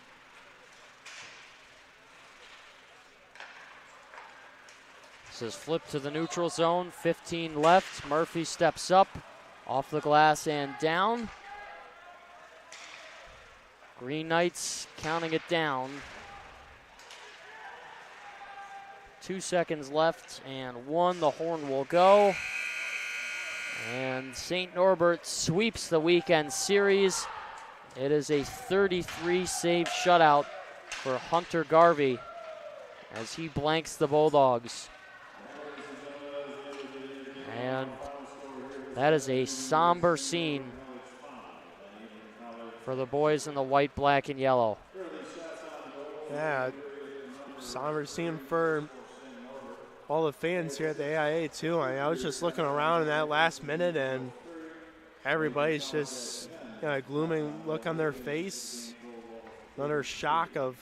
This is flipped to the neutral zone, 15 left. Murphy steps up, off the glass and down. Green Knights counting it down. 2 seconds left and 1. The horn will go. And St. Norbert sweeps the weekend series. It is a 33-save shutout for Hunter Garvey as he blanks the Bulldogs. And that is a somber scene for the boys in the white, black, and yellow. Yeah, somber scene for all the fans here at the AIA too. I was just looking around in that last minute and everybody's just got a glooming look on their face. Another shock of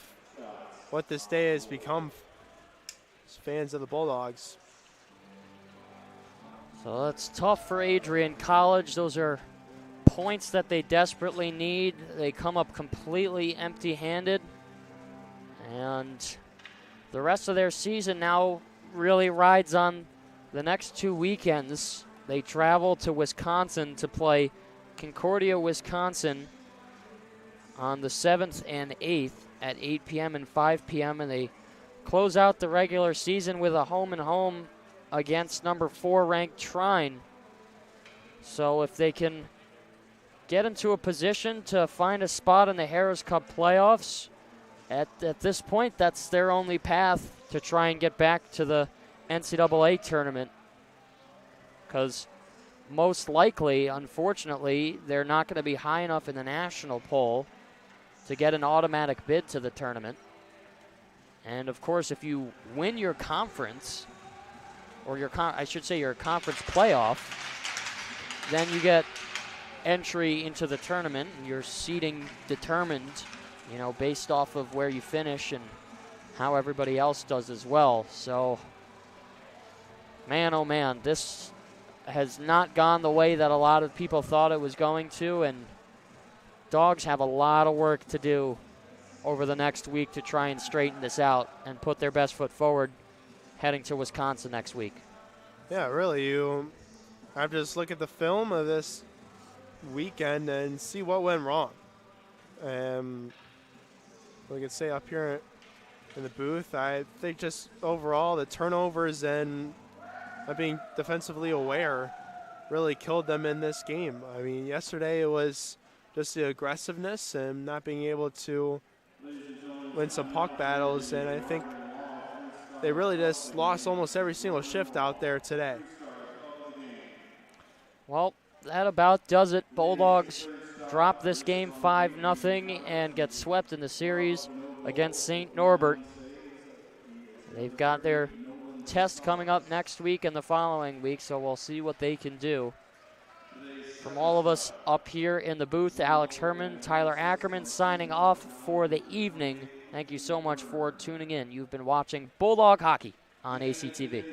what this day has become as fans of the Bulldogs. So that's tough for Adrian College. Those are points that they desperately need. They come up completely empty-handed. And the rest of their season now really rides on the next 2 weekends. They travel to Wisconsin to play Concordia, Wisconsin on the 7th and 8th at 8 p.m. and 5 p.m. And they close out the regular season with a home-and-home against number 4 ranked Trine. So if they can get into a position to find a spot in the Harris Cup playoffs, at this point, that's their only path to try and get back to the NCAA tournament. Because most likely, unfortunately, they're not going to be high enough in the national poll to get an automatic bid to the tournament. And of course, if you win your conference, or your conference playoff, then you get entry into the tournament, and your seeding determined, based off of where you finish and how everybody else does as well. So, man, oh man, this has not gone the way that a lot of people thought it was going to, and Dogs have a lot of work to do over the next week to try and straighten this out and put their best foot forward heading to Wisconsin next week. Yeah, really, I have to just look at the film of this weekend and see what went wrong. We could say up here in the booth, I think just overall the turnovers and not being defensively aware really killed them in this game. I mean, yesterday it was just the aggressiveness and not being able to win some puck battles, and I think they really just lost almost every single shift out there today. Well, that about does it. Bulldogs drop this game 5-0 and get swept in the series against St. Norbert. They've got their test coming up next week and the following week, so we'll see what they can do. From all of us up here in the booth, Alex Herman, Tyler Ackerman signing off for the evening. Thank you so much for tuning in. You've been watching Bulldog Hockey on ACTV.